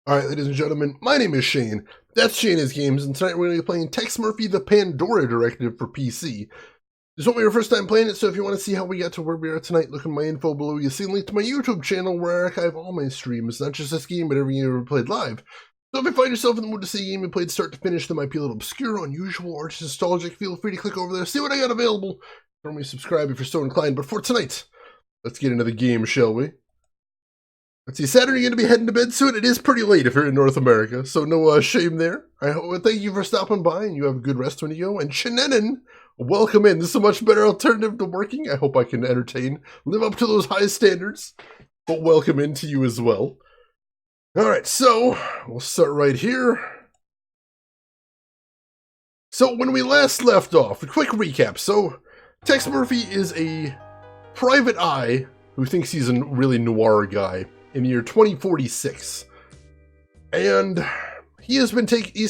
Alright, ladies and gentlemen, my name is Shane. That's Shane Games, and tonight we're going to be playing Tex Murphy, the Pandora Directive for PC. This won't be your first time playing it, so if you want to see how we got to where we are tonight, look in my info below. You'll see a link to my YouTube channel where I archive all my streams, not just this game, but every game I've ever played live. So if you find yourself in the mood to see a game you played start to finish that might be a little obscure, unusual, or just nostalgic, feel free to click over there, see what I got available. Throw me subscribe if you're so inclined, but for tonight, let's get into the game, shall we? Let's see, Saturday, you're going to be heading to bed soon. It is pretty late if you're in North America, so no shame there. Thank you for stopping by, and you have a good rest when you go. And Shannon, welcome in. This is a much better alternative to working. I hope I can live up to those high standards, but welcome in to you as well. All right, so we'll start right here. So when we last left off, a quick recap. So Tex Murphy is a private eye who thinks he's a really noir guy in the year 2046, and he's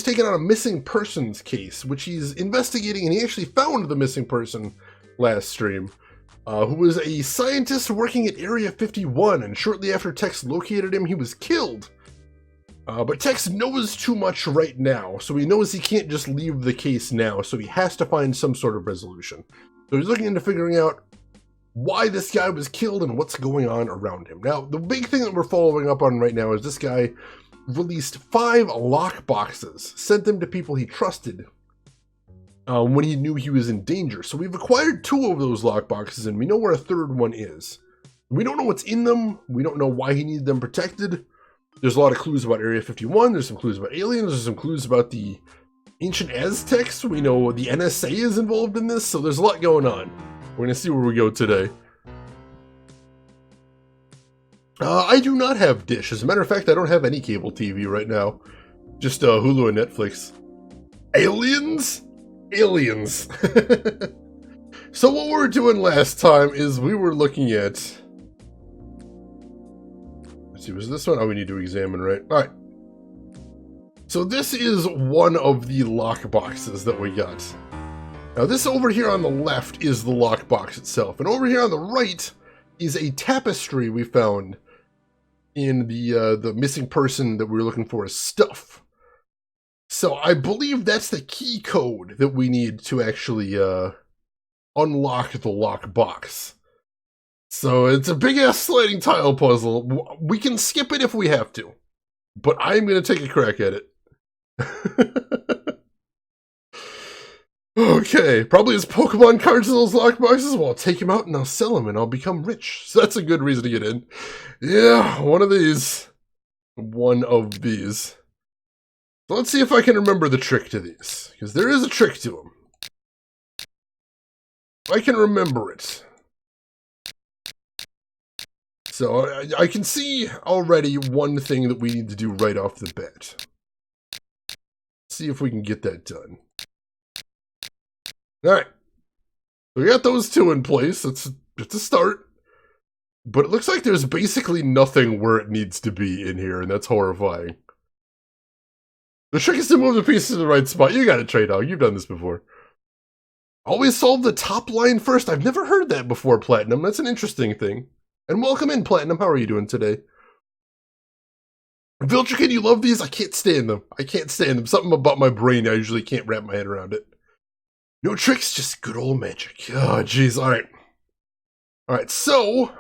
taken on a missing persons case, which he's investigating, and he actually found the missing person last stream, who was a scientist working at Area 51, and shortly after Tex located him, he was killed. But Tex knows too much right now, so he knows he can't just leave the case now, so he has to find some sort of resolution. So he's looking into figuring out why this guy was killed and what's going on around him. Now, the big thing that we're following up on right now is this guy released 5 lock boxes, sent them to people he trusted when he knew he was in danger. So we've acquired 2 of those lock boxes, and we know where a 3rd one is. We don't know what's in them. We don't know why he needed them protected. There's a lot of clues about Area 51. There's some clues about aliens. There's some clues about the ancient Aztecs. We know the NSA is involved in this, so there's a lot going on. We're going to see where we go today. I do not have Dish. As a matter of fact, I don't have any cable TV right now. Just Hulu and Netflix. Aliens? Aliens. So what we were doing last time is we were looking at... Let's see, was this one? Oh, we need to examine, right? Alright. So this is one of the lock boxes that we got. Now this over here on the left is the lockbox itself, and over here on the right is a tapestry we found in the missing person that we were looking for as stuff. So I believe that's the key code that we need to actually unlock the lockbox. So it's a big-ass sliding tile puzzle. We can skip it if we have to, but I'm going to take a crack at it. Okay, probably his Pokemon cards in those lockboxes. Well, I'll take him out and I'll sell him and I'll become rich. So that's a good reason to get in. Yeah, one of these. One of these. So let's see if I can remember the trick to these, because there is a trick to them. If I can remember it. So I can see already one thing that we need to do right off the bat. See if we can get that done. Alright, we got those 2 in place. It's a start. But it looks like there's basically nothing where it needs to be in here, and that's horrifying. The trick is to move the pieces to the right spot. You got it, Trey Dog. You've done this before. Always solve the top line first. I've never heard that before, Platinum. That's an interesting thing. And welcome in, Platinum. How are you doing today? Viltrican, you love these? I can't stand them. I can't stand them. Something about my brain, I usually can't wrap my head around it. No tricks, just good old magic. Oh, jeez. All right. All right, so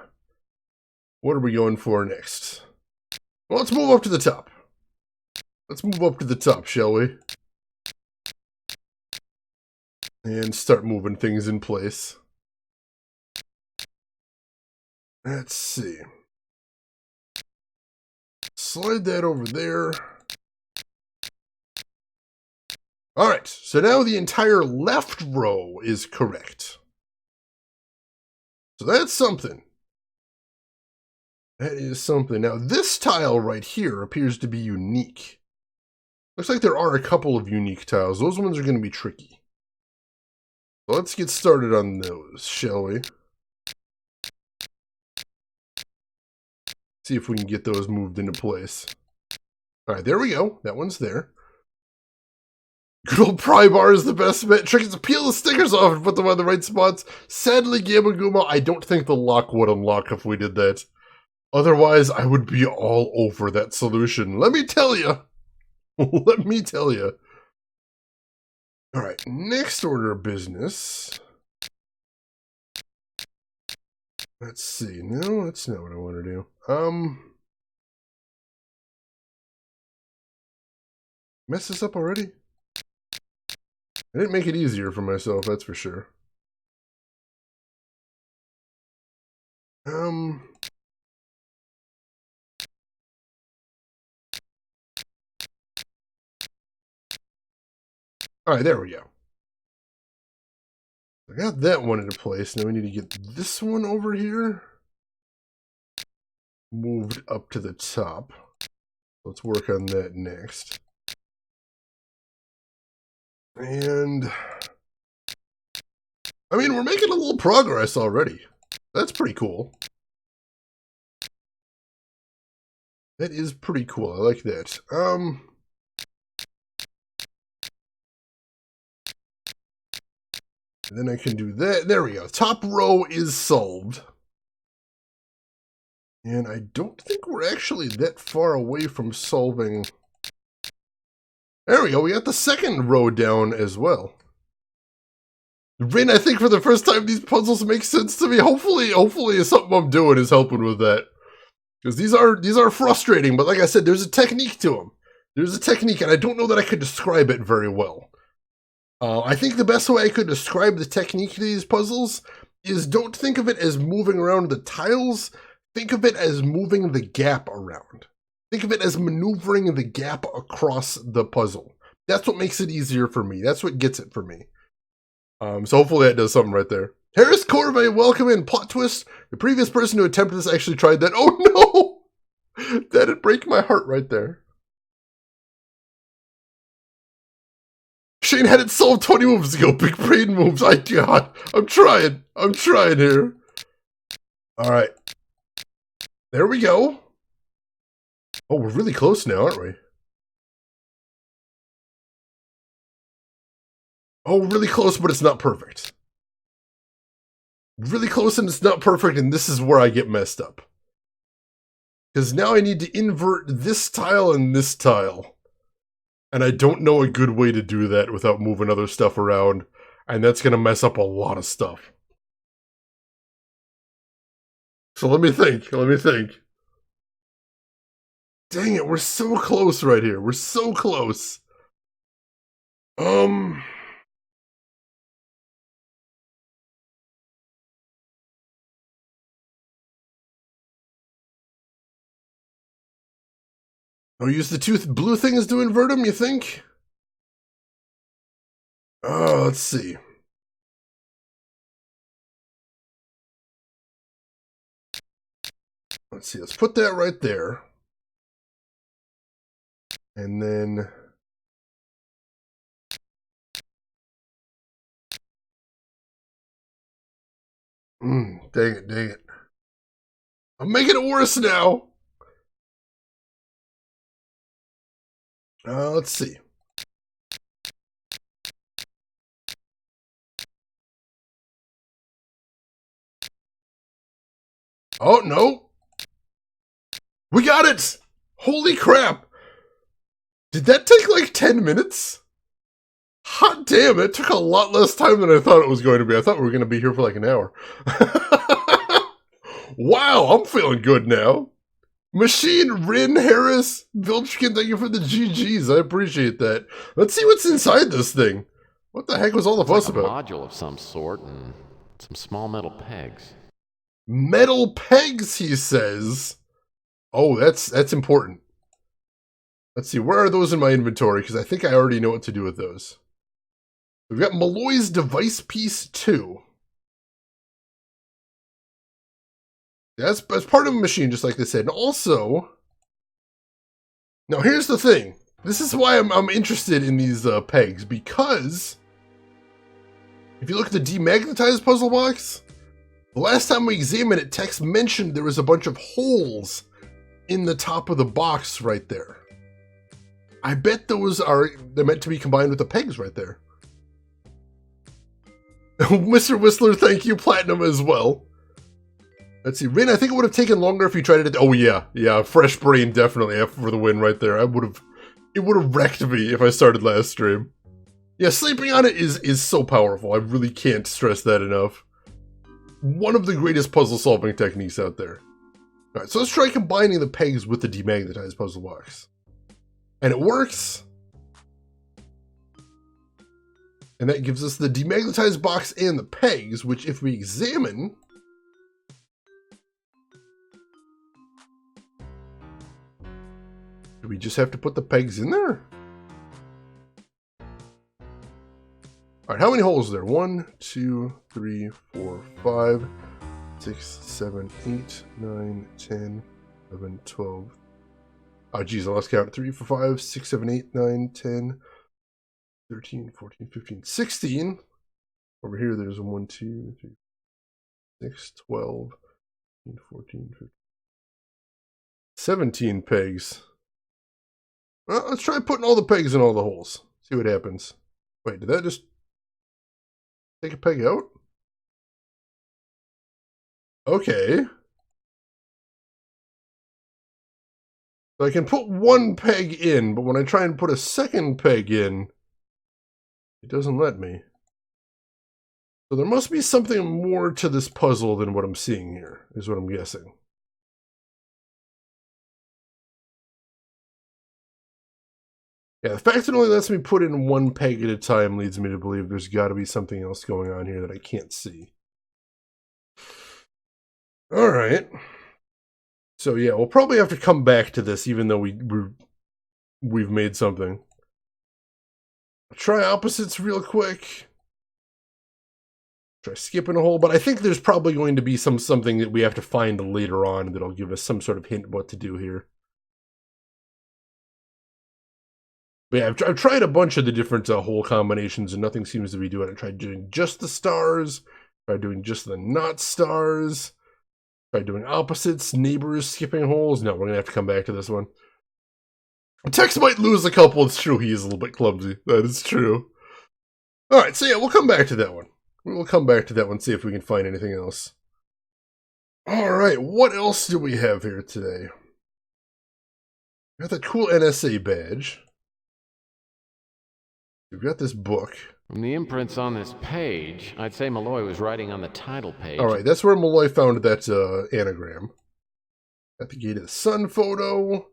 what are we going for next? Well, let's move up to the top. Let's move up to the top, shall we? And start moving things in place. Let's see. Slide that over there. Alright, so now the entire left row is correct. So that's something. That is something. Now this tile right here appears to be unique. Looks like there are a couple of unique tiles. Those ones are going to be tricky. So let's get started on those, shall we? See if we can get those moved into place. Alright, there we go. That one's there. Good old pry bar is the best trick is to peel the stickers off and put them on the right spots. Sadly, Gamma Gooma, I don't think the lock would unlock if we did that. Otherwise, I would be all over that solution. Let me tell you. Let me tell you. All right, next order of business. Let's see. No, that's not what I want to do. Mess this up already? I didn't make it easier for myself, that's for sure. Alright, there we go. I got that one into place. Now we need to get this one over here moved up to the top. Let's work on that next. And I mean, we're making a little progress already. That's pretty cool. That is pretty cool. I like that. And then I can do that. There we go. Top row is solved. And I don't think we're actually that far away from solving. There we go. We got the second row down as well. Rin, I think for the first time these puzzles make sense to me. Hopefully something I'm doing is helping with that. Because these are frustrating, but like I said, there's a technique to them. There's a technique, and I don't know that I could describe it very well. I think the best way I could describe the technique to these puzzles is don't think of it as moving around the tiles. Think of it as moving the gap around. Think of it as maneuvering the gap across the puzzle. That's what makes it easier for me. That's what gets it for me. So hopefully that does something right there. Harris Corvey, welcome in. Plot twist. The previous person who attempted this actually tried that. Oh no! That'd break my heart right there. Shane had it solved 20 moves ago. Big brain moves. God. I'm trying here. Alright. There we go. Oh, we're really close now, aren't we? Oh, really close, but it's not perfect. Really close and it's not perfect, and this is where I get messed up. Because now I need to invert this tile and this tile. And I don't know a good way to do that without moving other stuff around. And that's going to mess up a lot of stuff. So let me think. Dang it, we're so close right here. We're so close. I'll use the two blue things to invert them, you think? Oh, let's see. Let's put that right there. And then... dang it. I'm making it worse now. Let's see. Oh, no. We got it! Holy crap! Did that take like 10 minutes? Hot damn, it took a lot less time than I thought it was going to be. I thought we were going to be here for like an hour. Wow, I'm feeling good now. Machine, Rin, Harris, Vilchkin, thank you for the GGs. I appreciate that. Let's see what's inside this thing. What the heck was all the fuss about? A module of some sort and some small metal pegs. Metal pegs, he says. Oh, that's important. Let's see, where are those in my inventory? Because I think I already know what to do with those. We've got Malloy's device piece 2. That's part of a machine, just like they said. And also, now here's the thing. This is why I'm interested in these pegs, because if you look at the demagnetized puzzle box, the last time we examined it, Tex mentioned there was a bunch of holes in the top of the box right there. I bet they're meant to be combined with the pegs right there. Mr. Whistler, thank you, Platinum as well. Let's see, Rin, I think it would have taken longer if you tried it. Oh yeah, yeah, fresh brain definitely for the win right there. It would have wrecked me if I started last stream. Yeah, sleeping on it is so powerful. I really can't stress that enough. One of the greatest puzzle solving techniques out there. Alright, so let's try combining the pegs with the demagnetized puzzle box. And it works. And that gives us the demagnetized box and the pegs, which if we examine... Do we just have to put the pegs in there? Alright, how many holes are there? 1, 2, 3, 4, 5, 6, 7, 8, 9, 10, 11, 12. Oh, geez, I lost count. 3, 4, 5, 6, 7, 8, 9, 10, 13, 14, 15, 16. Over here, there's 1, 2, 3, 6, 12, 14, 15, 17 pegs. Well, let's try putting all the pegs in all the holes. See what happens. Wait, did that just take a peg out? Okay. So I can put one peg in, but when I try and put a second peg in, it doesn't let me. So there must be something more to this puzzle than what I'm seeing here, is what I'm guessing. Yeah, the fact it only lets me put in one peg at a time leads me to believe there's got to be something else going on here that I can't see. Alright. So yeah, we'll probably have to come back to this even though we've made something. I'll try opposites real quick. Try skipping a hole, but I think there's probably going to be something that we have to find later on that'll give us some sort of hint what to do here. But yeah, I've tried a bunch of the different hole combinations and nothing seems to be doing it. I tried doing just the stars, tried doing just the not stars, tried doing opposites, neighbors, skipping holes. No, we're going to have to come back to this one. Tex might lose a couple. It's true, he is a little bit clumsy. That is true. Alright, so yeah, we'll come back to that one. We'll come back to that one, see if we can find anything else. Alright, what else do we have here today? We got that cool NSA badge. We've got this book. From the imprints on this page, I'd say Malloy was writing on the title page. Alright, that's where Malloy found that anagram. Got the Gate of the Sun photo.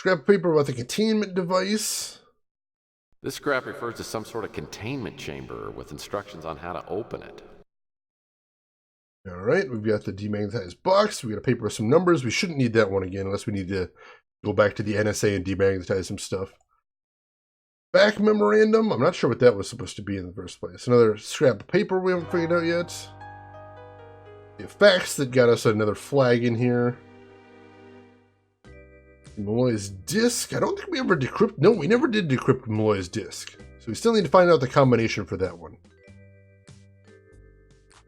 Scrap of paper about the containment device. This scrap refers to some sort of containment chamber with instructions on how to open it. Alright, we've got the demagnetized box. We got a paper with some numbers. We shouldn't need that one again unless we need to go back to the NSA and demagnetize some stuff. Back memorandum. I'm not sure what that was supposed to be in the first place. Another scrap of paper we haven't figured out yet. The effects that got us another flag in here. Malloy's disk. I don't think we ever decrypted. No, we never did decrypt Malloy's disk. So we still need to find out the combination for that one.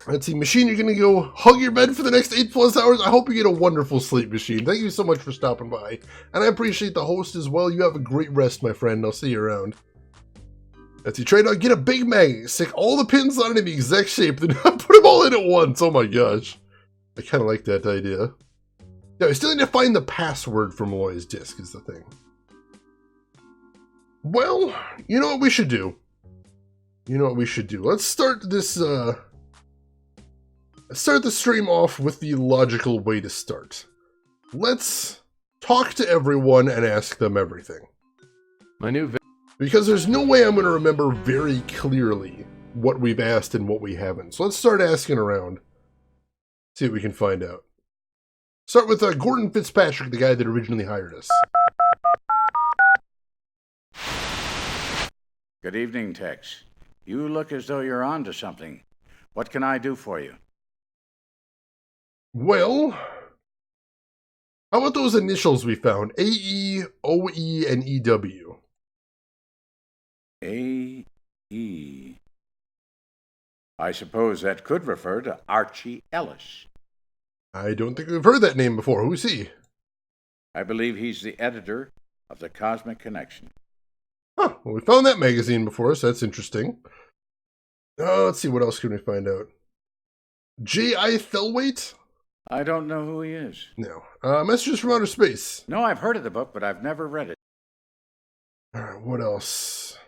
Let's see, Machine, you're going to go hug your bed for the next 8+ hours. I hope you get a wonderful sleep, Machine. Thank you so much for stopping by. And I appreciate the host as well. You have a great rest, my friend. I'll see you around. Let's see, try to get a big magnet. Stick all the pins on it in the exact shape. Then put them all in at once. Oh my gosh. I kind of like that idea. Yeah, I still need to find the password for Malloy's disk is the thing. Well, you know what we should do? You know what we should do? Let's start this, let's start the stream off with the logical way to start. Let's talk to everyone and ask them everything. My new because there's no way I'm going to remember very clearly what we've asked and what we haven't. So let's start asking around. See what we can find out. Start with Gordon Fitzpatrick, the guy that originally hired us. Good evening, Tex. You look as though you're on to something. What can I do for you? Well, how about those initials we found? AE, OE, and EW. A.E. I suppose that could refer to Archie Ellis. I don't think we've heard that name before. Who's he? I believe he's the editor of the Cosmic Connection. Huh, well, we found that magazine before, so that's interesting. Let's see, what else can we find out? J.I. Thelwait? I don't know who he is. No. Messages from Outer Space. No, I've heard of the book, but I've never read it. Alright, what else?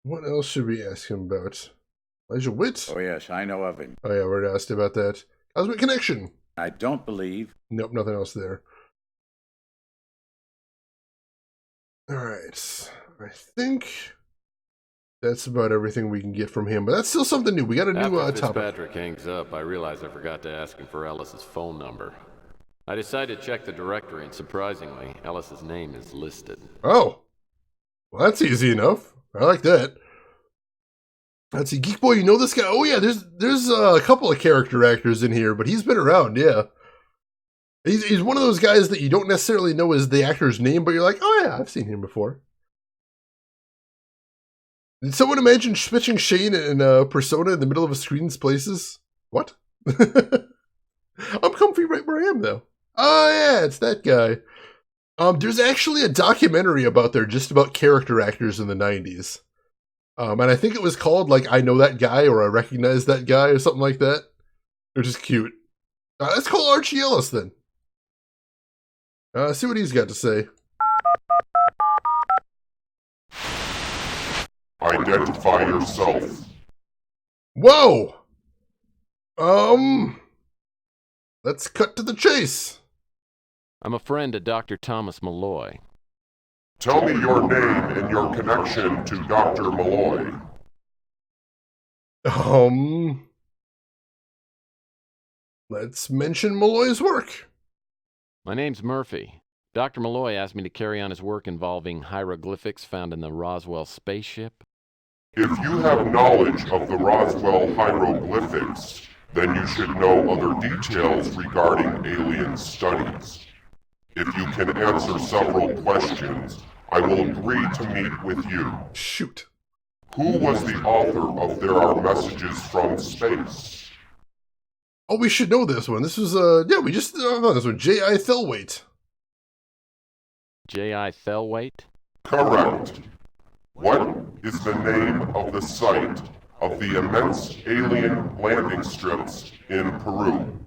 What else should we ask him about? Elijah Witt? Oh, yes, I know of him. Oh yeah, we already asked about that. Cosmic Connection. I don't believe. Nope, nothing else there. Alright. I think that's about everything we can get from him, but that's still something new. We got a new After topic. Fitzpatrick hangs up, I realize I forgot to ask him for Ellis's phone number. I decided to check the directory, and surprisingly, Ellis's name is listed. Oh. Well, that's easy enough. I like that. Let's see, Geek Boy, you know this guy? Oh yeah, there's a couple of character actors in here, but he's been around, yeah. He's one of those guys that you don't necessarily know is the actor's name, but you're like, oh yeah, I've seen him before. Did someone imagine switching Shane and Persona in the middle of a screen's places? What? I'm comfy right where I am, though. Oh yeah, it's that guy. There's actually a documentary about there just about character actors in the 90s. And I think it was called, like, I Know That Guy, or I Recognize That Guy, or something like that. Which is cute. Let's call Archie Ellis, then. See what he's got to say. Identify yourself. Whoa! Let's cut to the chase. I'm a friend of Dr. Thomas Malloy. Tell me your name and your connection to Dr. Malloy. Let's mention Malloy's work. My name's Murphy. Dr. Malloy asked me to carry on his work involving hieroglyphics found in the Roswell spaceship. If you have knowledge of the Roswell hieroglyphics, then you should know other details regarding alien studies. If you can answer several questions, I will agree to meet with you. Shoot. Who was the author of There Are Messages from Space? Oh, we should know this one. This was, yeah, we just found this one. J.I. Thelwait. J.I. Thelwait? Correct. What is the name of the site of the immense alien landing strips in Peru?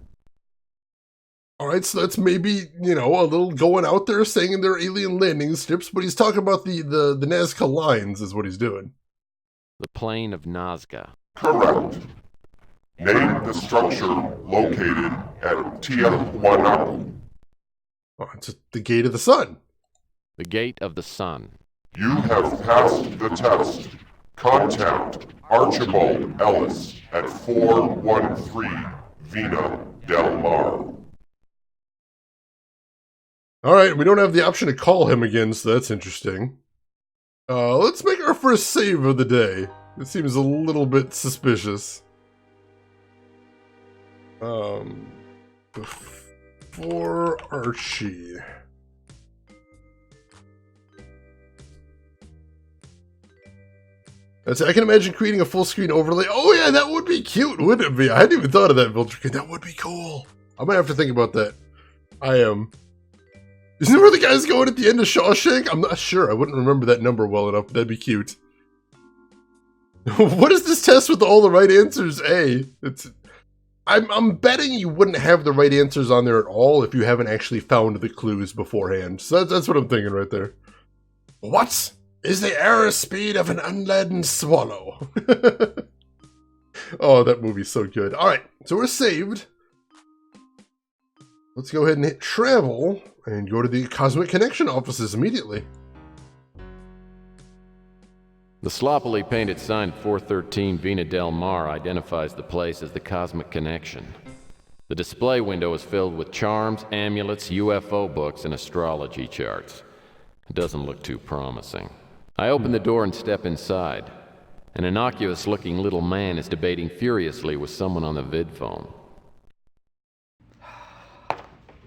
Alright, so that's maybe, you know, a little going out there saying they're alien landing strips, but he's talking about the Nazca lines is what he's doing. The plain of Nazca. Correct. Name the structure located at Tiahuanaco. Oh, it's the Gate of the Sun. The Gate of the Sun. You have passed the test. Contact Archibald Ellis at 413 Vina Del Mar. Alright, we don't have the option to call him again, so that's interesting. Let's make our first save of the day. It seems a little bit suspicious. Before Archie. I can imagine creating a full screen overlay. Oh yeah, that would be cute, wouldn't it be? I hadn't even thought of that, Viltrican. That would be cool. I might have to think about that. I am. Isn't that where the guy's going at the end of Shawshank? I'm not sure. I wouldn't remember that number well enough. That'd be cute. What is this test with all the right answers? A. I'm betting you wouldn't have the right answers on there at all if you haven't actually found the clues beforehand. So that's what I'm thinking right there. What is the air speed of an unladen swallow? Oh, that movie's so good. All right, so we're saved. Let's go ahead and hit travel and go to the Cosmic Connection offices immediately. The sloppily painted sign 413 Vina Del Mar identifies the place as the Cosmic Connection. The display window is filled with charms, amulets, UFO books, and astrology charts. It doesn't look too promising. I open the door and step inside. An innocuous-looking little man is debating furiously with someone on the vidphone.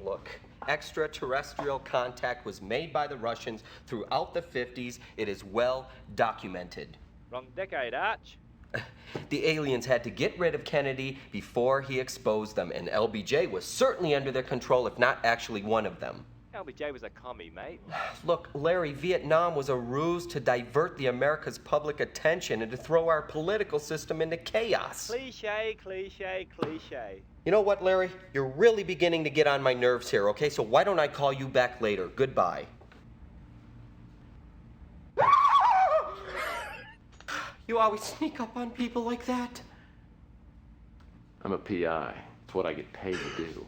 Look, extraterrestrial contact was made by the Russians throughout the 50s. It is well documented. Wrong decade, Arch. The aliens had to get rid of Kennedy before he exposed them, and LBJ was certainly under their control, if not actually one of them. LBJ was a commie, mate. Look, Larry, Vietnam was a ruse to divert the America's public attention and to throw our political system into chaos. Cliche, cliche, cliche. You know what, Larry? You're really beginning to get on my nerves here, okay? So why don't I call you back later? Goodbye. You always sneak up on people like that? I'm a PI. It's what I get paid to do.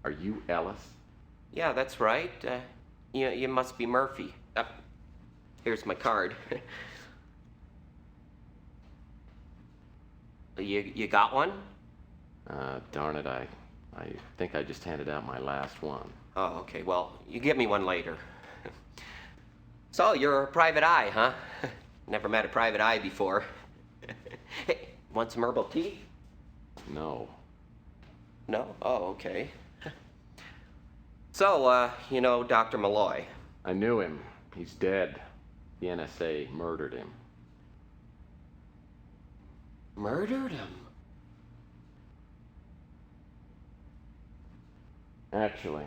Are you Ellis? Yeah, that's right. You must be Murphy. Here's my card. You got one? Darn it, I think I just handed out my last one. Oh, okay. Well, you get me one later. So, you're a private eye, huh? Never met a private eye before. Hey, want some herbal tea? No. No? Oh, okay. So, you know Dr. Malloy? I knew him. He's dead. The NSA murdered him. Murdered him? Actually,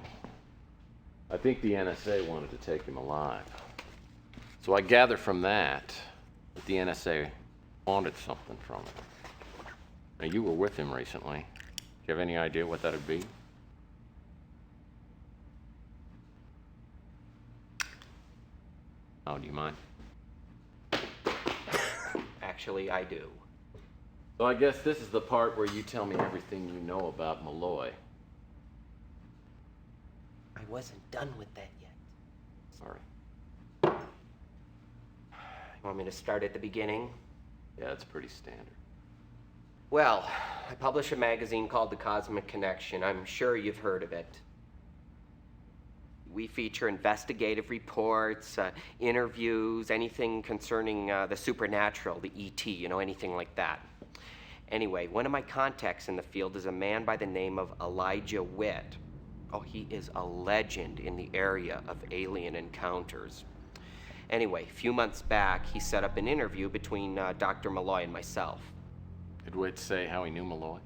I think the NSA wanted to take him alive. So I gather from that the NSA wanted something from him. Now, you were with him recently. Do you have any idea what that'd be? Oh, do you mind? Actually, I do. So I guess this is the part where you tell me everything you know about Malloy. I wasn't done with that yet. Sorry. You want me to start at the beginning? Yeah, it's pretty standard. Well, I publish a magazine called The Cosmic Connection. I'm sure you've heard of it. We feature investigative reports, interviews, anything concerning the supernatural, the ET, anything like that. Anyway, one of my contacts in the field is a man by the name of Elijah Witt. Oh, he is a legend in the area of alien encounters. Anyway, a few months back, he set up an interview between Dr. Malloy and myself. Did Witt say how he knew Malloy?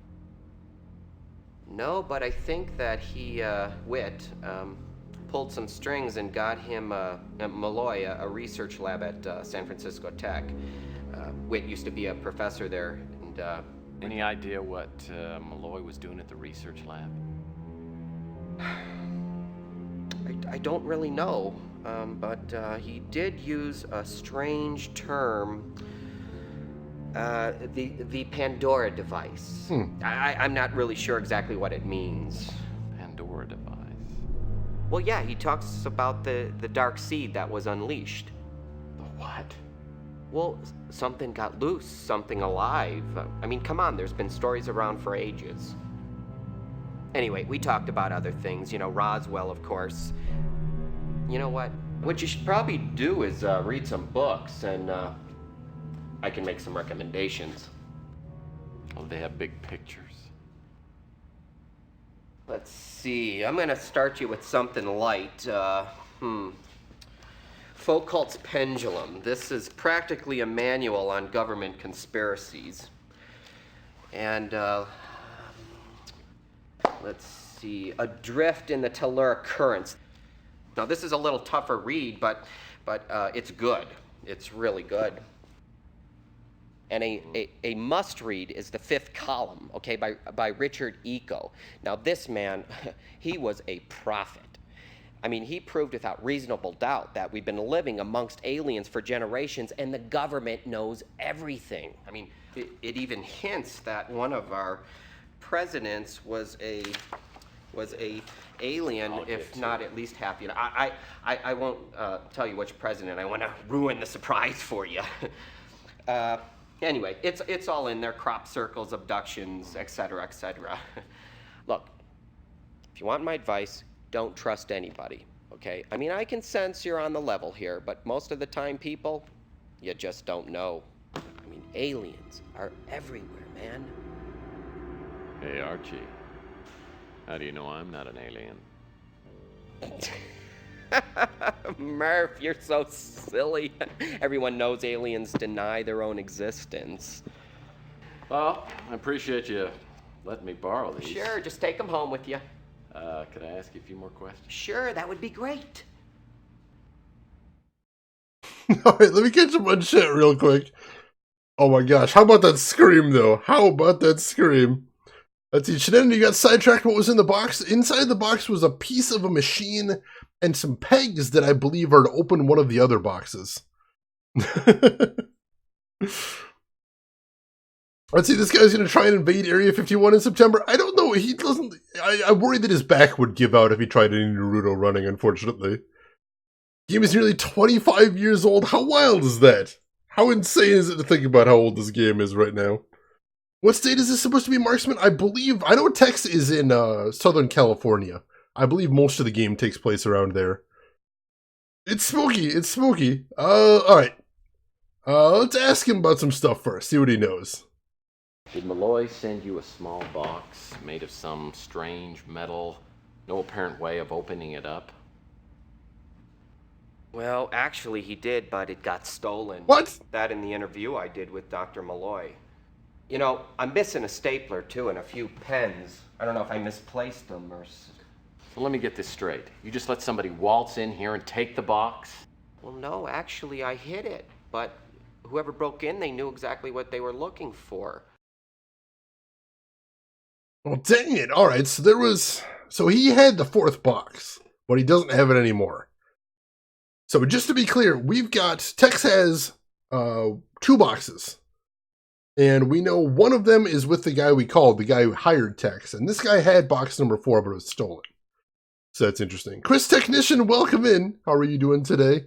No, but I think that Witt, pulled some strings and got him, Malloy, a research lab at San Francisco Tech. Witt used to be a professor there, and, Any idea what Malloy was doing at the research lab? I don't really know, but he did use a strange term, the Pandora device. I'm not really sure exactly what it means. Pandora device. Well, yeah, he talks about the dark seed that was unleashed. The what? Well, something got loose, something alive. I mean, come on, there's been stories around for ages. Anyway, we talked about other things, Roswell, of course. You know what? What you should probably do is read some books, and I can make some recommendations. Oh, they have big pictures. Let's see, I'm gonna start you with something light. Foucault's Pendulum. This is practically a manual on government conspiracies. And, let's see, Adrift in the Telluric Currents. Now, this is a little tougher read, but it's good. It's really good. And a must-read is The Fifth Column, okay, by Richard Eco. Now, this man, he was a prophet. I mean, he proved without reasonable doubt that we've been living amongst aliens for generations, and the government knows everything. I mean, it even hints that one of our presidents was a alien, if not at least half. I won't tell you which president. I want to ruin the surprise for you. Anyway, it's all in there: crop circles, abductions, etc., etc. Look, if you want my advice, don't trust anybody, okay? I mean, I can sense you're on the level here, but most of the time, people, you just don't know. I mean, aliens are everywhere, man. Hey, Archie. How do you know I'm not an alien? Murph, you're so silly. Everyone knows aliens deny their own existence. Well, I appreciate you letting me borrow these. Sure, just take them home with you. Could I ask you a few more questions? Sure, that would be great. Alright, let me catch up on chat real quick. Oh my gosh, how about that scream though? How about that scream? Let's see, Shenanigans, you got sidetracked. What was in the box? Inside the box was a piece of a machine and some pegs that I believe are to open one of the other boxes. Let's see, this guy's going to try and invade Area 51 in September. I don't know. He doesn't... I worry that his back would give out if he tried any Naruto running, unfortunately. Game is nearly 25 years old. How wild is that? How insane is it to think about how old this game is right now? What state is this supposed to be, Marksman? I believe... I know Tex is in Southern California. I believe most of the game takes place around there. It's spooky. It's spooky. Alright. Let's ask him about some stuff first. See what he knows. Did Malloy send you a small box made of some strange metal? No apparent way of opening it up? Well, actually he did, but it got stolen. What? That in the interview I did with Dr. Malloy. You know, I'm missing a stapler too and a few pens. I don't know if I misplaced them or... So let me get this straight. You just let somebody waltz in here and take the box? Well, no, actually I hid it. But whoever broke in, they knew exactly what they were looking for. Well, dang it. All right, so there was... So he had the fourth box, but he doesn't have it anymore. So just to be clear, we've got... Tex has 2 boxes. And we know one of them is with the guy we called, the guy who hired Tex. And this guy had box number 4, but it was stolen. So that's interesting. Chris Technician, welcome in. How are you doing today?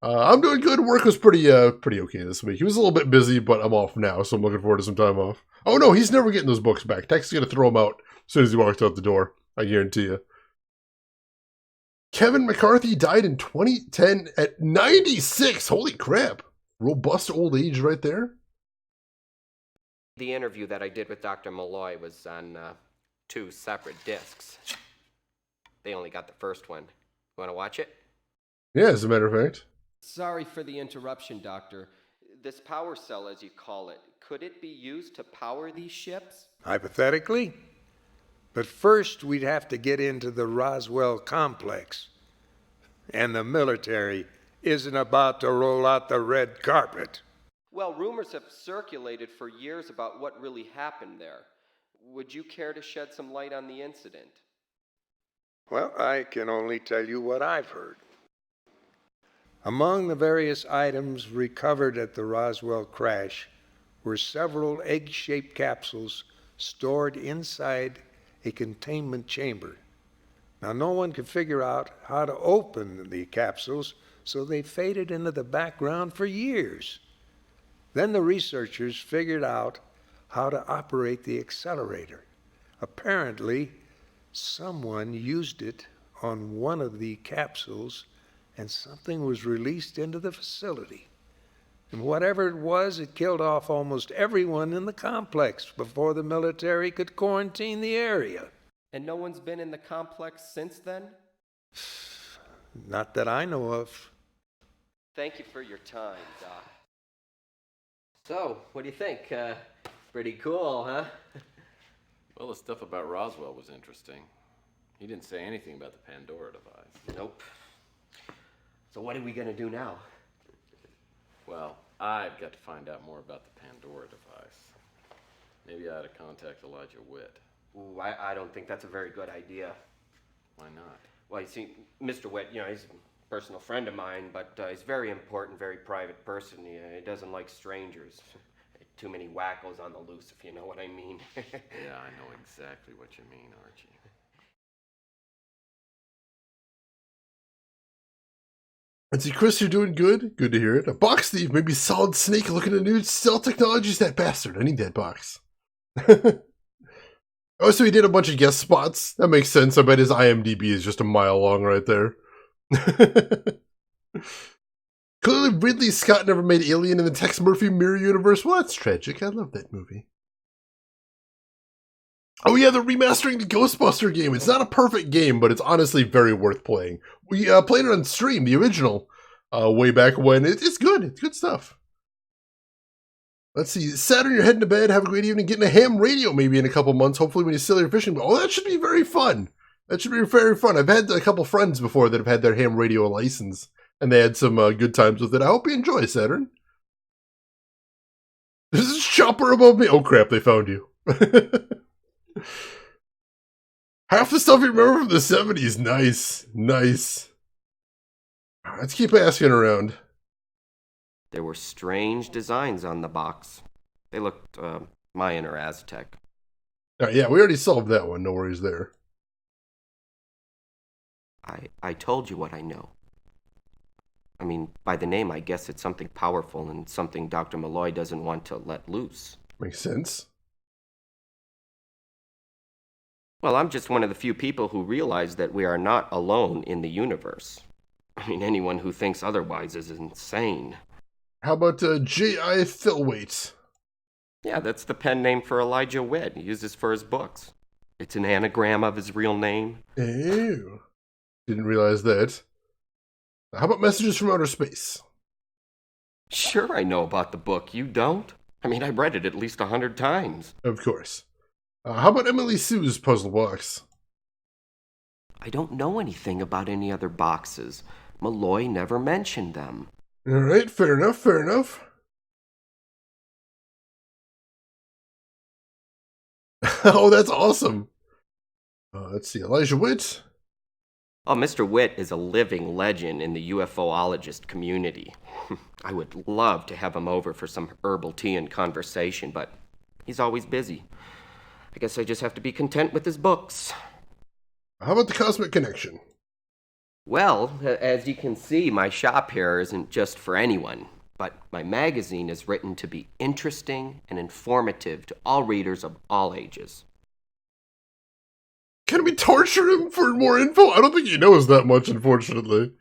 I'm doing good. Work was pretty okay this week. He was a little bit busy, but I'm off now, so I'm looking forward to some time off. Oh no, he's never getting those books back. Tex is going to throw them out as soon as he walks out the door. I guarantee you. Kevin McCarthy died in 2010 at 96. Holy crap. Robust old age right there. The interview that I did with Dr. Malloy was on 2 separate discs. They only got the first one. You want to watch it? Yeah, as a matter of fact. Sorry for the interruption, Doctor. This power cell, as you call it, could it be used to power these ships? Hypothetically. But first, we'd have to get into the Roswell complex. And the military isn't about to roll out the red carpet. Well, rumors have circulated for years about what really happened there. Would you care to shed some light on the incident? Well, I can only tell you what I've heard. Among the various items recovered at the Roswell crash were several egg-shaped capsules stored inside a containment chamber. Now, no one could figure out how to open the capsules, so they faded into the background for years. Then the researchers figured out how to operate the accelerator. Apparently, someone used it on one of the capsules and something was released into the facility. And whatever it was, it killed off almost everyone in the complex before the military could quarantine the area. And no one's been in the complex since then? Not that I know of. Thank you for your time, Doc. So, what do you think? Pretty cool, huh? Well, the stuff about Roswell was interesting. He didn't say anything about the Pandora device. Nope. So what are we gonna do now? Well, I've got to find out more about the Pandora device. Maybe I ought to contact Elijah Witt. Ooh, I don't think that's a very good idea. Why not? Well, you see, Mr. Witt, you know, he's a personal friend of mine, but he's a very important, very private person. He doesn't like strangers. Too many wackos on the loose, if you know what I mean. Yeah, I know exactly what you mean, Archie. And see, Chris, you're doing good. Good to hear it. A box thief, maybe Solid Snake looking at new stealth technologies. That bastard. I need that box. Oh, so he did a bunch of guest spots. That makes sense. I bet his IMDb is just a mile long right there. Clearly, Ridley Scott never made Alien in the Tex Murphy mirror universe. Well, that's tragic. I love that movie. Oh yeah, they're remastering the Ghostbuster game. It's not a perfect game, but it's honestly very worth playing. We played it on stream, the original, way back when. It's good. It's good stuff. Let's see. Saturn, you're heading to bed. Have a great evening. Getting a ham radio maybe in a couple months. Hopefully when you sell your fishing. Oh, that should be very fun. That should be very fun. I've had a couple friends before that have had their ham radio license, and they had some good times with it. I hope you enjoy, Saturn. This is Chopper above me. Oh crap, they found you. Half the stuff you remember from the 70s. Nice. Nice. Let's keep asking around. There were strange designs on the box. They looked Mayan or Aztec. Yeah, we already solved that one. No worries there. I told you what I know. I mean, by the name, I guess it's something powerful and something Dr. Malloy doesn't want to let loose. Makes sense. Well, I'm just one of the few people who realize that we are not alone in the universe. I mean, anyone who thinks otherwise is insane. How about J.I. Thilwaite? Yeah, that's the pen name for Elijah Witt. He uses for his books. It's an anagram of his real name. Ew. Didn't realize that. How about Messages from Outer Space? Sure, I know about the book. You don't? I mean, I read it at least 100 times. Of course. How about Emily Sue's puzzle box? I don't know anything about any other boxes. Malloy never mentioned them. Alright, fair enough, fair enough. Oh, that's awesome. Let's see, Elijah Witt. Oh, Mr. Witt is a living legend in the UFOologist community. I would love to have him over for some herbal tea and conversation, but he's always busy. I guess I just have to be content with his books. How about the Cosmic Connection? Well, as you can see, my shop here isn't just for anyone, but my magazine is written to be interesting and informative to all readers of all ages. Can we torture him for more info? I don't think he knows that much, unfortunately.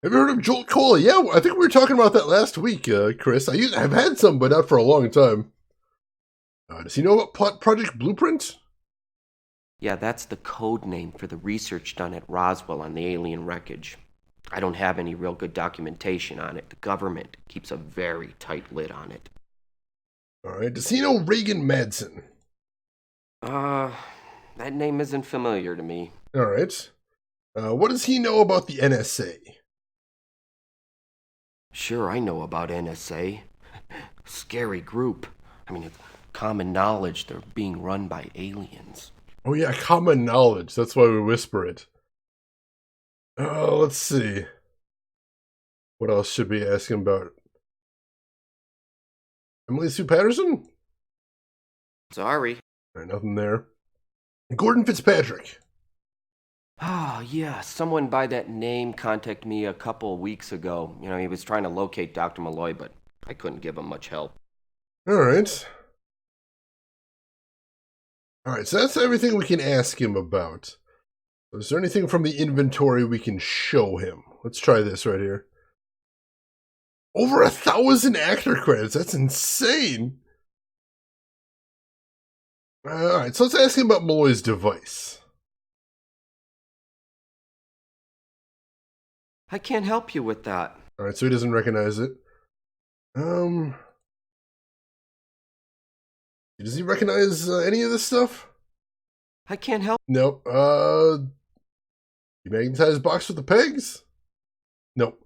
Have you heard of Jolt Cola? Yeah, I think we were talking about that last week, Chris. I've had some, but not for a long time. Does he know about Project Blueprint? Yeah, that's the code name for the research done at Roswell on the alien wreckage. I don't have any real good documentation on it. The government keeps a very tight lid on it. Alright, does he know Reagan Madsen? That name isn't familiar to me. Alright. What does he know about the NSA? Sure, I know about NSA. Scary group. I mean, it's common knowledge they're being run by aliens. Oh yeah, common knowledge. That's why we whisper it. Let's see. What else should we ask him about? Emily Sue Patterson? Sorry. Alright, nothing there. Gordon Fitzpatrick. Ah, yeah, someone by that name contacted me a couple weeks ago. You know, he was trying to locate Dr. Malloy, but I couldn't give him much help. Alright. Alright, so that's everything we can ask him about. Is there anything from the inventory we can show him? Let's try this right here. Over 1,000 actor credits. That's insane. Alright, so let's ask him about Malloy's device. I can't help you with that. Alright, so he doesn't recognize it. Does he recognize any of this stuff? I can't help. Nope. Magnetized box with the pegs? Nope.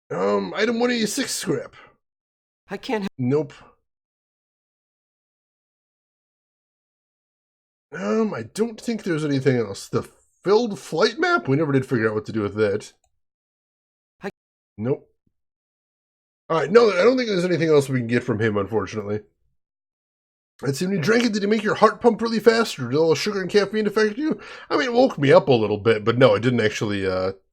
Item 186 scrap. I can't help. Nope. I don't think there's anything else. The filled flight map? We never did figure out what to do with that. Nope. Alright, no, I don't think there's anything else we can get from him, unfortunately. Let's see, when you drank it, did it make your heart pump really fast, or did all the sugar and caffeine affect you? I mean, it woke me up a little bit, but no, it didn't actually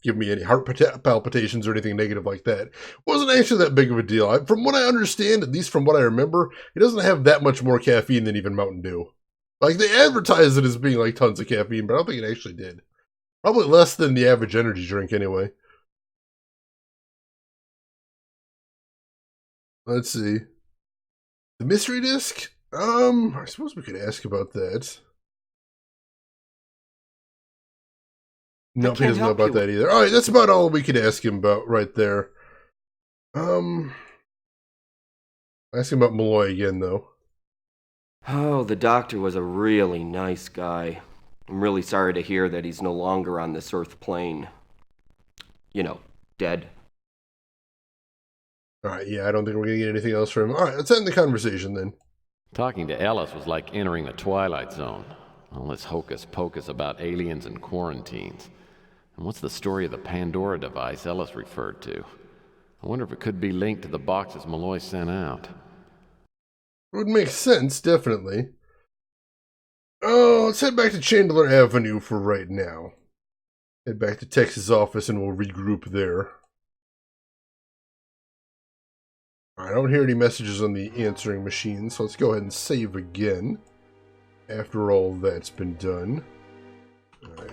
give me any heart palpitations or anything negative like that. It wasn't actually that big of a deal. From what I understand, at least from what I remember, it doesn't have that much more caffeine than even Mountain Dew. Like, they advertise it as being like tons of caffeine, but I don't think it actually did. Probably less than the average energy drink, anyway. Let's see. The mystery disc? I suppose we could ask about that. Nope, he doesn't know about that either. Alright, that's about all we could ask him about right there. Ask him about Malloy again, though. Oh, the doctor was a really nice guy. I'm really sorry to hear that he's no longer on this Earth plane. You know, dead. Alright, yeah, I don't think we're gonna get anything else from him. Alright, let's end the conversation then. Talking to Ellis was like entering the Twilight Zone. All this hocus pocus about aliens and quarantines. And what's the story of the Pandora device Ellis referred to? I wonder if it could be linked to the boxes Malloy sent out. It would make sense, definitely. Oh, let's head back to Chandler Avenue for right now. Head back to Tex's office and we'll regroup there. I don't hear any messages on the answering machine, so let's go ahead and save again. After all that's been done.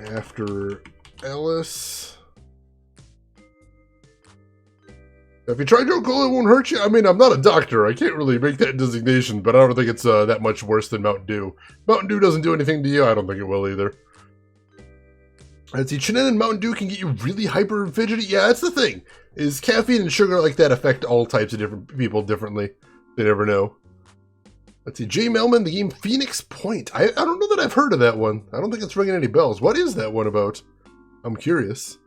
After Ellis. If you try Joe Cola, it won't hurt you. I mean, I'm not a doctor. I can't really make that designation, but I don't think it's that much worse than Mountain Dew. Mountain Dew doesn't do anything to you. I don't think it will either. Let's see, Chenin and Mountain Dew can get you really hyper fidgety. Yeah, that's the thing. Is caffeine and sugar like that affect all types of different people differently? They never know. Let's see, Jay Melman, the game Phoenix Point. I don't know that I've heard of that one. I don't think it's ringing any bells. What is that one about? I'm curious.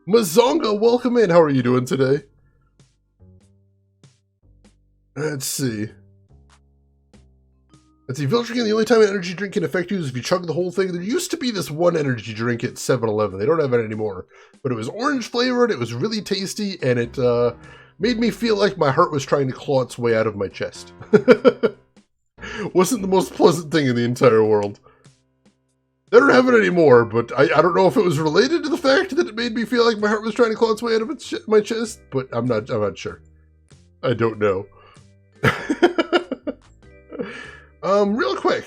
Mazonga, welcome in. How are you doing today? Let's see. Let's see, Viltrekin, the only time an energy drink can affect you is if you chug the whole thing. There used to be this one energy drink at 7-Eleven. They don't have it anymore. But it was orange flavored, it was really tasty, and it made me feel like my heart was trying to claw its way out of my chest. Wasn't the most pleasant thing in the entire world. They don't have it anymore, but I don't know if it was related to the fact that it made me feel like my heart was trying to claw its way out of my chest, but I'm not sure. I don't know. Real quick,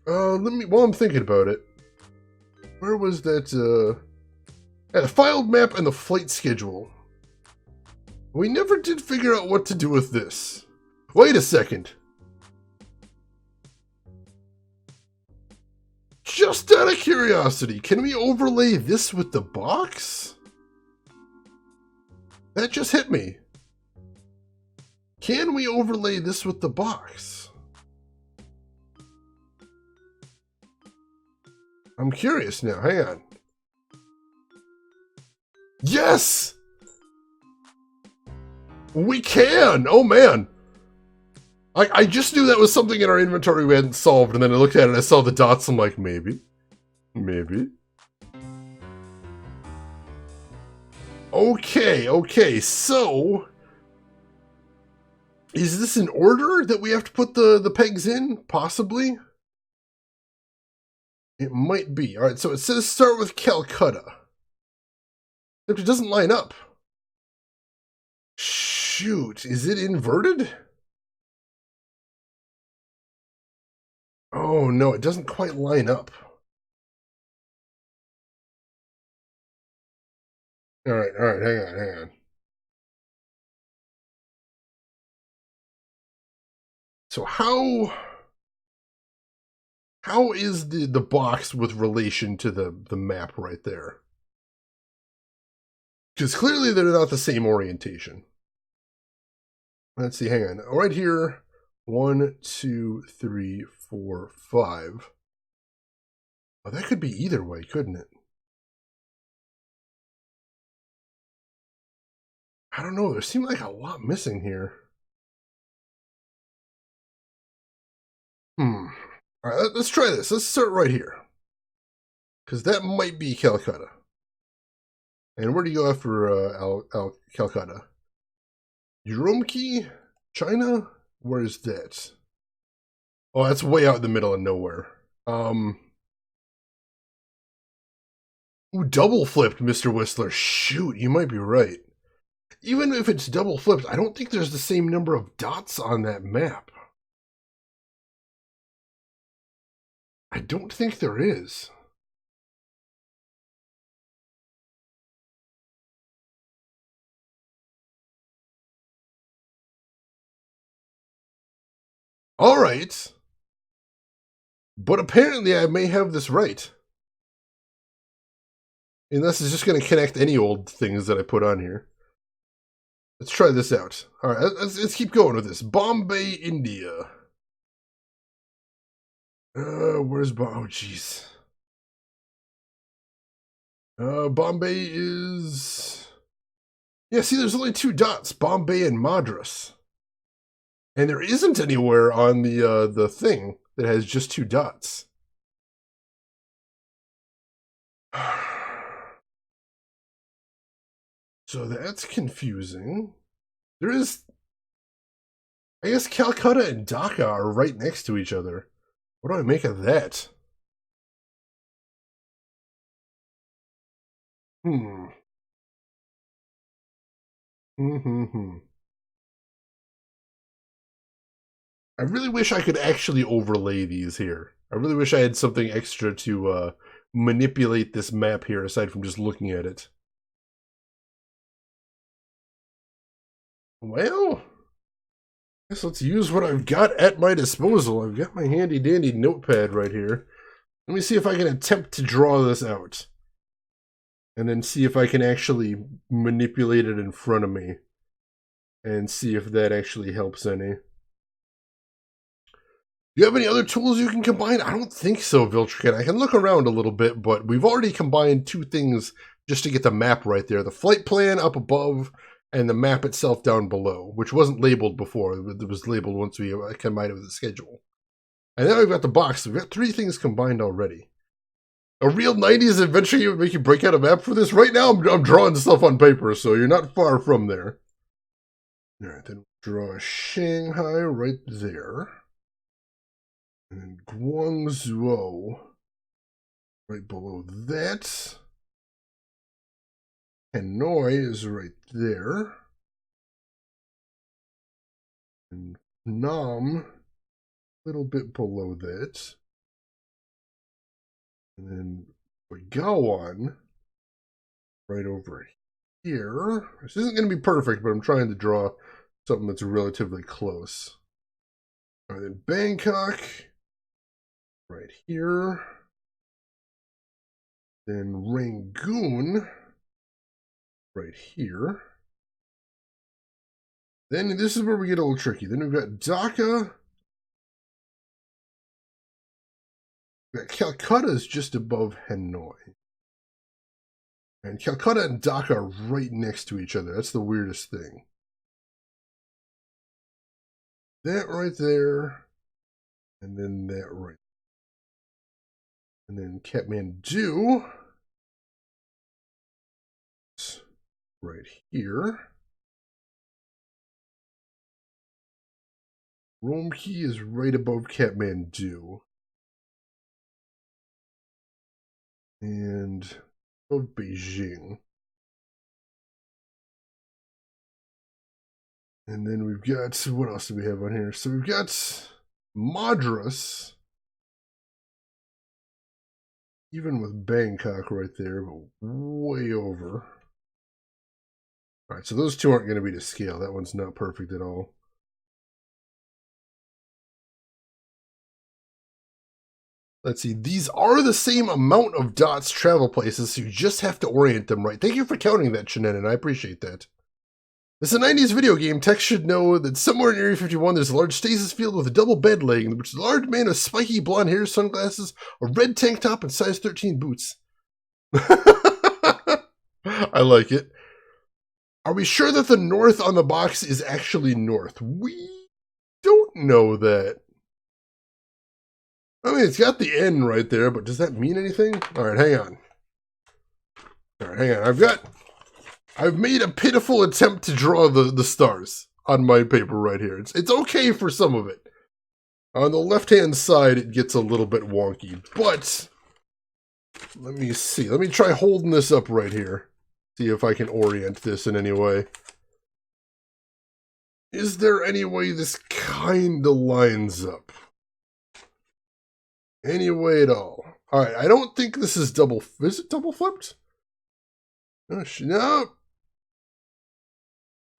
while I'm thinking about it, where was that, the filed map and the flight schedule. We never did figure out what to do with this. Wait a second. Just out of curiosity, can we overlay this with the box? That just hit me. Can we overlay this with the box? I'm curious now. Hang on. Yes! We can! Oh, man. I just knew that was something in our inventory we hadn't solved, and then I looked at it and I saw the dots. I'm like, maybe. Maybe. Okay, so... is this an order that we have to put the pegs in? Possibly? It might be. Alright, so it says start with Calcutta. Except it doesn't line up. Shoot, is it inverted? Oh no, it doesn't quite line up. Alright, hang on. So how is the box with relation to the map right there? Because clearly they're not the same orientation. Let's see, hang on. Right here, 1, 2, 3, 4, 5. Oh, that could be either way, couldn't it? I don't know, there seemed like a lot missing here. Alright, let's try this. Let's start right here. Because that might be Calcutta. And where do you go after Calcutta? Urumqi? China? Where is that? Oh, that's way out in the middle of nowhere. Ooh, double flipped, Mr. Whistler. Shoot, you might be right. Even if it's double flipped, I don't think there's the same number of dots on that map. I don't think there is. All right. But apparently I may have this right. Unless it's just going to connect any old things that I put on here. Let's try this out. All right, let's keep going with this. Bombay, India. Where's oh, jeez. Bombay is... Yeah, see, there's only 2 dots, Bombay and Madras. And there isn't anywhere on the thing that has just 2 dots. So that's confusing. There is... I guess Calcutta and Dhaka are right next to each other. What do I make of that? Hmm. I really wish I could actually overlay these here. I really wish I had something extra to manipulate this map here aside from just looking at it. Well, I guess let's use what I've got at my disposal. I've got my handy dandy notepad right here. Let me see if I can attempt to draw this out. And then see if I can actually manipulate it in front of me. And see if that actually helps any. Do you have any other tools you can combine? I don't think so, Viltrican. I can look around a little bit, but we've already combined 2 things just to get the map right there. The flight plan up above and the map itself down below, which wasn't labeled before. It was labeled once we combined it with the schedule. And now we've got the box. We've got 3 things combined already. A real 90s adventure game would make you break out a map for this? Right now I'm drawing stuff on paper, so you're not far from there. Alright, then draw Shanghai right there. And Guangzhou right below that. Hanoi is right there. And Nam, a little bit below that. And then Begawan right over here. This isn't going to be perfect, but I'm trying to draw something that's relatively close. All right, then Bangkok right here. Then Rangoon right here. Then this is where we get a little tricky. Then we've got Dhaka. We've got Calcutta is just above Hanoi. And Calcutta and Dhaka are right next to each other. That's the weirdest thing. That right there. And then that right. And then Kathmandu. Right here. Romkey is right above Kathmandu. And above Beijing. And then we've got, what else do we have on here? So we've got Madras. Even with Bangkok right there, but way over. Alright, so those 2 aren't going to be to scale. That one's not perfect at all. Let's see, these are the same amount of dots travel places, so you just have to orient them right. Thank you for counting that, Shannon, I appreciate that. This is a 90s video game. Tex should know that somewhere in Area 51 there's a large stasis field with a double bed laying, in which is a large man with spiky blonde hair, sunglasses, a red tank top, and size 13 boots. I like it. Are we sure that the north on the box is actually north? We don't know that. I mean, it's got the N right there, but does that mean anything? All right, hang on. All right, hang on. I've made a pitiful attempt to draw the stars on my paper right here. It's okay for some of it. On the left-hand side, it gets a little bit wonky, but let me see. Let me try holding this up right here. See if I can orient this in any way. Is there any way this kind of lines up? Any way at all. Alright, I don't think this is double... Is it double flipped? No.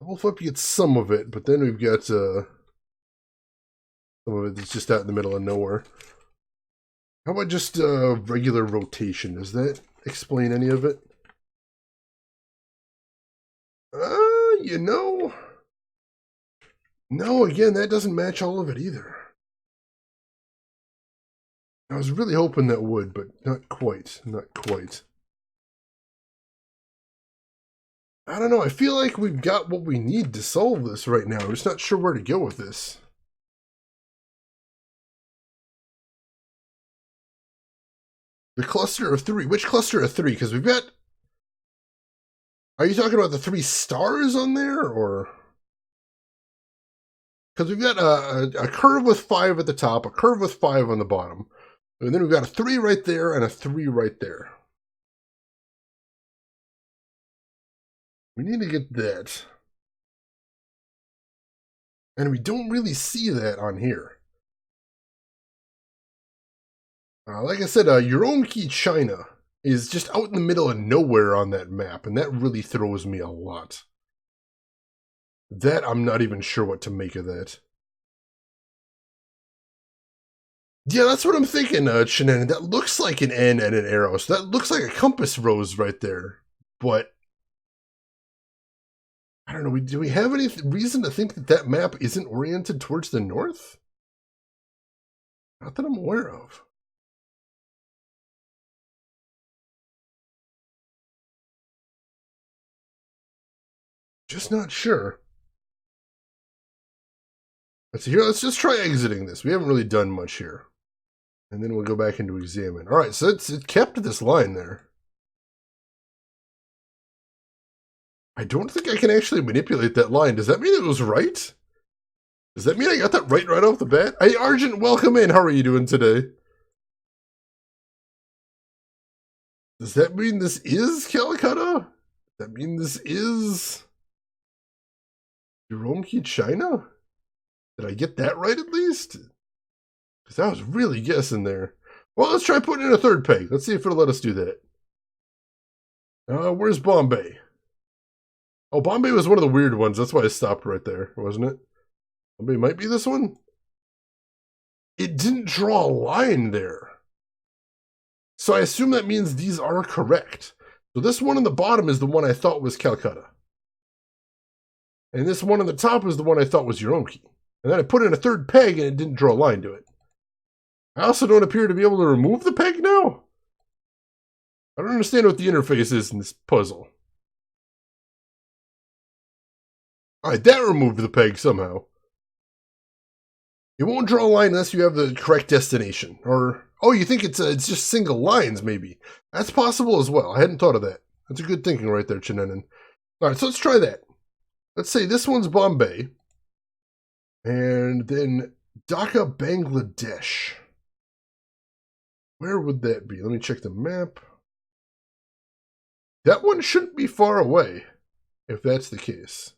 Double flip gets some of it, but then we've got some of it that's just out in the middle of nowhere. How about just regular rotation? Does that explain any of it? You know... No, again, that doesn't match all of it either. I was really hoping that would, but not quite. Not quite. I don't know. I feel like we've got what we need to solve this right now. I'm just not sure where to go with this. The cluster of 3. Which cluster of 3? Because we've got... Are you talking about the 3 stars on there, or... Because we've got a curve with 5 at the top, a curve with 5 on the bottom. And then we've got a 3 right there and a 3 right there. We need to get that. And we don't really see that on here. Like I said, Urumqi, China is just out in the middle of nowhere on that map, and that really throws me a lot. That, I'm not even sure what to make of that. Yeah, that's what I'm thinking, Shannon. That looks like an N and an arrow, so that looks like a compass rose right there. But, I don't know, do we have any reason to think that that map isn't oriented towards the north? Not that I'm aware of. Just not sure. Let's see here. Let's just try exiting this. We haven't really done much here. And then we'll go back into examine. All right, so it kept this line there. I don't think I can actually manipulate that line. Does that mean it was right? Does that mean I got that right off the bat? Hey, Argent, welcome in. How are you doing today? Does that mean this is Calcutta? Does that mean this is Urumqi, China? Did I get that right at least? Because I was really guessing there. Well, let's try putting in a third peg. Let's see if it'll let us do that. Where's Bombay? Oh, Bombay was one of the weird ones. That's why I stopped right there, wasn't it? Bombay might be this one. It didn't draw a line there. So I assume that means these are correct. So this one on the bottom is the one I thought was Calcutta. And this one on the top is the one I thought was Urumqi. And then I put in a third peg and it didn't draw a line to it. I also don't appear to be able to remove the peg now. I don't understand what the interface is in this puzzle. Alright, that removed the peg somehow. It won't draw a line unless you have the correct destination. Or, oh, you think it's just single lines, maybe. That's possible as well. I hadn't thought of that. That's a good thinking right there, Chinanan. Alright, so let's try that. Let's say this one's Bombay. And then Dhaka, Bangladesh. Where would that be? Let me check the map. That one shouldn't be far away, if that's the case.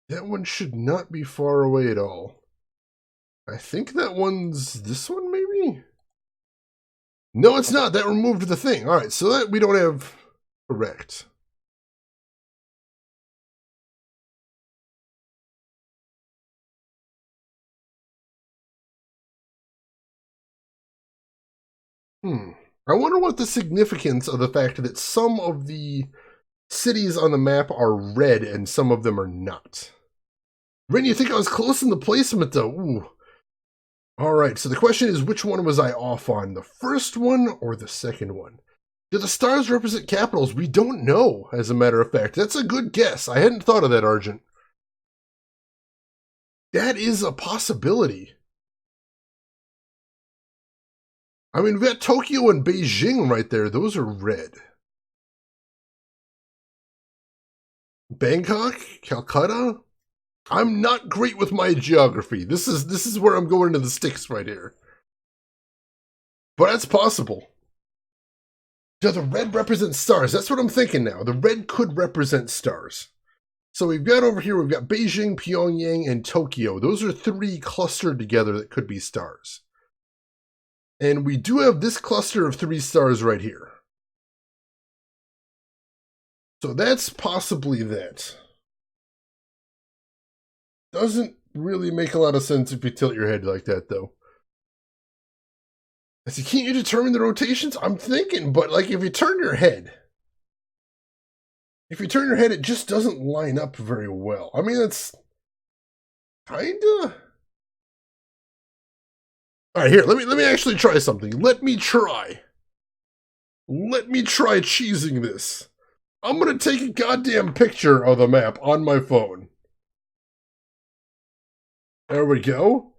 That one should not be far away at all. I think that one's this one, maybe? No, it's not. That removed the thing. All right, so that we don't have correct. I wonder what the significance of the fact that some of the cities on the map are red and some of them are not. Ren, you think I was close in the placement, though? Ooh. All right, so the question is, which one was I off on? The first one or the second one? Do the stars represent capitals? We don't know, as a matter of fact. That's a good guess. I hadn't thought of that, Argent. That is a possibility. I mean, we've got Tokyo and Beijing right there. Those are red. Bangkok? Calcutta? I'm not great with my geography. This is where I'm going into the sticks right here. But that's possible. Yeah, the red represents stars. That's what I'm thinking now. The red could represent stars. So we've got over here, we've got Beijing, Pyongyang, and Tokyo. Those are 3 clustered together that could be stars. And we do have this cluster of 3 stars right here. So that's possibly that. Doesn't really make a lot of sense if you tilt your head like that, though. I see, can't you determine the rotations? I'm thinking, but like if you turn your head, it just doesn't line up very well. I mean, it's kinda... All right, here, let me actually try something. Let me try Let me try cheesing this. I'm gonna take a goddamn picture of the map on my phone. There we go.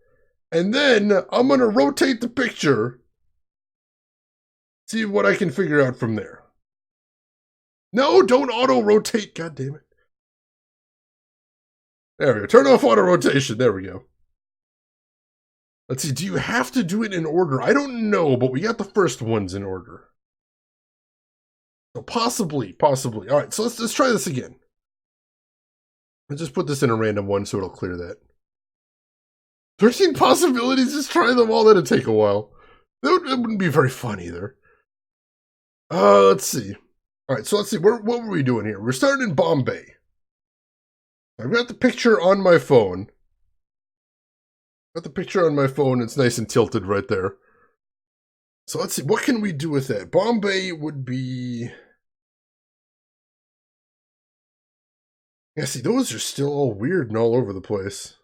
And then I'm gonna rotate the picture. See what I can figure out from there. No, don't auto-rotate. God damn it. There we go. Turn off auto-rotation. There we go. Let's see. Do you have to do it in order? I don't know, but we got the first ones in order. So possibly. All right, so let's try this again. Let's just put this in a random one so it'll clear that. 13 possibilities, just try them all. That'd take a while. That wouldn't be very fun either. Let's see. All right, so let's see. What were we doing here? We're starting in Bombay. I've got the picture on my phone. Got the picture on my phone. It's nice and tilted right there. So let's see. What can we do with that? Bombay would be... Yeah, see, those are still all weird and all over the place.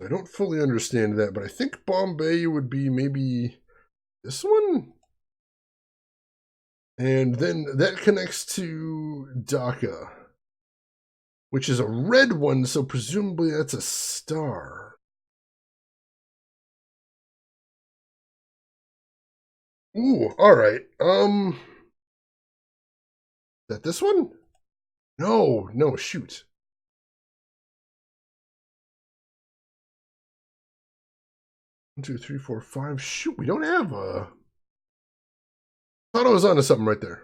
I don't fully understand that, but I think Bombay would be maybe this one? And then that connects to Dhaka, which is a red one, so presumably that's a star. Ooh, alright. Is that this one? No, shoot. 1, 2, 3, 4, 5. Shoot, we don't have a... I thought I was onto something right there.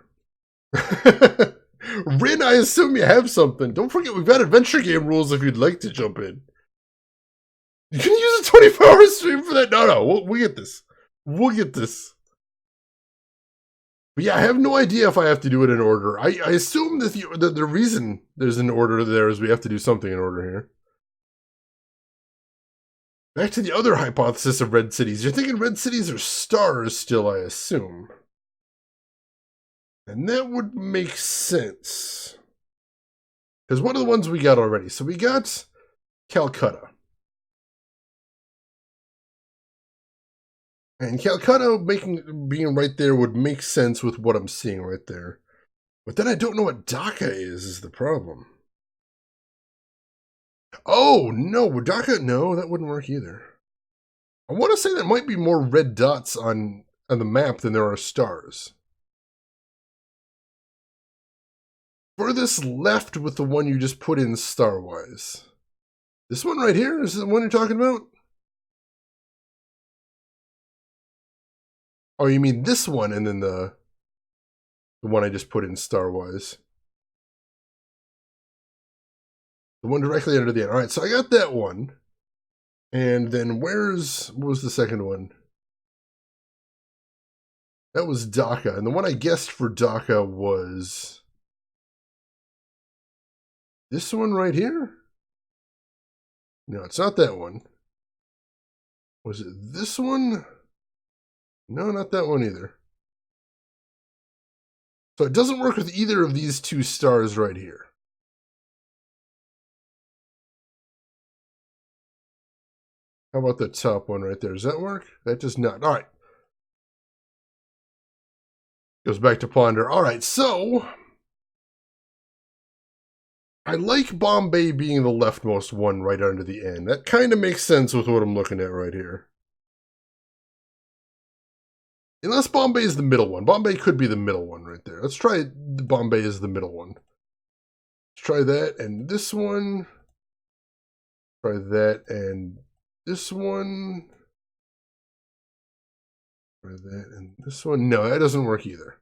Rin, I assume you have something. Don't forget, we've got adventure game rules if you'd like to jump in. You can use a 24-hour stream for that. No, we'll get this. We'll get this. But yeah, I have no idea if I have to do it in order. I assume that the reason there's an order there is we have to do something in order here. Back to the other hypothesis of red cities. You're thinking red cities are stars still, I assume. And that would make sense. Because what are the ones we got already? So we got Calcutta. And Calcutta being right there would make sense with what I'm seeing right there. But then I don't know what Dhaka is the problem. Oh, no, Dhaka, no, that wouldn't work either. I want to say there might be more red dots on the map than there are stars. Furthest left with the one you just put in star-wise. This one right here? Is this the one you're talking about? Oh, you mean this one and then the one I just put in star-wise. The one directly under the end. All right, so I got that one. And then what was the second one? That was Dhaka. And the one I guessed for Dhaka was this one right here? No, it's not that one. Was it this one? No, not that one either. So it doesn't work with either of these two stars right here. How about the top one right there? Does that work? That does not. All right. Goes back to ponder. All right, so I like Bombay being the leftmost one right under the end. That kind of makes sense with what I'm looking at right here. Unless Bombay is the middle one. Bombay could be the middle one right there. Let's try Bombay as the middle one. Let's try that and this one. Try that and this one. Try that and this one. No, that doesn't work either.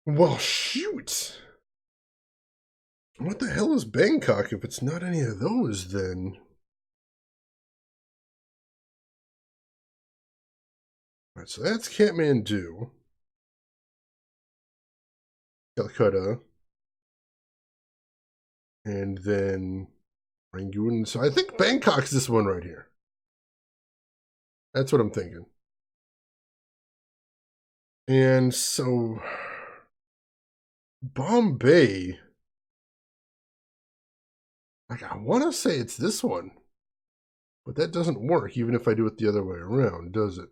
Well, shoot. What the hell is Bangkok if it's not any of those then? Alright, so that's Kathmandu. Calcutta. And then Rangoon. So I think Bangkok's this one right here. That's what I'm thinking. And so Bombay. Like, I want to say it's this one. But that doesn't work even if I do it the other way around, does it?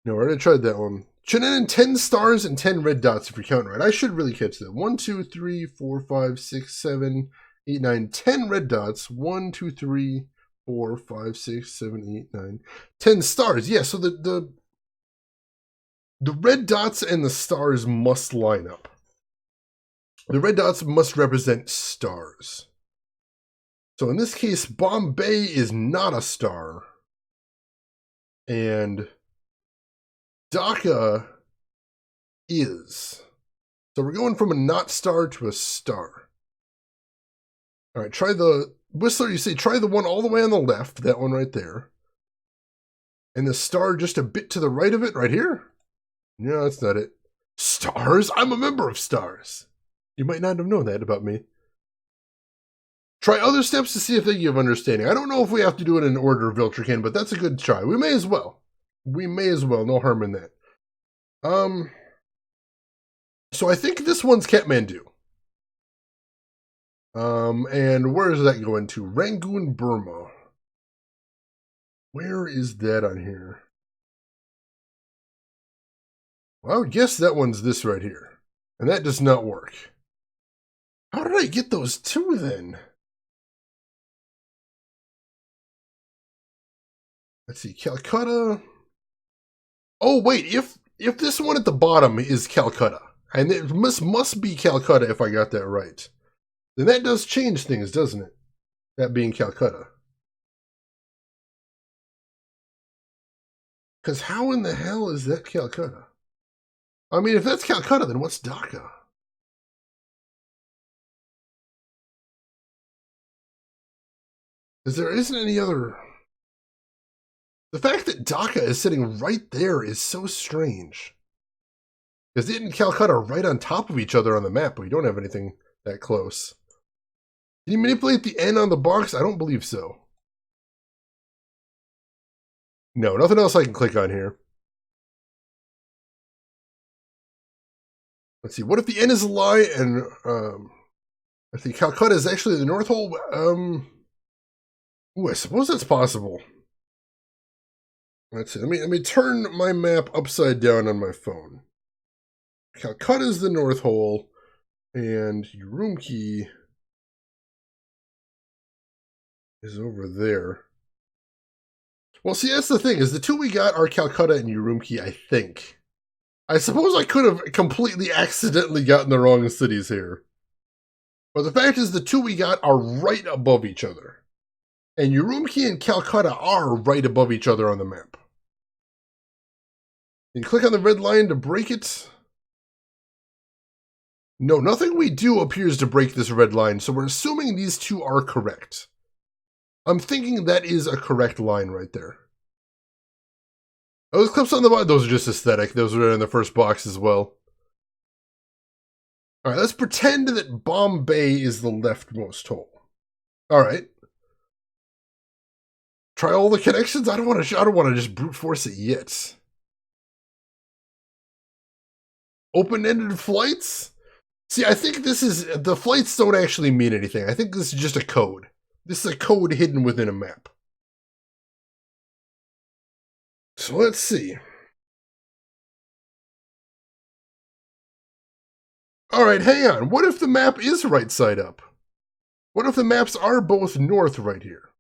No, I already tried that one. Shouldn't 10 stars and 10 red dots if you're counting right. I should really catch that. 1, 2, 3, 4, 5, 6, 7, 8, 9, 10 red dots. 1, 2, 3, 4, 5, 6, 7, 8, 9, 10 stars. Yeah, so the red dots and the stars must line up. The red dots must represent stars. So in this case, Bombay is not a star. And Dhaka is. So we're going from a not star to a star. All right, try the Whistler. You say try the one all the way on the left, that one right there. And the star just a bit to the right of it, right here? No, that's not it. Stars? I'm a member of stars. You might not have known that about me. Try other steps to see if they give understanding. I don't know if we have to do it in order, Viltrican, but that's a good try. We may as well. We may as well. No harm in that. So I think this one's Kathmandu. And where is that going to? Rangoon, Burma. Where is that on here? Well, I would guess that one's this right here. And that does not work. How did I get those two then? Let's see, Calcutta. Oh wait, if this one at the bottom is Calcutta, and it must be Calcutta if I got that right, then that does change things, doesn't it? That being Calcutta. Because how in the hell is that Calcutta? I mean, if that's Calcutta, then what's Dhaka? Because there isn't any other... The fact that Dhaka is sitting right there is so strange. Because it and Calcutta are right on top of each other on the map, but we don't have anything that close. Can you manipulate the N on the box? I don't believe so. No, nothing else I can click on here. Let's see, what if the N is a lie and I think Calcutta is actually the North Hole? Ooh, I suppose that's possible. Let's see, let me turn my map upside down on my phone. Calcutta is the North Hole, and Urumqi is over there. Well, see, that's the thing, is the two we got are Calcutta and Urumqi, I think. I suppose I could have completely accidentally gotten the wrong cities here. But the fact is the two we got are right above each other. And Urumqi and Calcutta are right above each other on the map. Can you click on the red line to break it? No, nothing we do appears to break this red line, so we're assuming these two are correct. I'm thinking that is a correct line right there. Those clips on the bottom, those are just aesthetic. Those are in the first box as well. Alright, let's pretend that Bombay is the leftmost hole. Alright. Try all the connections? I don't want to just brute force it yet. Open-ended flights? See, I think this is... The flights don't actually mean anything. I think this is just a code. This is a code hidden within a map. So let's see. Alright, hang on. What if the map is right side up? What if the maps are both north right here?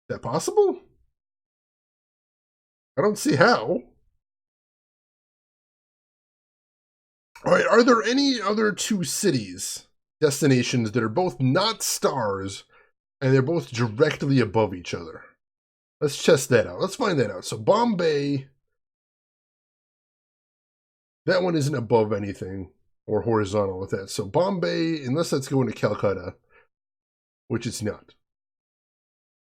Is that possible? I don't see how. Alright, are there any other two cities, destinations, that are both not stars, and they're both directly above each other? Let's test that out. Let's find that out. So Bombay, that one isn't above anything or horizontal with that. So Bombay, unless that's going to Calcutta, which it's not.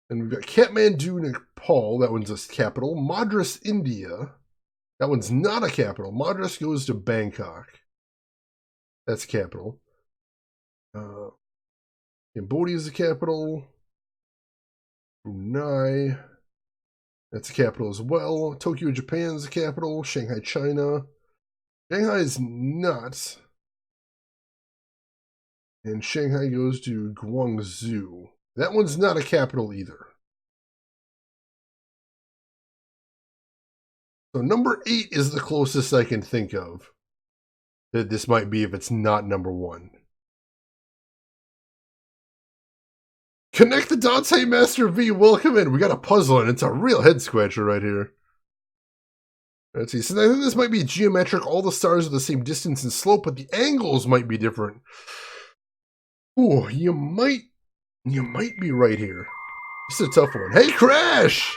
And we've got Kathmandu, Nepal. That one's a capital. Madras, India. That one's not a capital. Madras goes to Bangkok. That's capital. Cambodia is the capital. Brunei. That's the capital as well. Tokyo, Japan is the capital. Shanghai, China. Shanghai is not. And Shanghai goes to Guangzhou. That one's not a capital either. So number 8 is the closest I can think of that this might be if it's not number 1. Connect the dots, hey Master V, welcome in. We got a puzzle and it's a real head scratcher right here. Let's see, so I think this might be geometric. All the stars are the same distance and slope, but the angles might be different. Ooh, you might be right here. This is a tough one. Hey, Crash!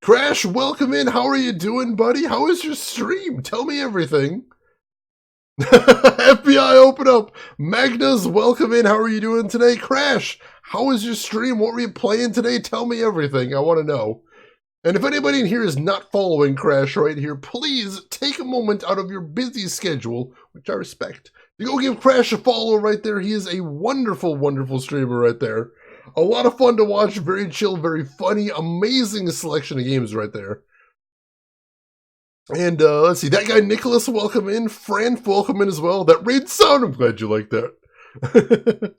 Crash, welcome in. How are you doing, buddy? How is your stream? Tell me everything. FBI, open up. Magnus, welcome in. How are you doing today? Crash, how was your stream? What were you playing today? Tell me everything. I want to know. And if anybody in here is not following Crash right here, please take a moment out of your busy schedule, which I respect, to go give Crash a follow right there. He is a wonderful, wonderful streamer right there. A lot of fun to watch, very chill, very funny, amazing selection of games right there. And let's see, that guy Nicholas, welcome in. Fran, welcome in as well. That raid sound, I'm glad you like that.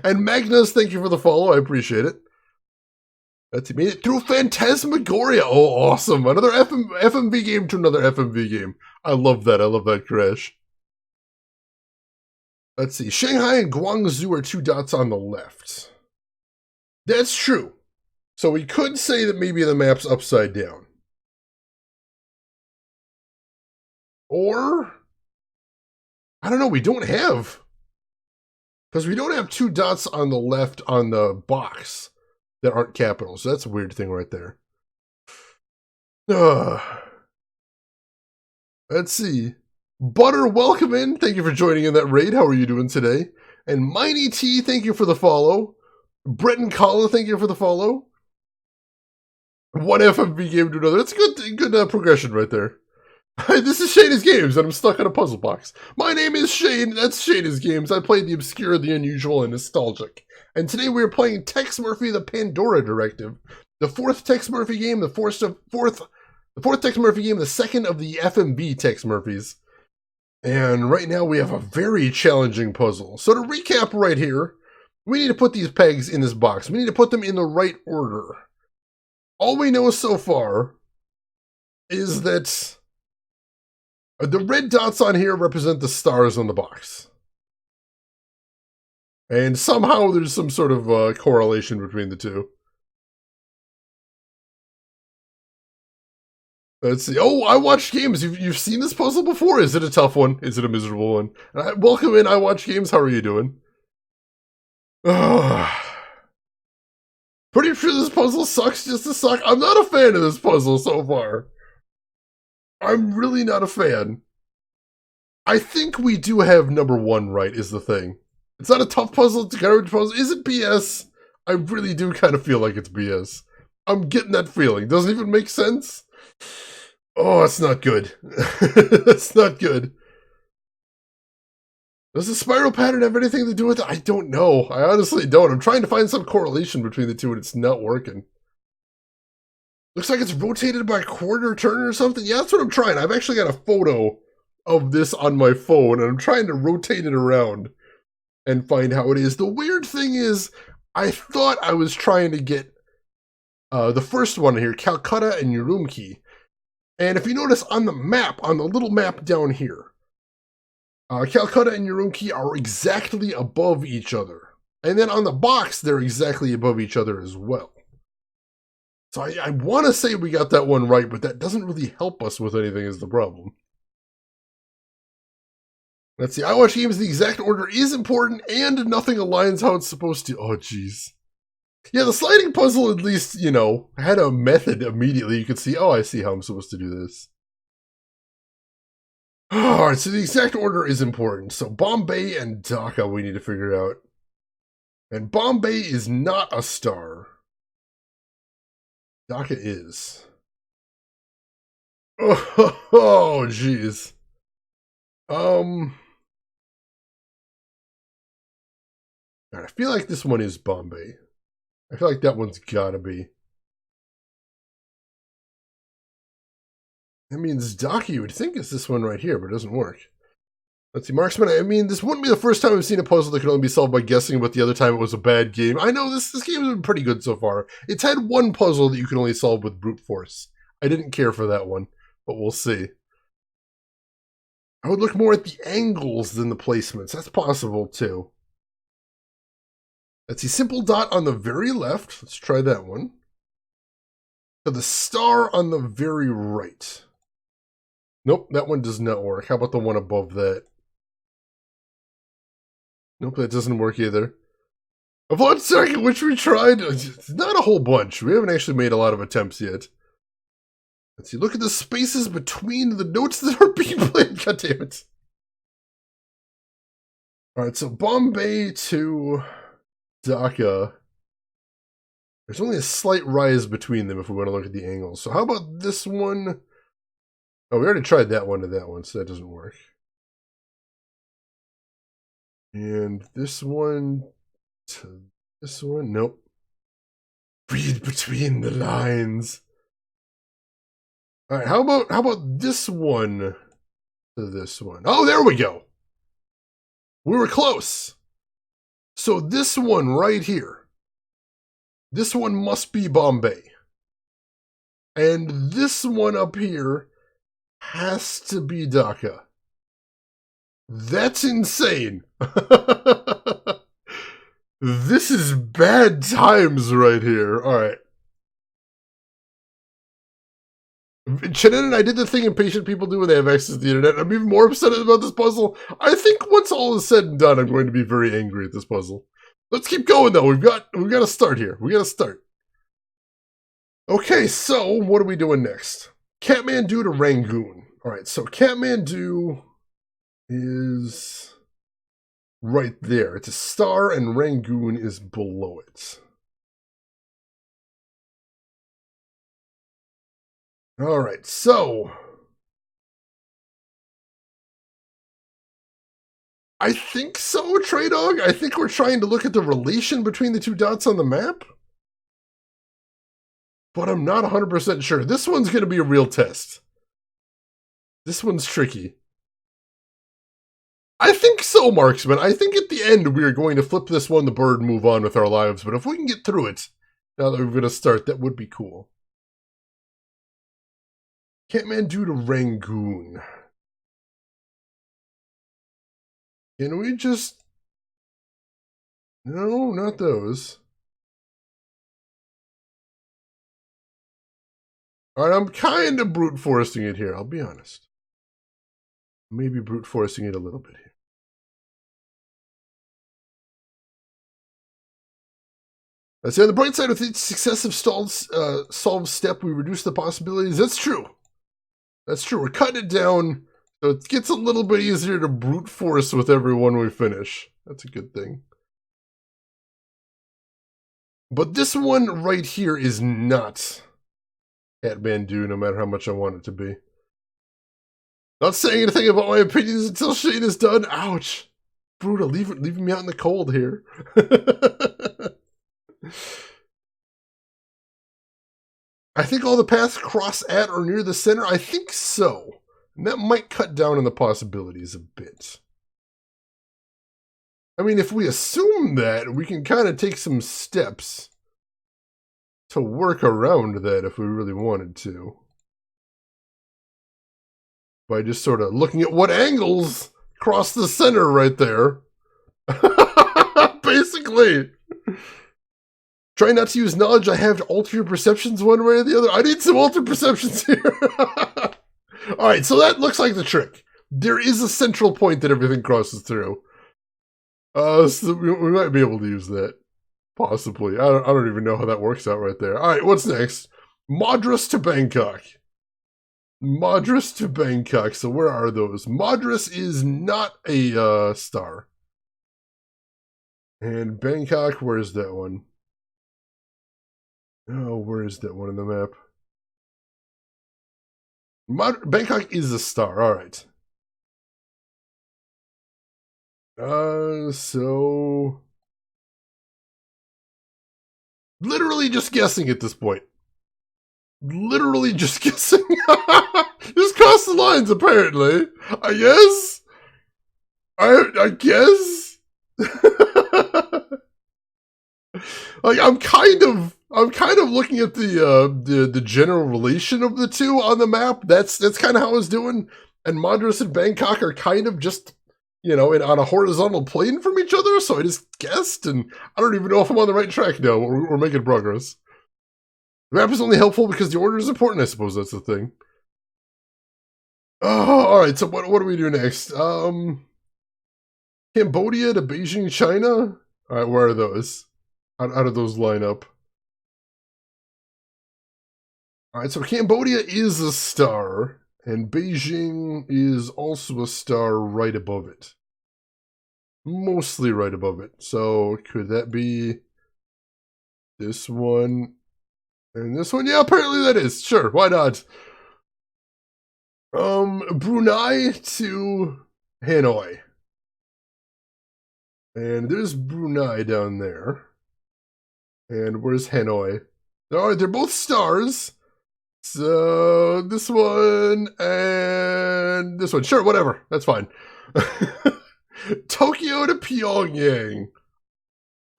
And Magnus, thank you for the follow, I appreciate it. Let's see, made it through Phantasmagoria. Oh, awesome. Another FMV game to another FMV game. I love that, Crash. Let's see, Shanghai and Guangzhou are 2 dots on the left. That's true. So we could say that maybe the map's upside down. Or, I don't know, we don't have. Because we don't have 2 dots on the left on the box that aren't capitals. So that's a weird thing right there. Let's see. Butter, welcome in. Thank you for joining in that raid. How are you doing today? And Mighty T, thank you for the follow. Bretton Kalla, thank you for the follow. One FMV game to another. That's a good progression right there. This is Shayna's Games, and I'm stuck on a puzzle box. My name is Shane, that's Shayna's Games. I play the obscure, the unusual, and nostalgic. And today we are playing Tex Murphy, the Pandora Directive. The 4th Tex Murphy game, the fourth Tex Murphy game, the 2nd of the FMV Tex Murphys. And right now we have a very challenging puzzle. So to recap right here, we need to put these pegs in this box. We need to put them in the right order. All we know so far is that the red dots on here represent the stars on the box. And somehow there's some sort of correlation between the two. Let's see. Oh, I watch games. You've seen this puzzle before? Is it a tough one? Is it a miserable one? Welcome in. I watch games. How are you doing? Pretty sure this puzzle sucks just to suck. I'm not a fan of this puzzle so far. I'm really not a fan. I think we do have number 1 right, is the thing. It's not a tough puzzle, it's a garbage puzzle. Is it BS? I really do kind of feel like it's BS. I'm getting that feeling. Doesn't even make sense. Oh, it's not good. It's not good. Does the spiral pattern have anything to do with it? I don't know. I honestly don't. I'm trying to find some correlation between the two and it's not working. Looks like it's rotated by a quarter turn or something. Yeah, that's what I'm trying. I've actually got a photo of this on my phone and I'm trying to rotate it around and find how it is. The weird thing is, I thought I was trying to get the first one here, Calcutta and Urumqi. And if you notice on the map, on the little map down here, Calcutta and Urumqi are exactly above each other. And then on the box, they're exactly above each other as well. So I want to say we got that one right, but that doesn't really help us with anything is the problem. Let's see, I watch games, the exact order is important, and nothing aligns how it's supposed to. Oh, jeez. Yeah, the sliding puzzle at least, you know, had a method immediately. You could see, oh, I see how I'm supposed to do this. Alright, so the exact order is important. So Bombay and Dhaka we need to figure out. And Bombay is not a star. Dhaka is. Oh, jeez. I feel like this one is Bombay. I feel like that one's gotta be. That means Dhaka you would think is this one right here, but it doesn't work. Let's see, Marksman, I mean, this wouldn't be the first time I've seen a puzzle that could only be solved by guessing, but the other time it was a bad game. I know this game has been pretty good so far. It's had one puzzle that you can only solve with brute force. I didn't care for that one, but we'll see. I would look more at the angles than the placements. That's possible, too. Let's see, simple dot on the very left. Let's try that one. So the star on the very right. Nope, that one does not work. How about the one above that? Nope, that doesn't work either. Of one second, which we tried, not a whole bunch. We haven't actually made a lot of attempts yet. Let's see, look at the spaces between the notes that are being played. God damn it. Alright, so Bombay to Dhaka. There's only a slight rise between them if we want to look at the angles. So how about this one? Oh, we already tried that one to that one, so that doesn't work. And this one to this one? Nope. Read between the lines. Alright, how about this one to this one? Oh, there we go. We were close. So this one right here. This one must be Bombay. And this one up here has to be Dhaka. That's insane. This is bad times right here. Alright. Shannon and I did the thing impatient people do when they have access to the internet. I'm even more upset about this puzzle. I think once all is said and done, I'm going to be very angry at this puzzle. Let's keep going though. We've got to start here. We got to start. Okay, so what are we doing next? Kathmandu to Rangoon. All right, so Kathmandu is right there. It's a star, and Rangoon is below it. All right, so I think so, Trey Dog. I think we're trying to look at the relation between the two dots on the map, but I'm not 100% sure. This one's going to be a real test. This one's tricky. I think so, Marksman. I think at the end we are going to flip this one the bird and move on with our lives, but if we can get through it, now that we're going to start, that would be cool. Kathmandu to Rangoon. Can we just... No, not those. Alright, I'm kind of brute forcing it here, I'll be honest. Maybe brute forcing it a little bit here. Let's say on the bright side, with each successive solved step, we reduce the possibilities. That's true. That's true. We're cutting it down, so it gets a little bit easier to brute force with every one we finish. That's a good thing. But this one right here is not Kathmandu, no matter how much I want it to be. Not saying anything about my opinions until Shane is done. Ouch. Brutal, leaving me out in the cold here. I think all the paths cross at or near the center. I think so. And that might cut down on the possibilities a bit. I mean, if we assume that, we can kind of take some steps to work around that if we really wanted to. By just sort of looking at what angles cross the center right there. Basically. Try not to use knowledge I have to alter your perceptions one way or the other. I need some altered perceptions here. Alright, so that looks like the trick. There is a central point that everything crosses through. So we might be able to use that. Possibly. I don't even know how that works out right there. Alright, what's next? Madras to Bangkok. Madras to Bangkok. So where are those? Madras is not a star. And Bangkok, where's that one? Oh, where is that one on the map? Bangkok is a star, alright. So... literally just guessing at this point. Literally just guessing. Just cross the lines, apparently. I guess? I guess. Like I'm kind of looking at the general relation of the two on the map. That's kind of how I was doing. And Madras and Bangkok are kind of just, on a horizontal plane from each other. So I just guessed, and I don't even know if I'm on the right track now. We're making progress. The map is only helpful because the order is important. I suppose that's the thing. Oh, all right. So what do we do next? Cambodia to Beijing, China. All right, where are those? How do those line up? All right, so Cambodia is a star, and Beijing is also a star right above it. Mostly right above it. So could that be this one and this one? Yeah, apparently that is. Sure, why not? Brunei to Hanoi. And there's Brunei down there. And where's Hanoi? Alright, they're both stars. So, this one and this one. Sure, whatever. That's fine. Tokyo to Pyongyang.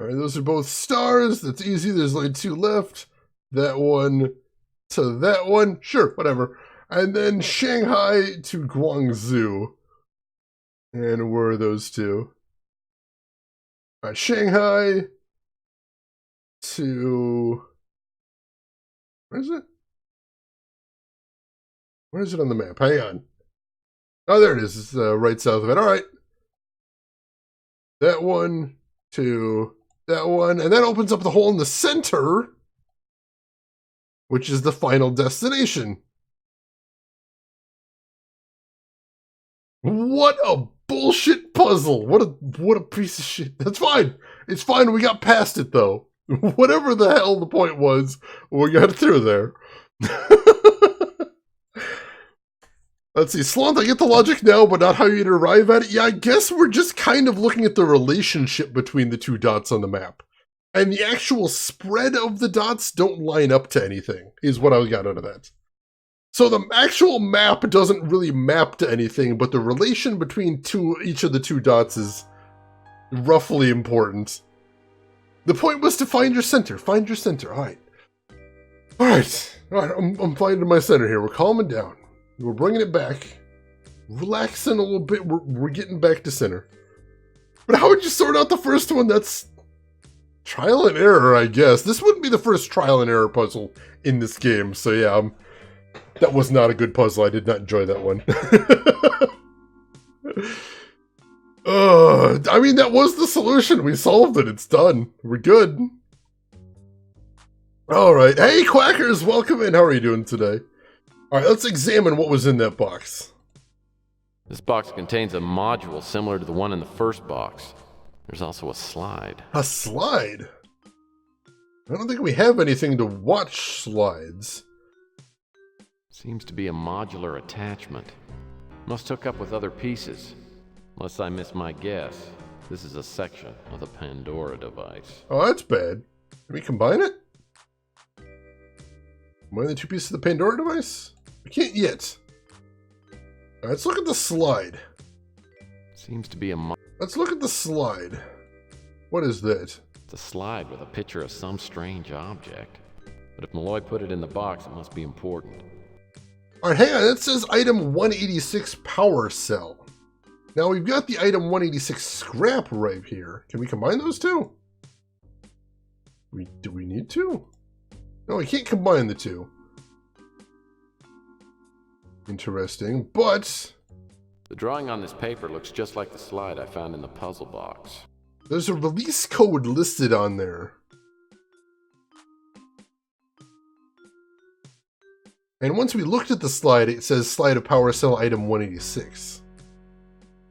Alright, those are both stars. That's easy. There's only two left. That one to that one. Sure, whatever. And then Shanghai to Guangzhou. And where are those two? Alright, Shanghai to... Where is it? Where is it on the map? Hang on. Oh, there it is. It's right south of it. All right. That one to that one. And that opens up the hole in the center, which is the final destination. What a bullshit puzzle. What a piece of shit. That's fine. It's fine. We got past it, though. Whatever the hell the point was, we got through there. Let's see. Sloth, I get the logic now, but not how you'd arrive at it. Yeah, I guess we're just kind of looking at the relationship between the two dots on the map. And the actual spread of the dots don't line up to anything, is what I got out of that. So the actual map doesn't really map to anything, but the relation between each of the two dots is roughly important. The point was to find your center. Find your center. All right. All right. I'm finding my center here. We're calming down. We're bringing it back. Relaxing a little bit. We're getting back to center. But how would you sort out the first one? That's trial and error, I guess. This wouldn't be the first trial and error puzzle in this game. So yeah, that was not a good puzzle. I did not enjoy that one. I mean, that was the solution. We solved it. It's done. We're good. All right. Hey, Quackers, welcome in. How are you doing today? All right, let's examine what was in that box. This box contains a module similar to the one in the first box. There's also a slide. A slide? I don't think we have anything to watch slides. Seems to be a modular attachment. Must hook up with other pieces. Unless I miss my guess, this is a section of the Pandora device. Oh, that's bad. Can we combine it? Combine the two pieces of the Pandora device? We can't yet. All right, let's look at the slide. Seems to be a Let's look at the slide. What is that? It's a slide with a picture of some strange object. But if Malloy put it in the box, it must be important. All right, hang on. It says item 186 power cell. Now we've got the item 186 scrap right here. Can we combine those two? Do we need to? No, we can't combine the two. Interesting, but... The drawing on this paper looks just like the slide I found in the puzzle box. There's a release code listed on there. And once we looked at the slide, it says slide of power cell item 186.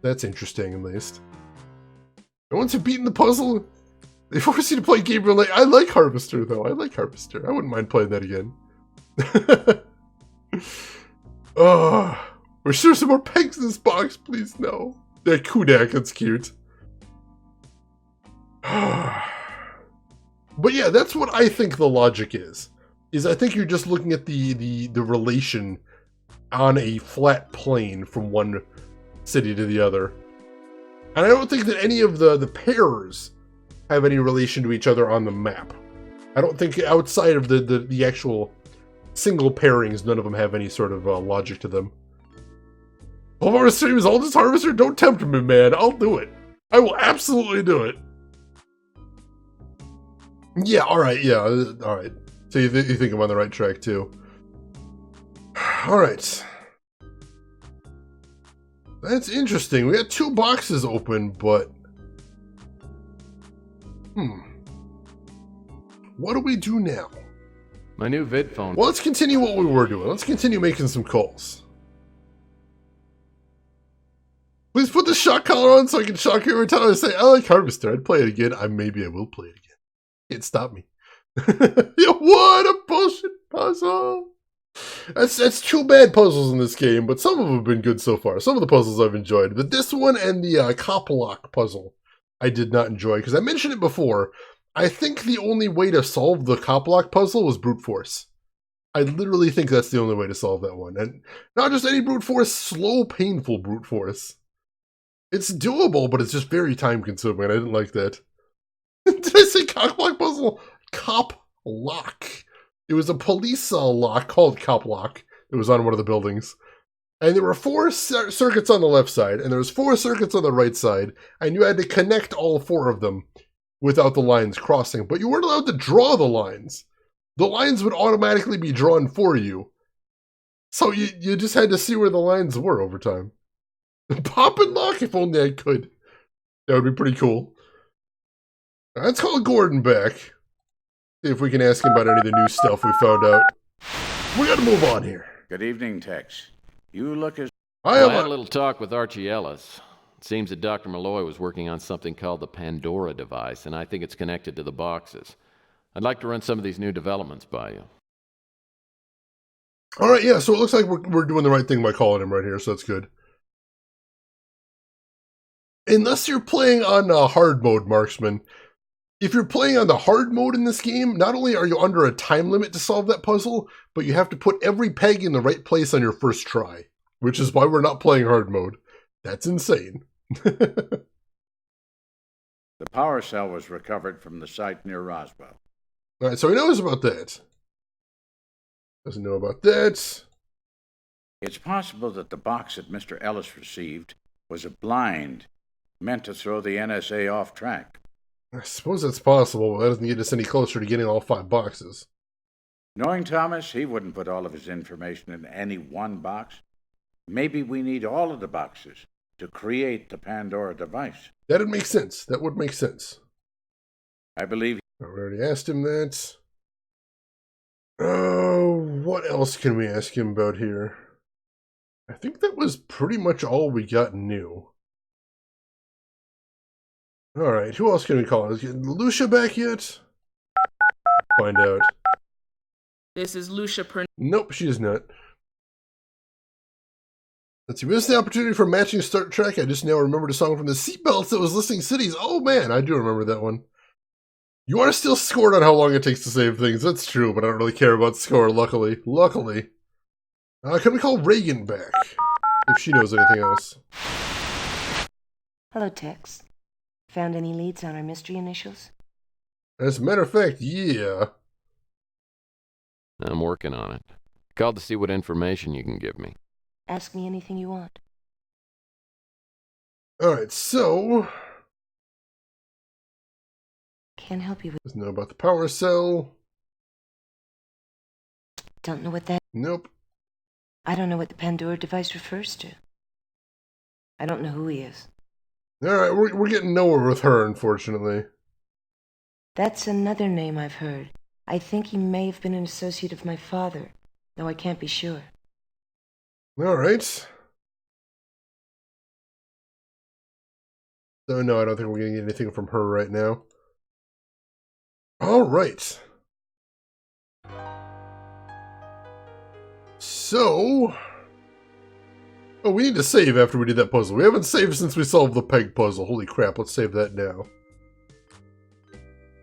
That's interesting, at least. And once you've beaten the puzzle, they force you to play Gabriel Knight. I like Harvester, though. I like Harvester. I wouldn't mind playing that again. Oh, we're sure some more pegs in this box, please, no. That Kudak, that's cute. But yeah, that's what I think the logic is I think you're just looking at the relation on a flat plane from one city to the other. And I don't think that any of the pairs have any relation to each other on the map. I don't think outside of the actual single pairings, none of them have any sort of logic to them. Palmar streams Aldous Harvester? Don't tempt me, man. I'll do it. I will absolutely do it. Yeah, alright, yeah, alright. So you think I'm on the right track, too. Alright. That's interesting. We got 2 boxes open, but... What do we do now? My new vid phone. Well, let's continue what we were doing. Let's continue making some calls. Please put the shock collar on so I can shock you every time I say, I like Harvester. I'd play it again. Maybe I will play it again. Can't stop me. Yo, what a bullshit puzzle. That's 2 bad puzzles in this game, but some of them have been good so far. Some of the puzzles I've enjoyed. But this one and the cop lock puzzle I did not enjoy, because I mentioned it before. I think the only way to solve the cop lock puzzle was brute force. I literally think that's the only way to solve that one. And not just any brute force, slow, painful brute force. It's doable, but it's just very time consuming. I didn't like that. Did I say cop lock puzzle? Cop lock. It was a police lock called cop lock. It was on one of the buildings. And there were 4 circuits on the left side, and there was 4 circuits on the right side, and you had to connect all 4 of them without the lines crossing. But you weren't allowed to draw the lines. The lines would automatically be drawn for you. So you just had to see where the lines were over time. Pop and lock, if only I could. That would be pretty cool. Let's call Gordon back. See if we can ask him about any of the new stuff we found out. We gotta move on here. Good evening, Tex. You look as... I had a little talk with Archie Ellis. It seems that Dr. Malloy was working on something called the Pandora device, and I think it's connected to the boxes. I'd like to run some of these new developments by you. Alright, yeah, so it looks like we're doing the right thing by calling him right here, so that's good. Unless you're playing on hard mode, Marksman. If you're playing on the hard mode in this game, not only are you under a time limit to solve that puzzle, but you have to put every peg in the right place on your first try. Which is why we're not playing hard mode. That's insane. The power cell was recovered from the site near Roswell. Alright, so he knows about that. Doesn't know about that. It's possible that the box that Mr. Ellis received was a blind meant to throw the NSA off track. I suppose that's possible, but that doesn't get us any closer to getting all 5 boxes. Knowing Thomas, he wouldn't put all of his information in any one box. Maybe we need all of the boxes to create the Pandora device. That'd make sense. That would make sense. I believe... I already asked him that. Oh, what else can we ask him about here? I think that was pretty much all we got new. Alright, who else can we call? Is Lucia back yet? Find out. This is Lucia Nope, she is not. Let's see, we missed the opportunity for matching start track. I just now remembered a song from the Seatbelts that was listing cities. Oh man, I do remember that one. You are still scored on how long it takes to save things. That's true, but I don't really care about score, luckily. Luckily. Can we call Reagan back? If she knows anything else. Hello, Tex. Found any leads on our mystery initials? As a matter of fact, yeah. I'm working on it. Called to see what information you can give me. Ask me anything you want. Alright, so... Can't help you with... Doesn't know about the power cell. Don't know what that... Nope. I don't know what the Pandora device refers to. I don't know who he is. Alright, we're getting nowhere with her, unfortunately. That's another name I've heard. I think he may have been an associate of my father, though I can't be sure. Alright. So no, I don't think we're getting anything from her right now. Alright. So... Oh, we need to save after we did that puzzle. We haven't saved since we solved the peg puzzle. Holy crap, let's save that now.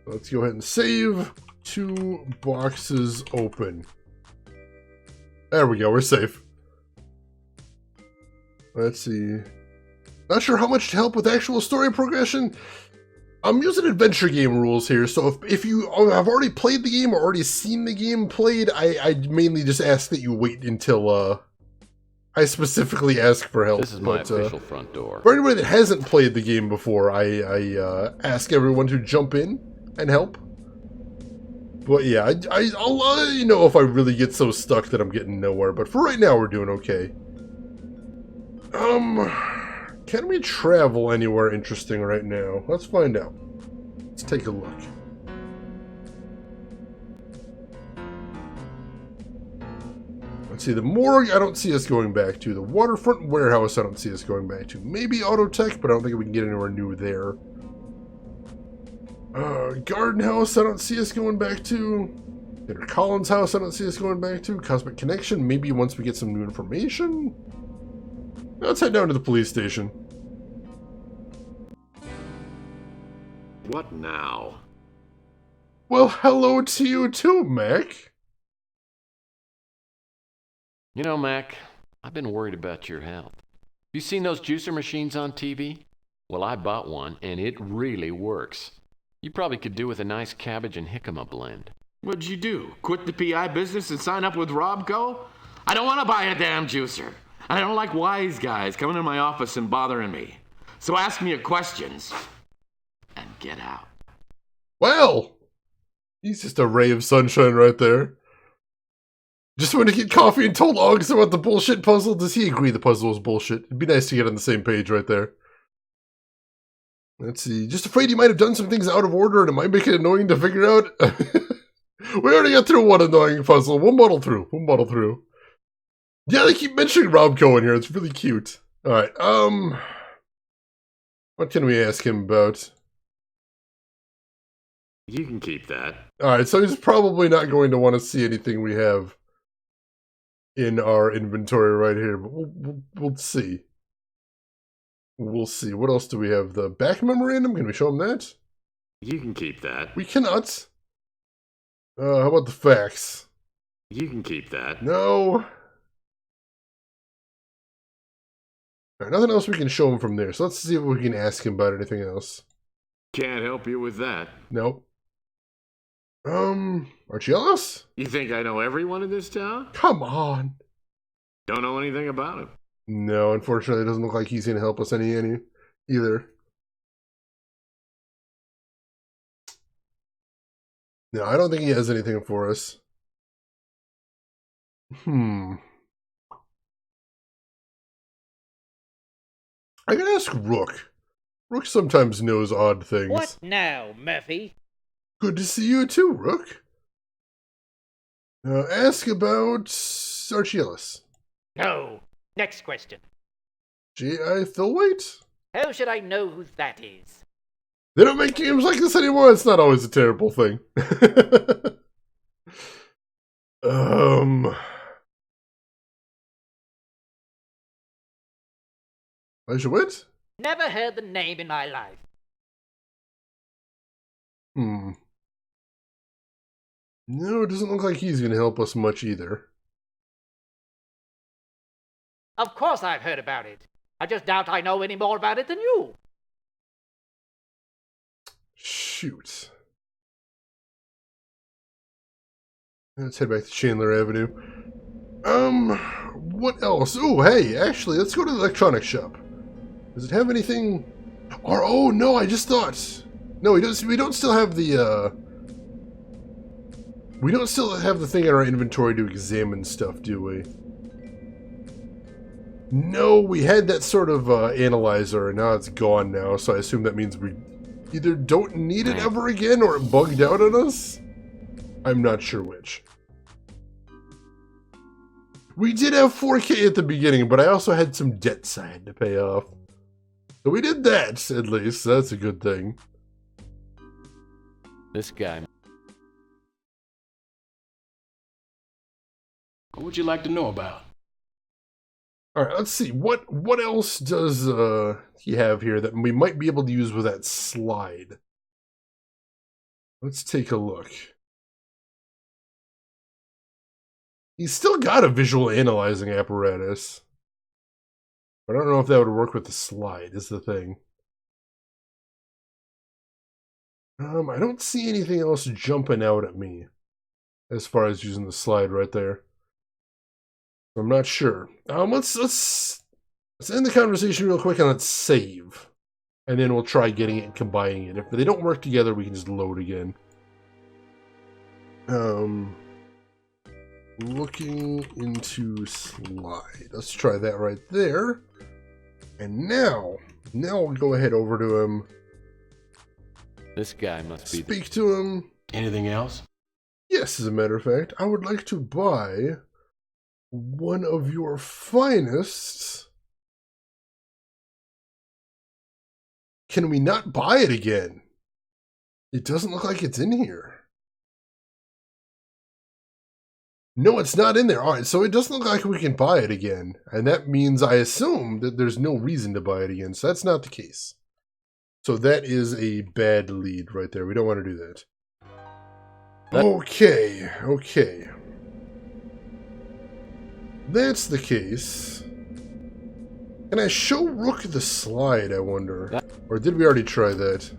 Let's go ahead and save. 2 boxes open. There we go, we're safe. Let's see. Not sure how much to help with actual story progression. I'm using adventure game rules here, so if you have already played the game or already seen the game played, I mainly just ask that you wait until I specifically ask for help. This is my official front door. For anybody that hasn't played the game before, I ask everyone to jump in and help. But yeah, I'll let you know if I really get so stuck that I'm getting nowhere. But for right now, we're doing okay. Can we travel anywhere interesting right now? Let's find out. Let's take a look. Let's see, the morgue I don't see us going back to. The waterfront warehouse I don't see us going back to. Maybe Autotech, but I don't think we can get anywhere new there. Garden house I don't see us going back to. Peter Collins house I don't see us going back to. Cosmic Connection, maybe once we get some new information. Let's head down to the police station. What now? Well, hello to you too, Mac. You know, Mac, I've been worried about your health. You seen those juicer machines on TV? Well, I bought one, and it really works. You probably could do with a nice cabbage and jicama blend. What'd you do? Quit the PI business and sign up with Robco? I don't want to buy a damn juicer. I don't like wise guys coming in my office and bothering me. So ask me your questions and get out. Well, he's just a ray of sunshine right there. Just went to get coffee and told August about the bullshit puzzle. Does he agree the puzzle is bullshit? It'd be nice to get on the same page right there. Let's see. Just afraid he might have done some things out of order and it might make it annoying to figure out. We already got through one annoying puzzle. We'll muddle through. Yeah, they keep mentioning Robco in here. It's really cute. Alright, what can we ask him about? You can keep that. Alright, so he's probably not going to want to see anything we have in our inventory right here, but we'll see. We'll see. What else do we have? The back memorandum? Can we show him that? You can keep that. We cannot. How about the facts? You can keep that. No. Alright, nothing else we can show him from there, so let's see if we can ask him about anything else. Can't help you with that. Nope. Archielos? You think I know everyone in this town? Come on. Don't know anything about him. No, unfortunately, it doesn't look like he's going to help us any either. No, I don't think he has anything for us. I can ask Rook. Rook sometimes knows odd things. What now, Murphy? Good to see you too, Rook. Ask about Archielos. No. Next question. G.I. Thilwaite? How should I know who that is? They don't make games like this anymore. It's not always a terrible thing. Elijah Witt? Never heard the name in my life. No, it doesn't look like he's going to help us much either. Of course I've heard about it. I just doubt I know any more about it than you. Shoot. Let's head back to Chandler Avenue. What else? Oh, hey, actually, let's go to the electronics shop. Does it have anything? Or, oh, no, I just thought. No, we don't still have the, we don't still have the thing in our inventory to examine stuff, do we? No, we had that sort of analyzer, and now it's gone now, so I assume that means we either don't need it ever again, or it bugged out on us? I'm not sure which. We did have 4K at the beginning, but I also had some debts I had to pay off. So we did that, at least. That's a good thing. This guy. What would you like to know about? Alright, let's see. What else does he have here that we might be able to use with that slide? Let's take a look. He's still got a visual analyzing apparatus. But I don't know if that would work with the slide, is the thing. I don't see anything else jumping out at me as far as using the slide right there. I'm not sure. Let's end the conversation real quick and let's save. And then we'll try getting it and combining it. If they don't work together, we can just load again. Looking into slide. Let's try that right there. And now we'll go ahead over to him. This guy must be... Speak to him. Anything else? Yes, as a matter of fact, I would like to buy one of your finest. Can we not buy it again? It doesn't look like it's in here. No, it's not in there. All right, so it doesn't look like we can buy it again. And that means I assume that there's no reason to buy it again. So that's not the case. So that is a bad lead right there. We don't want to do that. Okay. That's the case. Can I show Rook the slide, I wonder? Or did we already try that?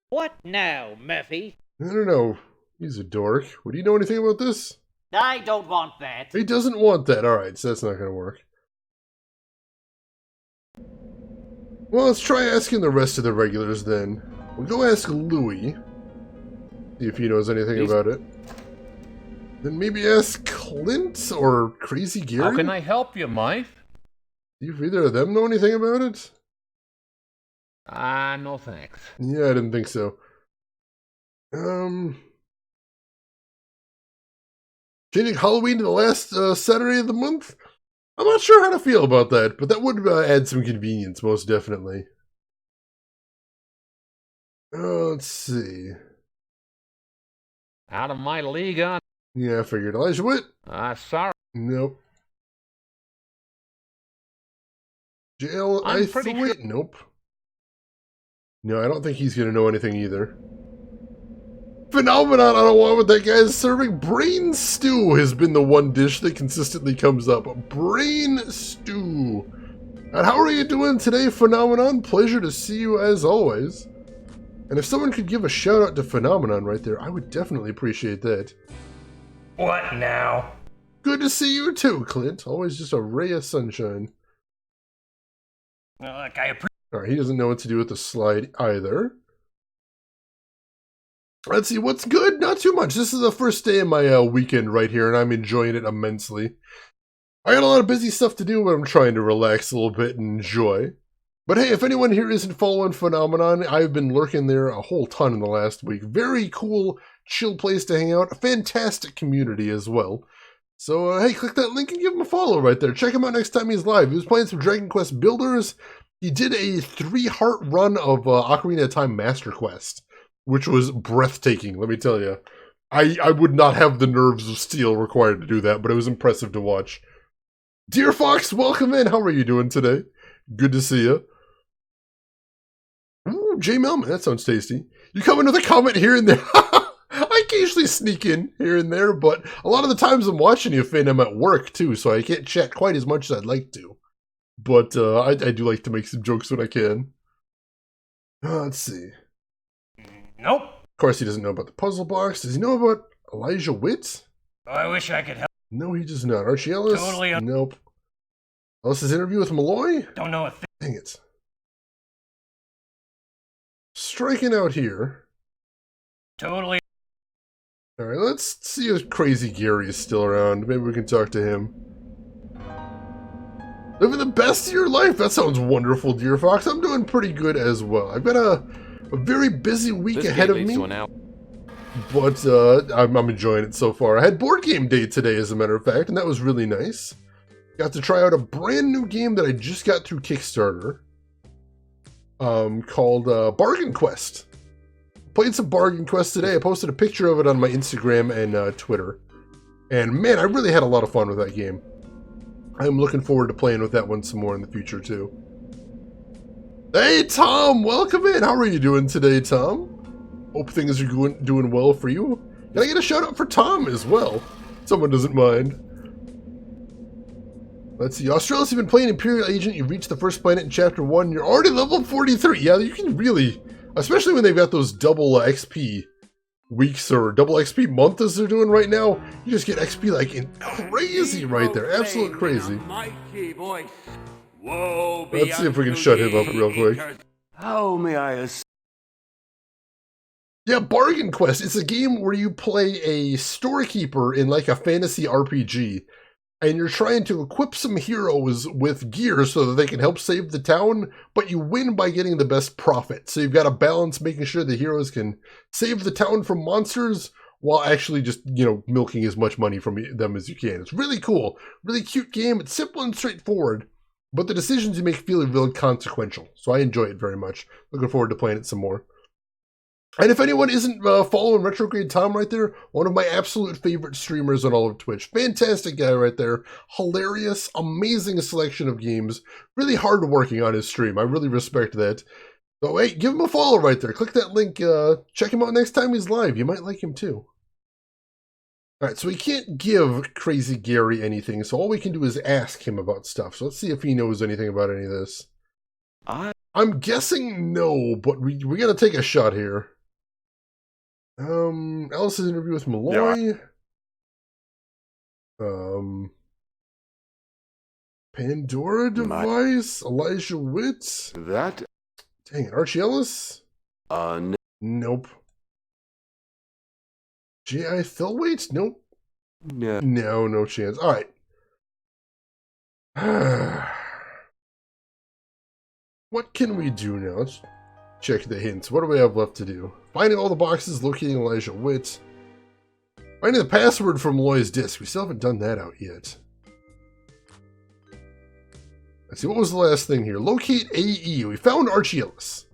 What now, Murphy? I don't know. He's a dork. Would he know anything about this? I don't want that. He doesn't want that. Alright, so that's not going to work. Well, let's try asking the rest of the regulars then. We'll go ask Louie. See if he knows anything about it. Then maybe ask Clint or Crazy Gary? How can I help you, Mike? See if either of them know anything about it? No thanks. Yeah, I didn't think so. Changing Halloween to the last Saturday of the month? I'm not sure how to feel about that, but that would add some convenience, most definitely. Let's see. Out of my league on... Yeah, I figured. Elijah Witt? Sorry. Nope. Jail I'm pretty sure... Nope. No, I don't think he's going to know anything either. Phenomenon, I don't want what that guy is serving. Brain stew has been the one dish that consistently comes up. Brain stew. And how are you doing today, Phenomenon? Pleasure to see you as always. And if someone could give a shout out to Phenomenon right there, I would definitely appreciate that. What now? Good to see you too, Clint. Always just a ray of sunshine. Look, I appreciate... Alright, he doesn't know what to do with the slide either. Let's see, what's good? Not too much. This is the first day of my weekend right here, and I'm enjoying it immensely. I got a lot of busy stuff to do, but I'm trying to relax a little bit and enjoy. But hey, if anyone here isn't following Phenomenon, I've been lurking there a whole ton in the last week. Very cool, chill place to hang out. A fantastic community as well. So, hey, click that link and give him a follow right there. Check him out next time he's live. He was playing some Dragon Quest Builders. He did a 3-heart run of Ocarina of Time Master Quest, which was breathtaking, let me tell you. I would not have the nerves of steel required to do that, but it was impressive to watch. Dear Fox, welcome in. How are you doing today? Good to see you. Ooh, J. Melman, that sounds tasty. You come in with a comment here and there. I occasionally sneak in here and there, but a lot of the times I'm watching you, Finn, I'm at work too, so I can't chat quite as much as I'd like to. But I do like to make some jokes when I can. Let's see. Nope. Of course, he doesn't know about the puzzle box. Does he know about Elijah Witt? Oh, I wish I could help. No, he does not. Archie Ellis? Totally. Nope. Ellis's interview with Malloy? Don't know a thing. Dang it. Striking out here. Totally. Alright, let's see if Crazy Gary is still around. Maybe we can talk to him. Living the best of your life. That sounds wonderful, Dear Fox. I'm doing pretty good as well. I've got a very busy week ahead of me. But I'm enjoying it so far. I had board game day today, as a matter of fact, and that was really nice. Got to try out a brand new game that I just got through Kickstarter. Called Bargain Quest. Played some Bargain Quest today. I posted a picture of it on my Instagram and Twitter. And man, I really had a lot of fun with that game. I'm looking forward to playing with that one some more in the future, too. Hey, Tom! Welcome in! How are you doing today, Tom? Hope things are doing well for you. Can I get a shout-out for Tom as well? Someone doesn't mind. Let's see. Australis, you've been playing Imperial Agent. You've reached the first planet in Chapter 1. You're already level 43. Yeah, you can really... Especially when they've got those double XP weeks or double XP month as they're doing right now. You just get XP like in crazy right there. Absolute crazy. Let's see if we can shut him up real quick. How may I Yeah, Bargain Quest. It's a game where you play a storekeeper in like a fantasy RPG. And you're trying to equip some heroes with gear so that they can help save the town, but you win by getting the best profit. So you've got to balance making sure the heroes can save the town from monsters while actually just, milking as much money from them as you can. It's really cool. Really cute game. It's simple and straightforward, but the decisions you make feel really consequential. So I enjoy it very much. Looking forward to playing it some more. And if anyone isn't following Retrograde Tom right there, one of my absolute favorite streamers on all of Twitch. Fantastic guy right there. Hilarious, amazing selection of games. Really hard working on his stream. I really respect that. So hey, give him a follow right there. Click that link. Check him out next time he's live. You might like him too. Alright, so we can't give Crazy Gary anything, so all we can do is ask him about stuff. So let's see if he knows anything about any of this. I'm guessing no, but we gotta take a shot here. Alice's interview with Malloy. Pandora device. Elijah Witt. That. Dang it, Archie Ellis. Nope. J.I. Thilwaite? Nope. No. No chance. All right. What can we do now? Let's check the hints. What do we have left to do? Finding all the boxes, locating Elijah Witt. Finding the password from Loy's disk. We still haven't done that out yet. Let's see, what was the last thing here? Locate AE. We found Archie Ellis.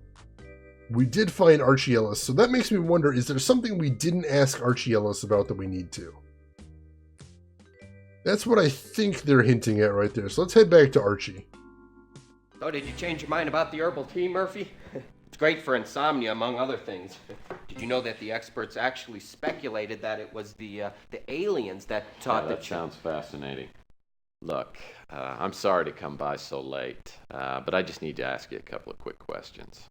We did find Archie Ellis, so that makes me wonder, is there something we didn't ask Archie Ellis about that we need to? That's what I think they're hinting at right there. So let's head back to Archie. Oh, did you change your mind about the herbal tea, Murphy? It's great for insomnia, among other things. Did you know that the experts actually speculated that it was the aliens that taught that sounds fascinating. Look, I'm sorry to come by so late, but I just need to ask you a couple of quick questions.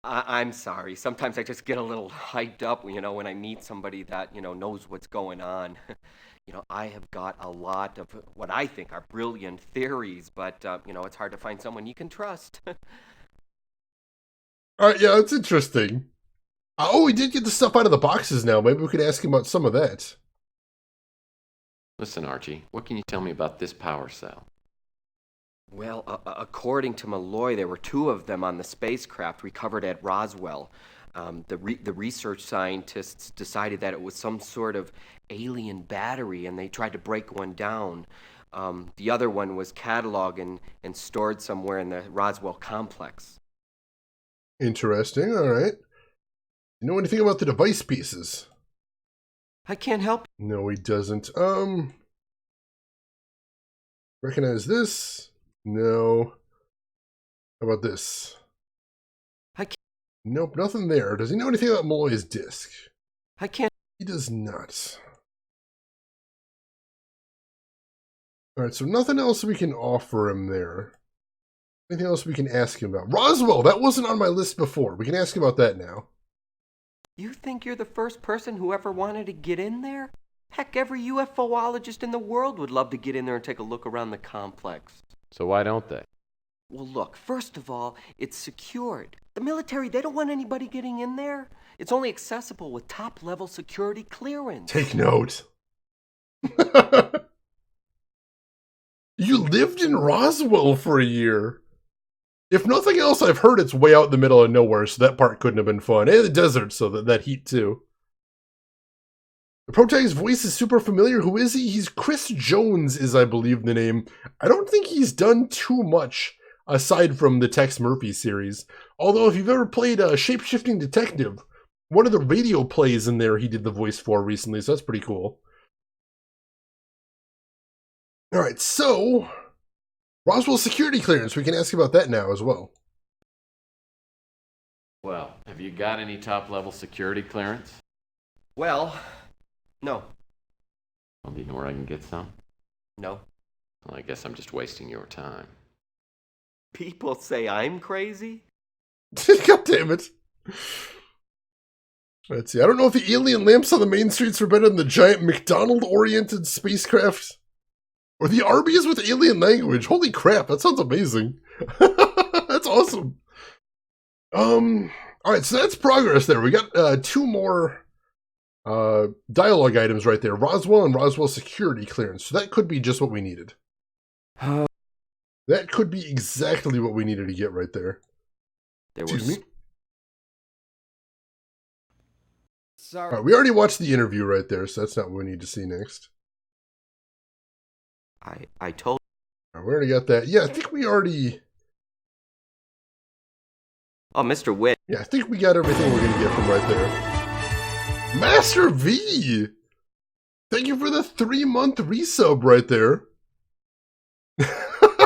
I'm sorry. Sometimes I just get a little hyped up, when I meet somebody that, knows what's going on. I have got a lot of what I think are brilliant theories, but, it's hard to find someone you can trust. Alright, yeah, that's interesting. Oh, we did get the stuff out of the boxes now. Maybe we could ask him about some of that. Listen, Archie, what can you tell me about this power cell? Well, according to Malloy, there were 2 of them on the spacecraft recovered at Roswell. The research scientists decided that it was some sort of alien battery, and they tried to break one down. The other one was cataloged and stored somewhere in the Roswell complex. Interesting, alright. You know anything about the device pieces? I can't help. No, he doesn't. Recognize this? No. How about this? I can't. Nope, nothing there. Does he know anything about Malloy's disc? I can't. He does not. Alright, so nothing else we can offer him there. Anything else we can ask him about? Roswell, that wasn't on my list before. We can ask him about that now. You think you're the first person who ever wanted to get in there? Heck, every UFOologist in the world would love to get in there and take a look around the complex. So why don't they? Well, look, first of all, it's secured. The military, they don't want anybody getting in there. It's only accessible with top-level security clearance. Take note. You lived in Roswell for a year. If nothing else, I've heard it's way out in the middle of nowhere, so that part couldn't have been fun. And the desert, so that heat too. The protagonist's voice is super familiar. Who is he? He's Chris Jones, is I believe the name. I don't think he's done too much aside from the Tex Murphy series. Although if you've ever played Shape-Shifting Detective, one of the radio plays in there he did the voice for recently, so that's pretty cool. Alright, so Roswell security clearance. We can ask about that now as well. Well, have you got any top-level security clearance? Well, no. Well, do you know where I can get some? No. Well, I guess I'm just wasting your time. People say I'm crazy? God damn it. Let's see. I don't know if the alien lamps on the main streets were better than the giant McDonald-oriented spacecraft. Or the Arby's with alien language. Holy crap, that sounds amazing. That's awesome. Alright, so that's progress there. We got 2 more dialogue items right there. Roswell and Roswell security clearance. So that could be just what we needed. That could be exactly what we needed to get right there. Excuse me. Sorry. All right, we already watched the interview right there, so that's not what we need to see next. I told... All right, we already got that. Yeah, I think we already... Oh, Mr. Witt. Yeah, I think we got everything we're going to get from right there. Master V! Thank you for the 3-month resub right there.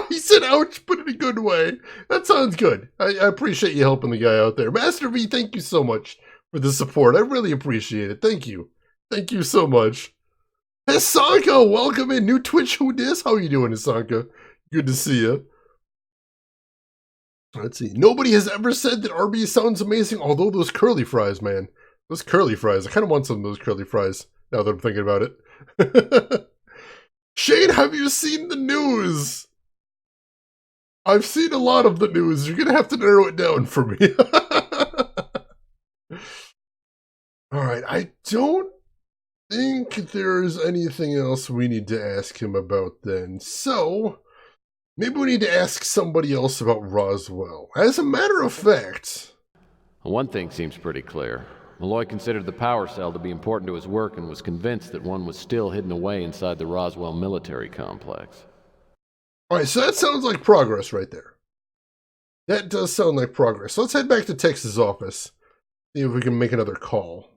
He said ouch, but in a good way. That sounds good. I appreciate you helping the guy out there. Master V, thank you so much for the support. I really appreciate it. Thank you. Thank you so much. Hisanka, welcome in. New Twitch Who Dis? How you doing, Hisanka? Good to see you. Let's see. Nobody has ever said that Arby's sounds amazing, although those curly fries, man. Those curly fries. I kind of want some of those curly fries, now that I'm thinking about it. Shane, have you seen the news? I've seen a lot of the news. You're going to have to narrow it down for me. Alright, I don't think there's anything else we need to ask him about then. So, maybe we need to ask somebody else about Roswell. As a matter of fact... One thing seems pretty clear. Malloy considered the power cell to be important to his work and was convinced that one was still hidden away inside the Roswell military complex. Alright, so that sounds like progress right there. That does sound like progress. So let's head back to Tex's office. See if we can make another call.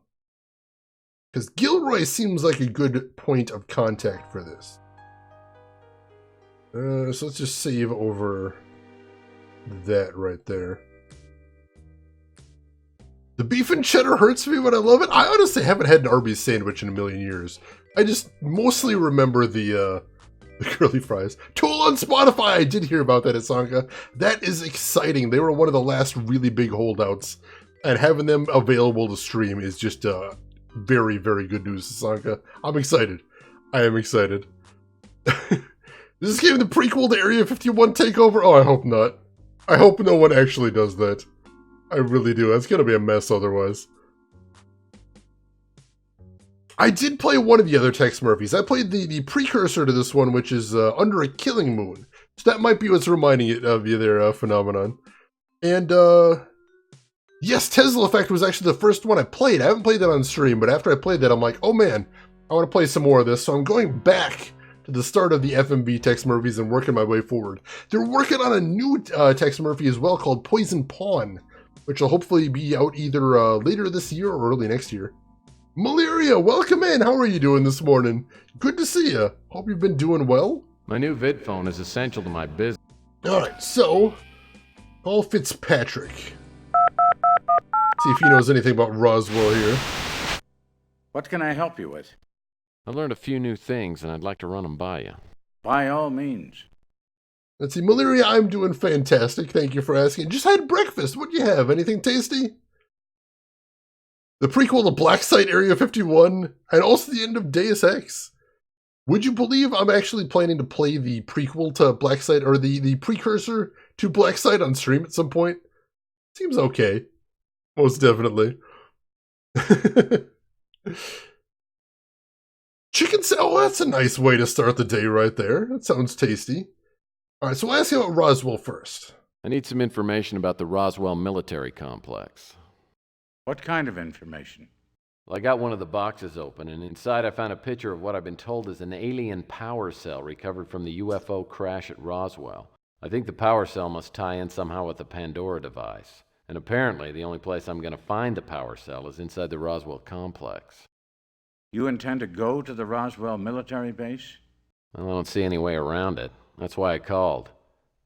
Because Gilroy seems like a good point of contact for this. So let's just save over that right there. The beef and cheddar hurts me, but I love it. I honestly haven't had an Arby's sandwich in a million years. I just mostly remember the curly fries. Tool on Spotify! I did hear about that, Isanka. That is exciting. They were one of the last really big holdouts. And having them available to stream is just very, very good news, Isanka. I'm excited. I am excited. This game the prequel to Area 51 Takeover? Oh, I hope not. I hope no one actually does that. I really do. That's going to be a mess otherwise. I did play one of the other Tex Murphys. I played the precursor to this one, which is Under a Killing Moon. So that might be what's reminding it of you there, Phenomenon. And, yes, Tesla Effect was actually the first one I played. I haven't played that on stream, but after I played that, I'm like, oh man, I want to play some more of this. So I'm going back to the start of the FMV Tex Murphys and working my way forward. They're working on a new Tex Murphy as well called Poison Pawn, which will hopefully be out either later this year or early next year. Malaria, welcome in. How are you doing this morning? Good to see you. Hope you've been doing well. My new vid phone is essential to my business. Alright, so, call Fitzpatrick. See if he knows anything about Roswell here. What can I help you with? I learned a few new things and I'd like to run them by you. By all means. Let's see, Malaria, I'm doing fantastic. Thank you for asking. Just had breakfast. What'd you have? Anything tasty? The prequel to Black Site Area 51, and also the end of Deus Ex. Would you believe I'm actually planning to play the prequel to Black Site, or the precursor to Black Site on stream at some point? Seems okay. Most definitely. Chicken salad, oh, that's a nice way to start the day right there. That sounds tasty. Alright, so we'll ask you about Roswell first. I need some information about the Roswell military complex. What kind of information? Well, I got one of the boxes open, and inside I found a picture of what I've been told is an alien power cell recovered from the UFO crash at Roswell. I think the power cell must tie in somehow with the Pandora device. And apparently, the only place I'm going to find the power cell is inside the Roswell complex. You intend to go to the Roswell military base? Well, I don't see any way around it. That's why I called.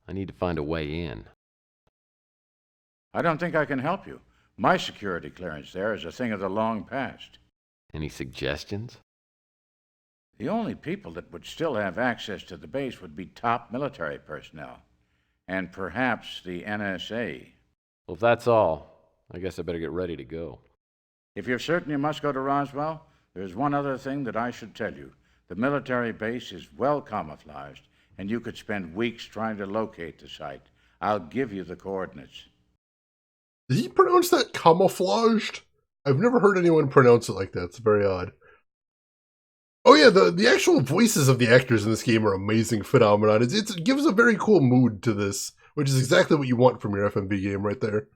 I need to find a way in. I don't think I can help you. My security clearance there is a thing of the long past. Any suggestions? The only people that would still have access to the base would be top military personnel, and perhaps the NSA. Well, if that's all, I guess I better get ready to go. If you're certain you must go to Roswell, there's one other thing that I should tell you. The military base is well camouflaged, and you could spend weeks trying to locate the site. I'll give you the coordinates. Did he pronounce that camouflaged? I've never heard anyone pronounce it like that. It's very odd. Oh yeah, the actual voices of the actors in this game are amazing phenomenon. It gives a very cool mood to this, which is exactly what you want from your FMV game right there.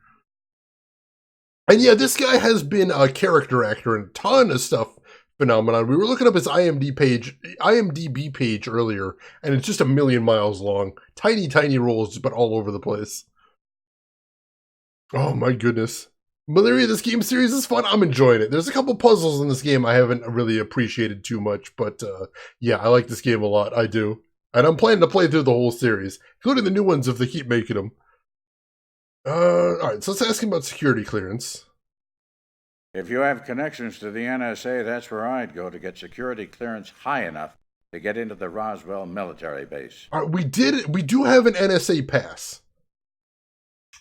And yeah, this guy has been a character actor in a ton of stuff phenomenon. We were looking up his IMDb page earlier, and it's just a million miles long. Tiny, tiny roles, but all over the place. Oh my goodness. Malaria, this game series is fun. I'm enjoying it. There's a couple puzzles in this game I haven't really appreciated too much, but yeah, I like this game a lot. I do. And I'm planning to play through the whole series, including the new ones if they keep making them. Alright, so let's ask him about security clearance. If you have connections to the NSA, that's where I'd go to get security clearance high enough to get into the Roswell military base. Alright, we do have an NSA pass.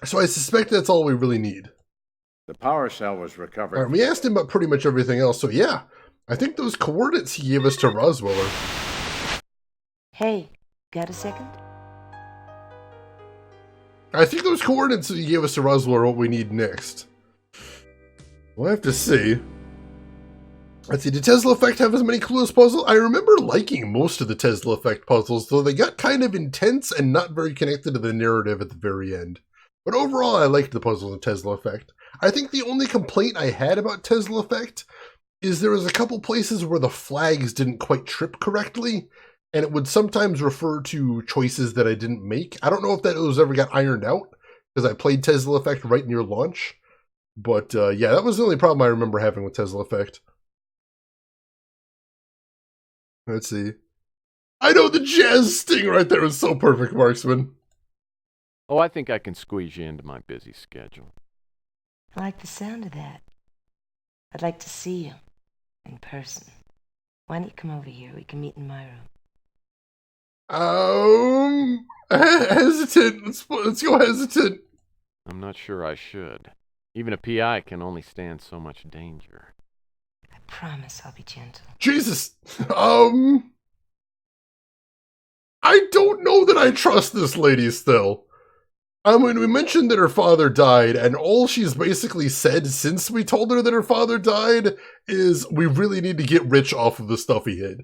So I suspect that's all we really need. The power cell was recovered. Alright, we asked him about pretty much everything else, so yeah. I think those coordinates he gave us to Roswell are... Hey, got a second? I think those coordinates that he gave us to Roswell are what we need next. We'll have to see. Let's see, did Tesla Effect have as many clueless puzzles? I remember liking most of the Tesla Effect puzzles, though they got kind of intense and not very connected to the narrative at the very end. But overall, I liked the puzzles in Tesla Effect. I think the only complaint I had about Tesla Effect is there was a couple places where the flags didn't quite trip correctly, and it would sometimes refer to choices that I didn't make. I don't know if that was ever got ironed out, because I played Tesla Effect right near launch. But yeah, that was the only problem I remember having with Tesla Effect. Let's see. I know the jazz sting right there was so perfect, Marksman. Oh, I think I can squeeze you into my busy schedule. I like the sound of that. I'd like to see you in person. Why don't you come over here? We can meet in my room. Hesitant. Let's go hesitant. I'm not sure I should. Even a PI can only stand so much danger. I promise I'll be gentle. Jesus. I don't know that I trust this lady still. I mean, we mentioned that her father died, and all she's basically said since we told her that her father died is, we really need to get rich off of the stuff he hid.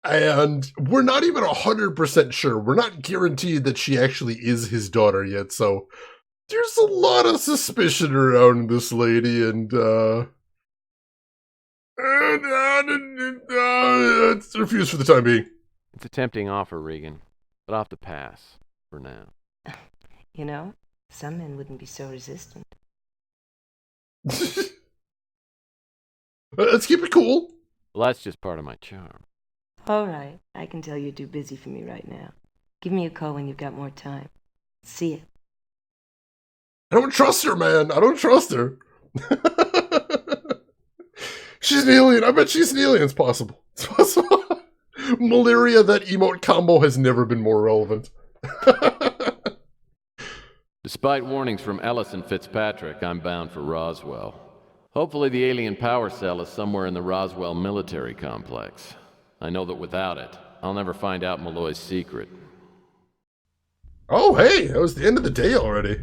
And we're not even 100% sure. We're not guaranteed that she actually is his daughter yet, so there's a lot of suspicion around this lady, and it's refused for the time being. It's a tempting offer, Regan, but I'll have to pass for now. You know, some men wouldn't be so resistant. Let's keep it cool. Well, that's just part of my charm. All right, I can tell you're too busy for me right now. Give me a call when you've got more time. See ya. I don't trust her, man. I don't trust her. She's an alien. I bet she's an alien. It's possible. It's possible. Malaria, that emote combo has never been more relevant. Despite warnings from Ellis and Fitzpatrick, I'm bound for Roswell. Hopefully the alien power cell is somewhere in the Roswell military complex. I know that without it, I'll never find out Malloy's secret. Oh, hey, that was the end of the day already.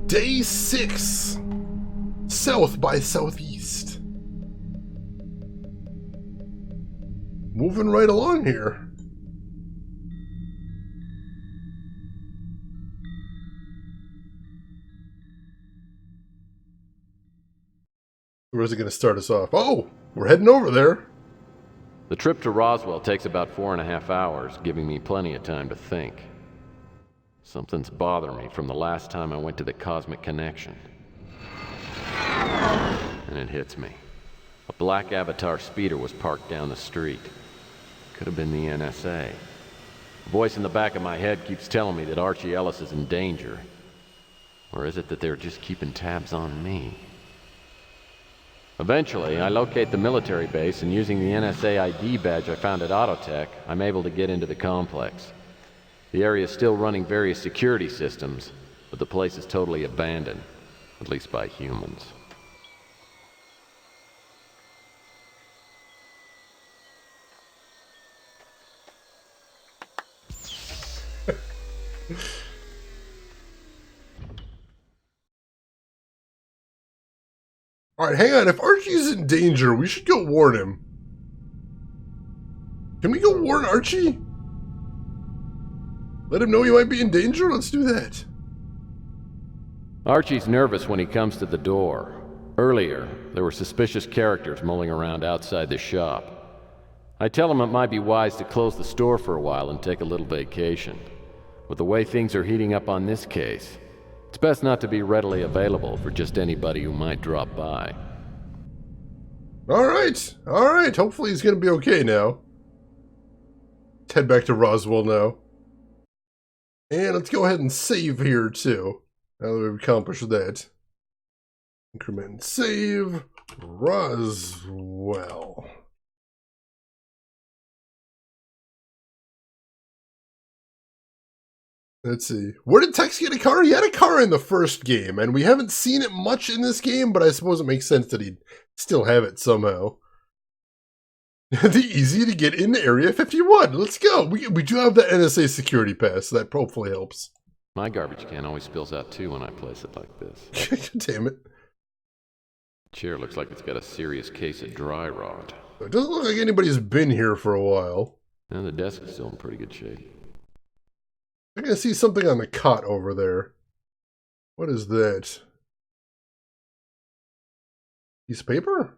Day 6. South by southeast. Moving right along here. Where's it going to start us off? Oh, we're heading over there. The trip to Roswell takes about 4.5 hours, giving me plenty of time to think. Something's bothering me from the last time I went to the Cosmic Connection. And it hits me. A black Avatar speeder was parked down the street. Could have been the NSA. A voice in the back of my head keeps telling me that Archie Ellis is in danger. Or is it that they're just keeping tabs on me? Eventually, I locate the military base, and using the NSA ID badge I found at Autotech, I'm able to get into the complex. The area is still running various security systems, but the place is totally abandoned, at least by humans. Alright, hang on. If Archie's in danger, we should go warn him. Can we go warn Archie? Let him know he might be in danger? Let's do that. Archie's nervous when he comes to the door. Earlier, there were suspicious characters mulling around outside the shop. I tell him it might be wise to close the store for a while and take a little vacation. With the way things are heating up on this case, it's best not to be readily available for just anybody who might drop by. Alright. Hopefully he's going to be okay now. Let's head back to Roswell now. And let's go ahead and save here too. Now that we've accomplished that. Increment and save. Roswell. Let's see. Where did Tex get a car? He had a car in the first game, and we haven't seen it much in this game, but I suppose it makes sense that he'd still have it somehow. The easy to get in Area 51. Let's go. We do have the NSA security pass, so that hopefully helps. My garbage can always spills out too when I place it like this. Damn it. Chair looks like it's got a serious case of dry rot. It doesn't look like anybody's been here for a while. And the desk is still in pretty good shape. I can see something on the cot over there. What is that? Piece of paper?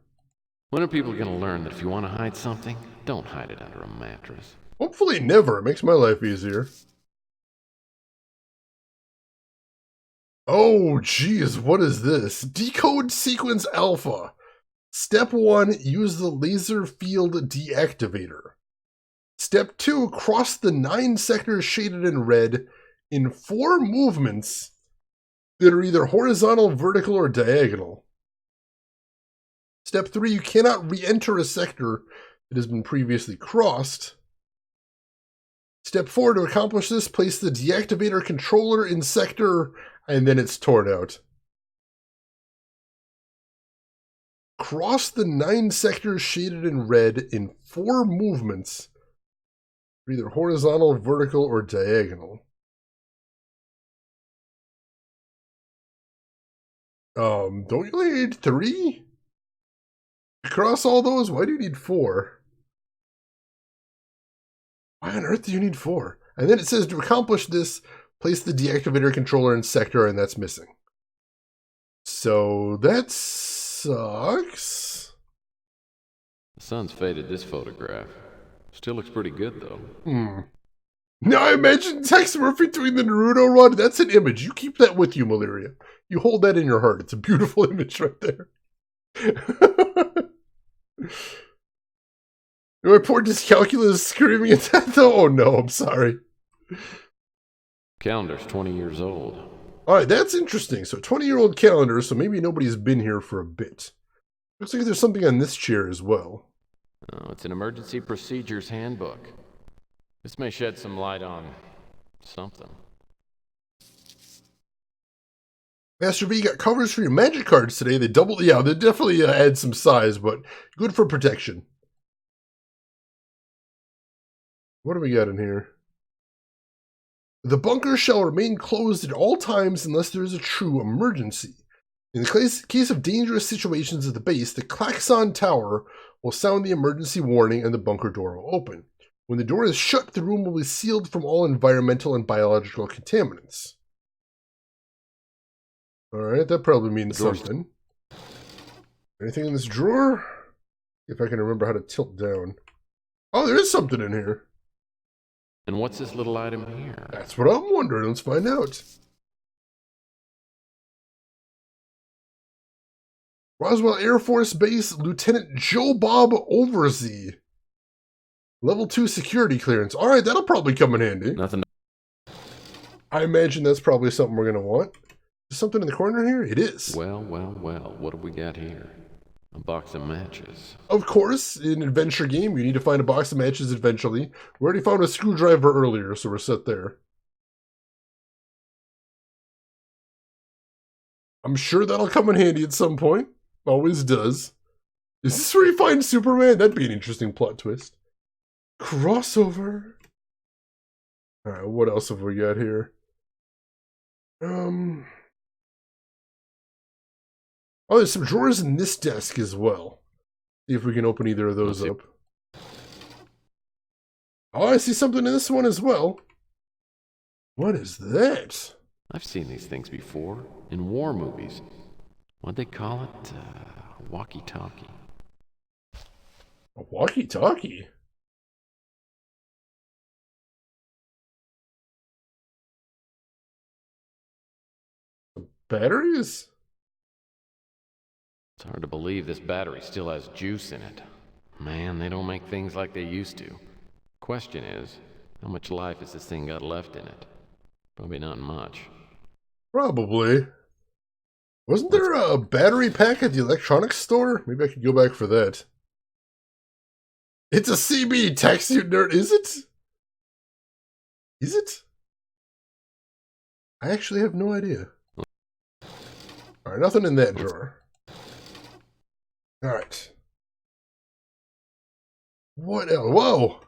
When are people going to learn that if you want to hide something, don't hide it under a mattress? Hopefully never. It makes my life easier. Oh, geez. What is this? Decode sequence alpha. Step 1, use the laser field deactivator. Step 2, cross the 9 sectors shaded in red in 4 movements that are either horizontal, vertical, or diagonal. Step 3, you cannot re-enter a sector that has been previously crossed. Step 4, to accomplish this, place the deactivator controller in sector, and then it's torn out. Cross the 9 sectors shaded in red in 4 movements, either horizontal, vertical, or diagonal. Don't you only need 3? Across all those? Why do you need 4? Why on earth do you need 4? And then it says to accomplish this, place the deactivator controller in sector, and that's missing. So that sucks. The sun's faded this photograph. Still looks pretty good, though. Now I imagine Tex Murphy doing the Naruto run. That's an image. You keep that with you, Malaria. You hold that in your heart. It's a beautiful image right there. My poor dyscalculia is screaming at that, though. Oh no, I'm sorry. Calendar's 20 years old. Alright, that's interesting. So 20-year-old calendar, so maybe nobody's been here for a bit. Looks like there's something on this chair as well. Oh, it's an emergency procedures handbook. This may shed some light on something. Master V, you got covers for your magic cards today. They doubled, yeah, they definitely add some size, but good for protection. What do we got in here? The bunker shall remain closed at all times unless there is a true emergency. In the case of dangerous situations at the base, the klaxon tower will sound the emergency warning and the bunker door will open. When the door is shut, the room will be sealed from all environmental and biological contaminants. Alright, that probably means something. Anything in this drawer? If I can remember how to tilt down. Oh, there is something in here. And what's this little item here? That's what I'm wondering. Let's find out. Roswell Air Force Base, Lieutenant Joe Bob Oversee. Level 2 security clearance. Alright, that'll probably come in handy. Nothing. I imagine that's probably something we're going to want. Is something in the corner here? It is. Well, what have we got here? A box of matches. Of course, in an adventure game, you need to find a box of matches eventually. We already found a screwdriver earlier, so we're set there. I'm sure that'll come in handy at some point. Always does. Is this where you find Superman? That'd be an interesting plot twist. Crossover. Alright, what else have we got here? Oh, there's some drawers in this desk as well. See if we can open either of those up. Oh, I see something in this one as well. What is that? I've seen these things before in war movies. What'd they call it? Walkie-talkie. A walkie-talkie? Batteries? It's hard to believe this battery still has juice in it. Man, they don't make things like they used to. Question is, how much life has this thing got left in it? Probably not much. Probably. Wasn't there a battery pack at the electronics store? Maybe I could go back for that. It's a CB, Tex, you nerd. Is it? Is it? I actually have no idea. Alright, nothing in that drawer. Alright. What else? Whoa!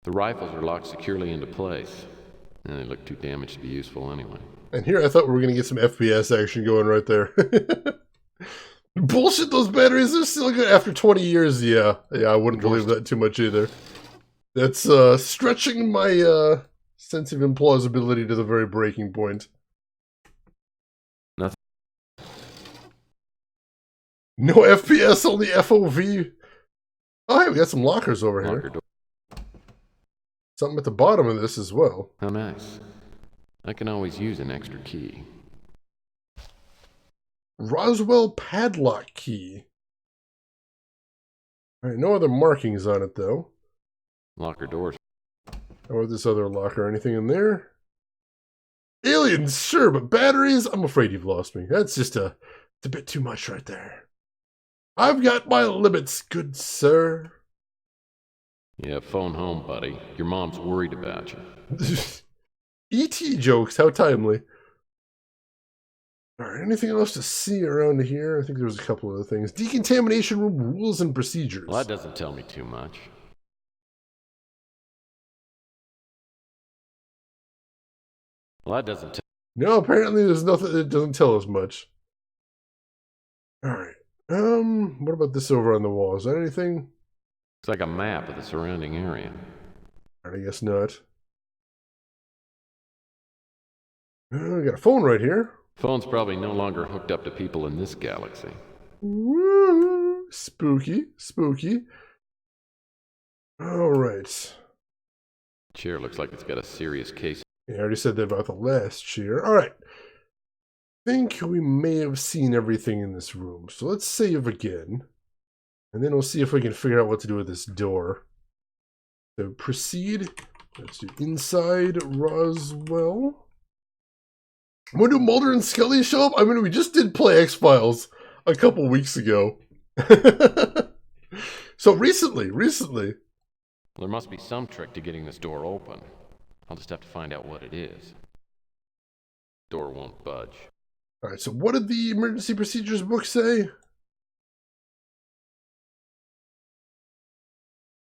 The rifles are locked securely into place. And they look too damaged to be useful anyway. And here I thought we were going to get some FPS action going right there. Bullshit, those batteries are still good after 20 years. Yeah, I wouldn't believe that too much either. That's stretching my sense of implausibility to the very breaking point. Nothing. No FPS, only FOV. Oh, hey, we got some lockers over here. Something at the bottom of this as well. How nice. I can always use an extra key. Roswell padlock key. Alright, no other markings on it though. Locker doors. How about this other locker? Anything in there? Aliens, sure, but batteries? I'm afraid you've lost me. That's just it's a bit too much right there. I've got my limits, good sir. Yeah, phone home, buddy. Your mom's worried about you. E.T. jokes, how timely. Alright, anything else to see around here? I think there was a couple other things. Decontamination room rules and procedures. Well, that doesn't tell me too much. Well, that doesn't tell. No, apparently there's nothing that doesn't tell us much. Alright. What about this over on the wall? Is that anything? It's like a map of the surrounding area. I guess not. I got a phone right here. Phone's probably no longer hooked up to people in this galaxy. Woo, spooky, spooky. Alright. Chair looks like it's got a serious case. Yeah, I already said that about the last chair. Alright. I think we may have seen everything in this room. So let's save again. And then we'll see if we can figure out what to do with this door. So proceed. Let's do inside Roswell. When do Mulder and Scully show up? I mean, we just did play X-Files a couple weeks ago. So recently. Well, there must be some trick to getting this door open. I'll just have to find out what it is. Door won't budge. Alright, so what did the emergency procedures book say?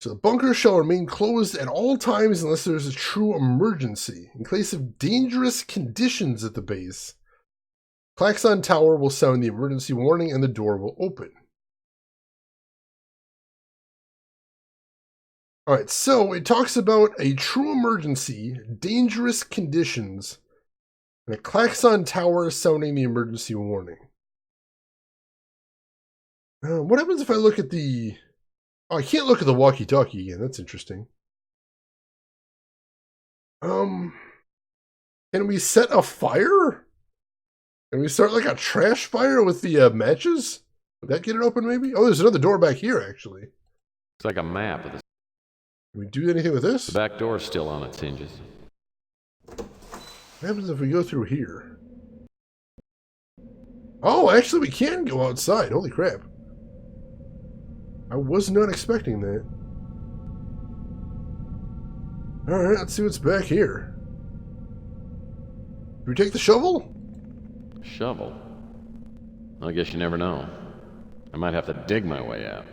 So the bunker shall remain closed at all times unless there is a true emergency. In case of dangerous conditions at the base, Klaxon Tower will sound the emergency warning and the door will open. Alright, so it talks about a true emergency, dangerous conditions, and a Klaxon Tower sounding the emergency warning. What happens if I look at the... Oh, I can't look at the walkie-talkie again. That's interesting. Can we set a fire? Can we start like a trash fire with the matches? Would that get it open maybe? Oh, there's another door back here actually. It's like a map of the... Can we do anything with this? The back door's still on its hinges. What happens if we go through here? Oh, actually we can go outside. Holy crap. I was not expecting that. Alright, let's see what's back here. Do we take the shovel? Shovel? I guess you never know. I might have to dig my way out.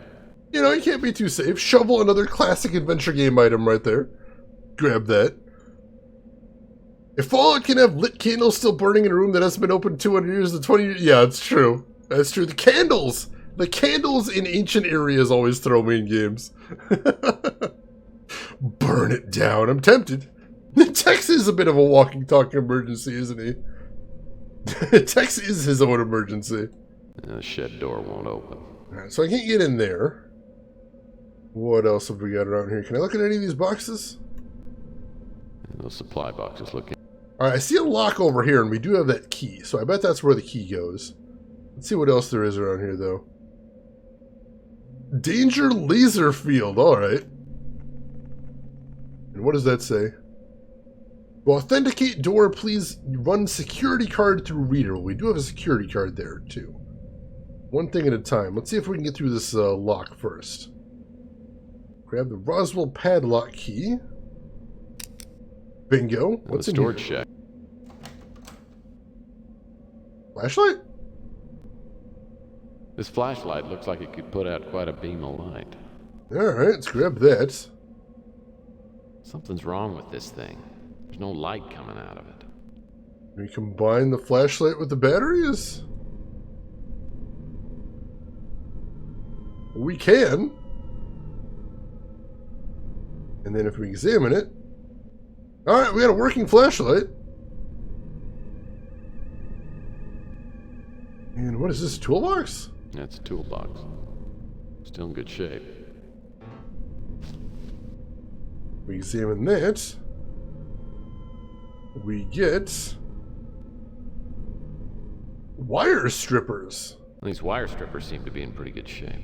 You know, you can't be too safe. Shovel, another classic adventure game item right there. Grab that. If Fallout can have lit candles still burning in a room that hasn't been open 200 years to 20 years... Yeah, it's true. That's true. The candles! The candles in ancient areas always throw me in games. Burn it down. I'm tempted. Tex is a bit of a walking, talking emergency, isn't he? Tex is his own emergency. The shed door won't open. Alright, so I can't get in there. What else have we got around here? Can I look at any of these boxes? Those supply boxes look... Alright, I see a lock over here, and we do have that key, so I bet that's where the key goes. Let's see what else there is around here, though. Danger laser field, alright. And what does that say? To authenticate door, please run security card through reader. Well, we do have a security card there, too. One thing at a time. Let's see if we can get through this lock first. Grab the Roswell padlock key. Bingo. What's in storage here? shack? Flashlight? This flashlight looks like it could put out quite a beam of light. Alright, let's grab that. Something's wrong with this thing. There's no light coming out of it. Can we combine the flashlight with the batteries? We can. And then if we examine it... Alright, we got a working flashlight. And what is this, a toolbox? That's a toolbox. Still in good shape. We examine that. We get... wire strippers. These wire strippers seem to be in pretty good shape.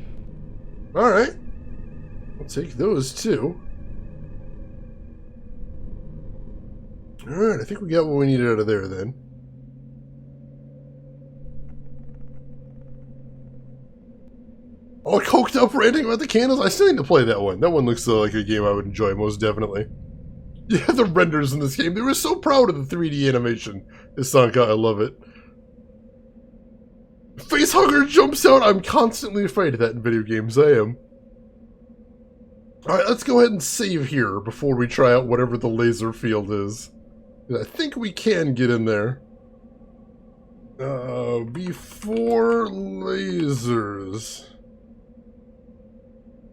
Alright. I'll take those too. Alright, I think we got what we needed out of there then. All coked up ranting about the candles? I still need to play that one. That one looks like a game I would enjoy, most definitely. Yeah, the renders in this game. They were so proud of the 3D animation. This song, I love it. Facehugger jumps out. I'm constantly afraid of that in video games. I am. Alright, let's go ahead and save here before we try out whatever the laser field is. I think we can get in there. Before lasers.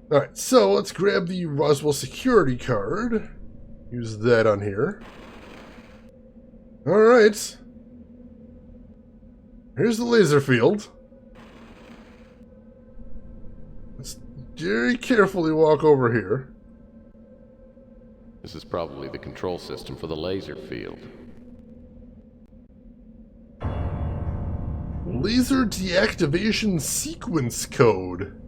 Alright, so let's grab the Roswell security card. Use that on here. Alright. Here's the laser field. Let's very carefully walk over here. This is probably the control system for the laser field. Laser deactivation sequence code.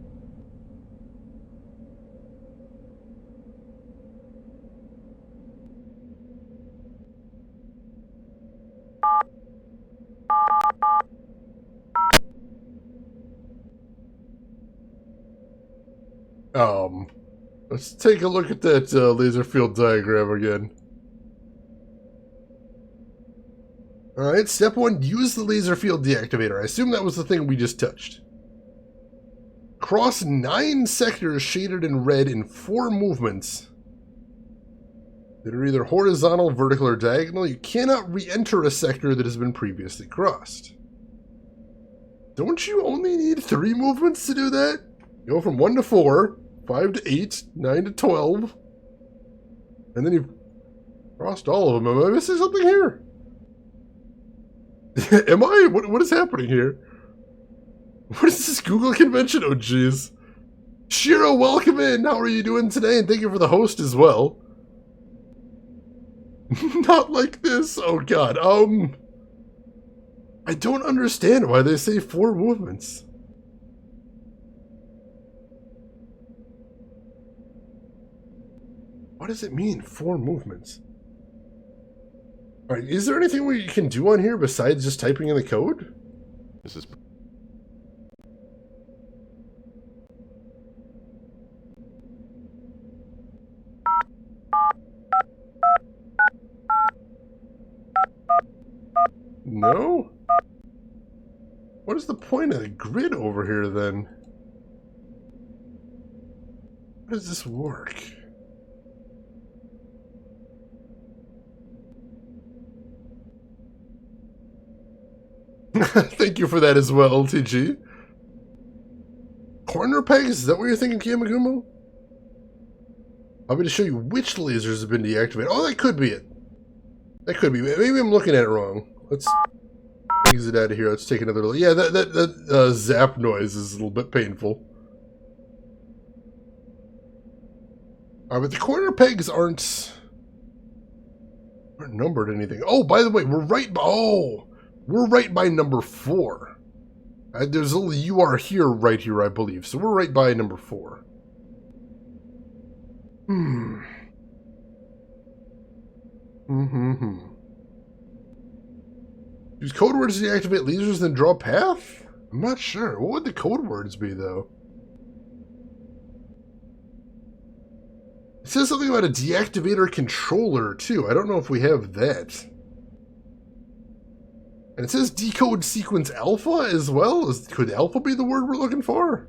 Let's take a look at that laser field diagram again. Alright, step 1, use the laser field deactivator. I assume that was the thing we just touched. Cross 9 sectors shaded in red in 4 movements that are either horizontal, vertical, or diagonal. You cannot re-enter a sector that has been previously crossed. Don't you only need 3 movements to do that? You go from 1 to 4, 5 to 8, 9 to 12, and then you've crossed all of them. Am I missing something here? Am I? What is happening here? What is this Google convention? Oh, jeez. Shiro, welcome in. How are you doing today? And thank you for the host as well. Not like this. Oh, God. I don't understand why they say 4 movements. What does it mean, 4 movements? Alright, is there anything we can do on here besides just typing in the code? This is... No? What is the point of the grid over here, then? How does this work? Thank you for that as well, TG. Corner pegs? Is that what you're thinking, Kiamagumo? I'm going to show you which lasers have been deactivated. Oh, that could be it. That could be. Maybe I'm looking at it wrong. Let's exit out of here. Let's take another look. Yeah, that zap noise is a little bit painful. But the corner pegs aren't numbered anything. Oh, by the way, we're right by number 4. There's a little "you are here" right here, I believe. So we're right by number 4. Use code words to deactivate lasers, then draw path? I'm not sure. What would the code words be, though? It says something about a deactivator controller, too. I don't know if we have that. And it says decode sequence alpha as well. Could alpha be the word we're looking for?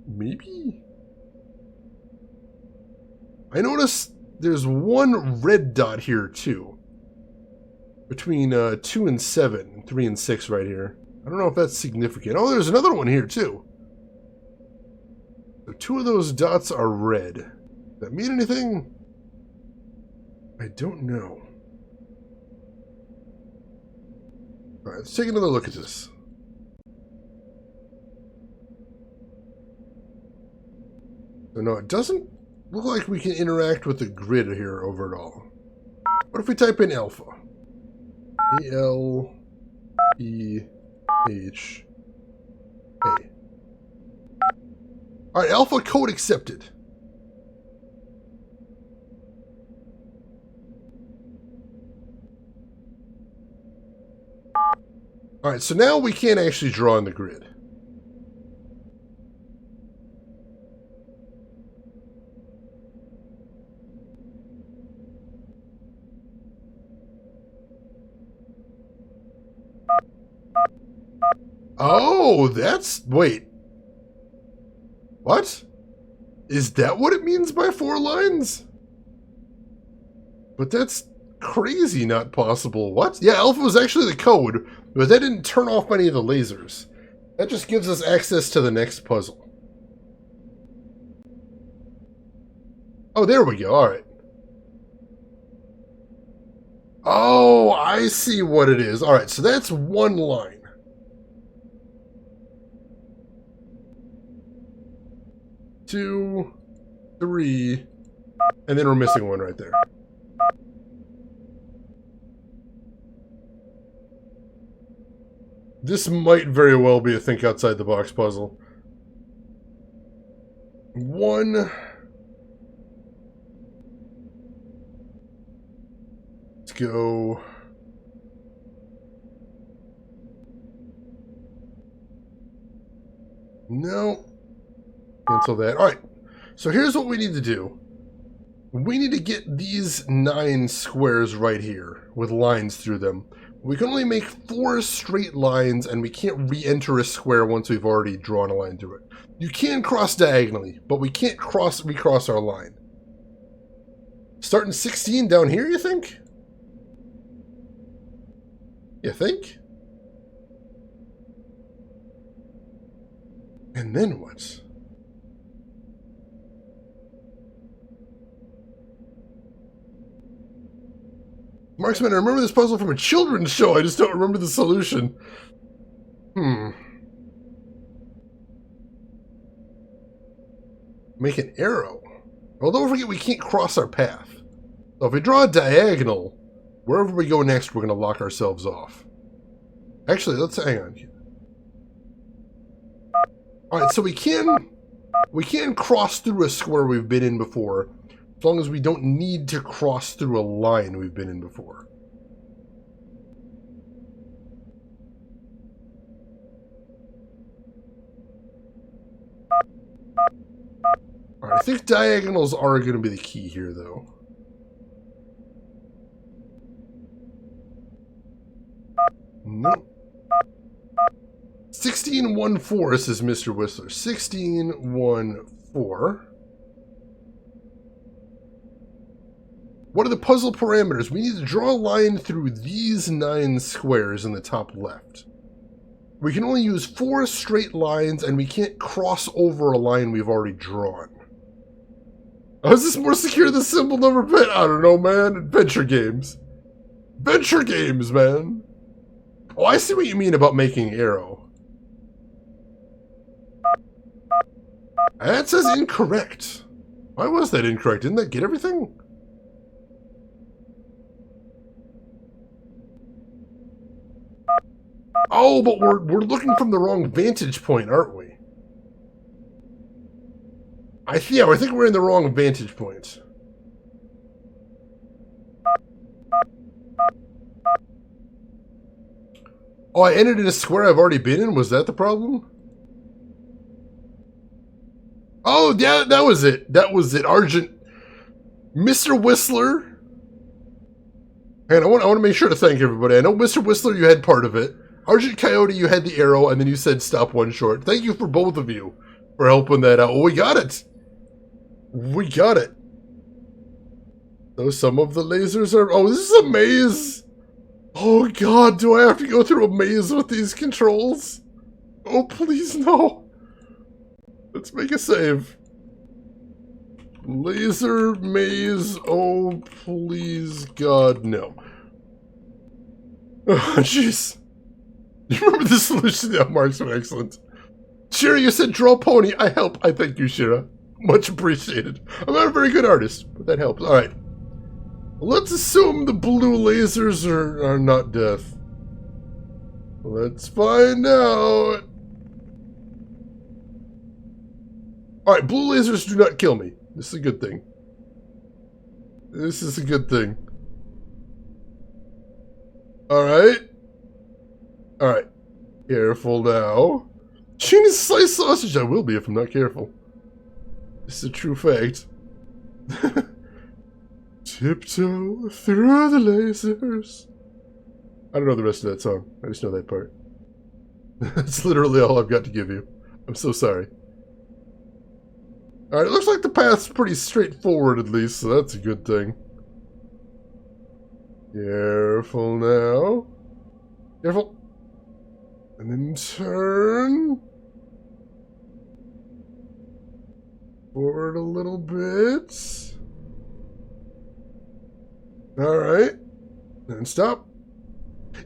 Maybe? I notice there's one red dot here, too. Between 2 and 7, 3 and 6 right here. I don't know if that's significant. Oh, there's another one here, too. So 2 of those dots are red. Does that mean anything? I don't know. Alright, let's take another look at this. So no, it doesn't look like we can interact with the grid here over it all. What if we type in alpha? A-L-E-H-A. Alright, alpha code accepted. Alright, so now we can't actually draw on the grid. Oh, that's... Wait. What? Is that what it means by 4 lines? But that's crazy not possible. What? Yeah, alpha was actually the code, but that didn't turn off any of the lasers. That just gives us access to the next puzzle. Oh, there we go. Alright. Oh, I see what it is. Alright, so that's 1 line. 2, 3, and then we're missing 1 right there. This might very well be a think outside the box puzzle. 1. Let's go. No. Cancel that. Alright, so here's what we need to do. We need to get these 9 squares right here with lines through them. We can only make 4 straight lines, and we can't re-enter a square once we've already drawn a line through it. You can cross diagonally, but we can't recross our line. Starting 16 down here, you think? You think? And then what? Marksman, I remember this puzzle from a children's show. I just don't remember the solution. Make an arrow. Well, don't forget we can't cross our path. So if we draw a diagonal, wherever we go next, we're going to lock ourselves off. Actually, let's hang on. Alright, so we can cross through a square we've been in before, as long as we don't need to cross through a line we've been in before. Alright, I think diagonals are going to be the key here, though. Nope. 1614, says Mr. Whistler. 1614. What are the puzzle parameters? We need to draw a line through these 9 squares in the top left. We can only use 4 straight lines, and we can't cross over a line we've already drawn. How is this more secure than simple number pit? I don't know, man. Adventure games. Adventure games, man. Oh, I see what you mean about making arrow. That says incorrect. Why was that incorrect? Didn't that get everything? Oh, but we're looking from the wrong vantage point, aren't we? I think we're in the wrong vantage point. Oh, I entered in a square I've already been in? Was that the problem? Oh, yeah, that was it. That was it. Argent. Mr. Whistler. And I want to make sure to thank everybody. I know, Mr. Whistler, you had part of it. Argent Coyote, you had the arrow, and then you said stop one short. Thank you for both of you for helping that out. Oh, we got it. We got it. So some of the lasers are... Oh, this is a maze. Oh, God, do I have to go through a maze with these controls? Oh, please, no. Let's make a save. Laser maze. Oh, please, God, no. Oh, jeez. You remember the solution? Yeah, Mark's so excellent. Shira, you said draw pony. I help. I thank you, Shira. Much appreciated. I'm not a very good artist, but that helps. All right. Let's assume the blue lasers are not death. Let's find out. All right, blue lasers do not kill me. This is a good thing. This is a good thing. All right. All right. Careful now. Gina's sliced sausage. I will be if I'm not careful. This is a true fact. Tiptoe through the lasers. I don't know the rest of that song. I just know that part. That's literally all I've got to give you. I'm so sorry. Alright, it looks like the path's pretty straightforward at least, so that's a good thing. Careful now. Careful. And then turn. Forward a little bit. Alright. And stop.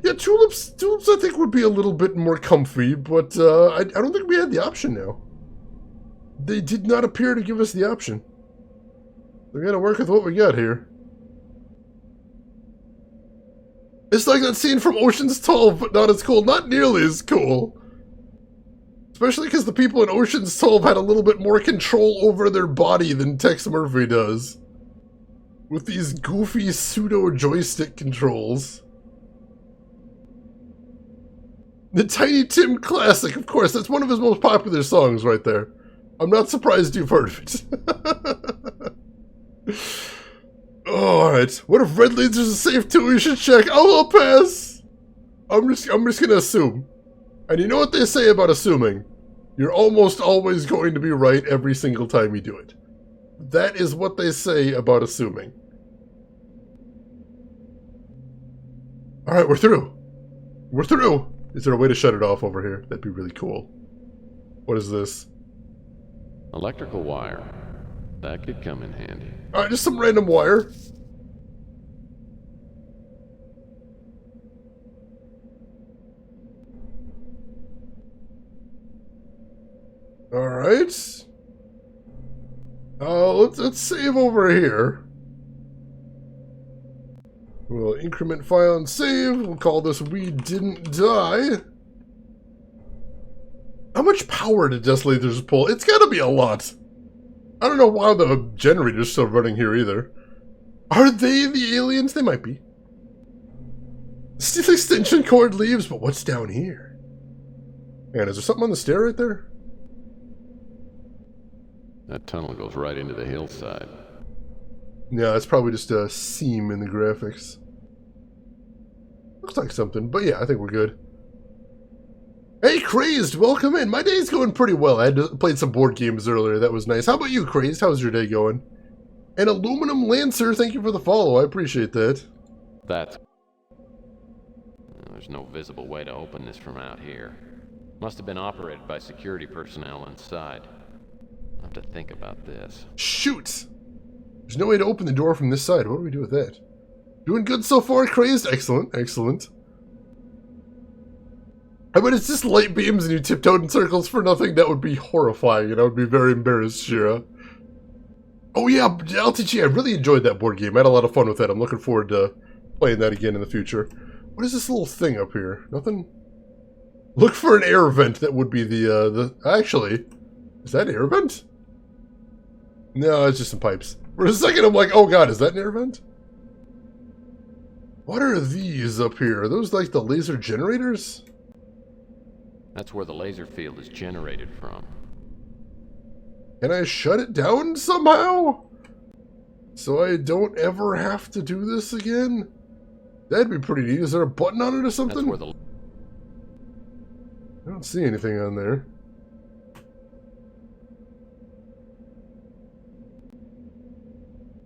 Yeah, tulips I think would be a little bit more comfy, but I don't think we had the option now. They did not appear to give us the option. We gotta work with what we got here. It's like that scene from Ocean's 12, but not as cool. Not nearly as cool. Especially because the people in Ocean's 12 had a little bit more control over their body than Tex Murphy does. With these goofy pseudo-joystick controls. The Tiny Tim Classic, of course, that's one of his most popular songs right there. I'm not surprised you've heard of it. Oh, alright. What if red lasers are safe too? We should check. Oh, I'll pass. I'm just gonna assume. And you know what they say about assuming? You're almost always going to be right every single time you do it. That is what they say about assuming. Alright, we're through. We're through. Is there a way to shut it off over here? That'd be really cool. What is this? Electrical wire. That could come in handy. Alright, just some random wire. Alright. Let's save over here. We'll increment file and save. We'll call this We Didn't Die. How much power did Dust Lasers pull? It's gotta be a lot. I don't know why the generator's still running here either. Are they the aliens? They might be. Steel extension cord leaves, but what's down here? Man, is there something on the stair right there? That tunnel goes right into the hillside. Yeah, it's probably just a seam in the graphics. Looks like something, but yeah, I think we're good. Hey, Crazed, welcome in. My day's going pretty well. I played some board games earlier. That was nice. How about you, Crazed? How's your day going? And Aluminum Lancer, thank you for the follow. I appreciate that. There's no visible way to open this from out here. Must have been operated by security personnel inside. I'll have to think about this. Shoot! There's no way to open the door from this side. What do we do with that? Doing good so far, Crazed? Excellent, excellent. I mean, it's just light beams and you tiptoed in circles for nothing. That would be horrifying, and I would be very embarrassed, Shira. Oh yeah, LTG, I really enjoyed that board game. I had a lot of fun with that. I'm looking forward to playing that again in the future. What is this little thing up here? Nothing? Look for an air vent. That would be the... Actually, is that an air vent? No, it's just some pipes. For a second, I'm like, oh god, is that an air vent? What are these up here? Are those like the laser generators? That's where the laser field is generated from. Can I shut it down somehow? So I don't ever have to do this again? That'd be pretty neat. Is there a button on it or something? That's where I don't see anything on there.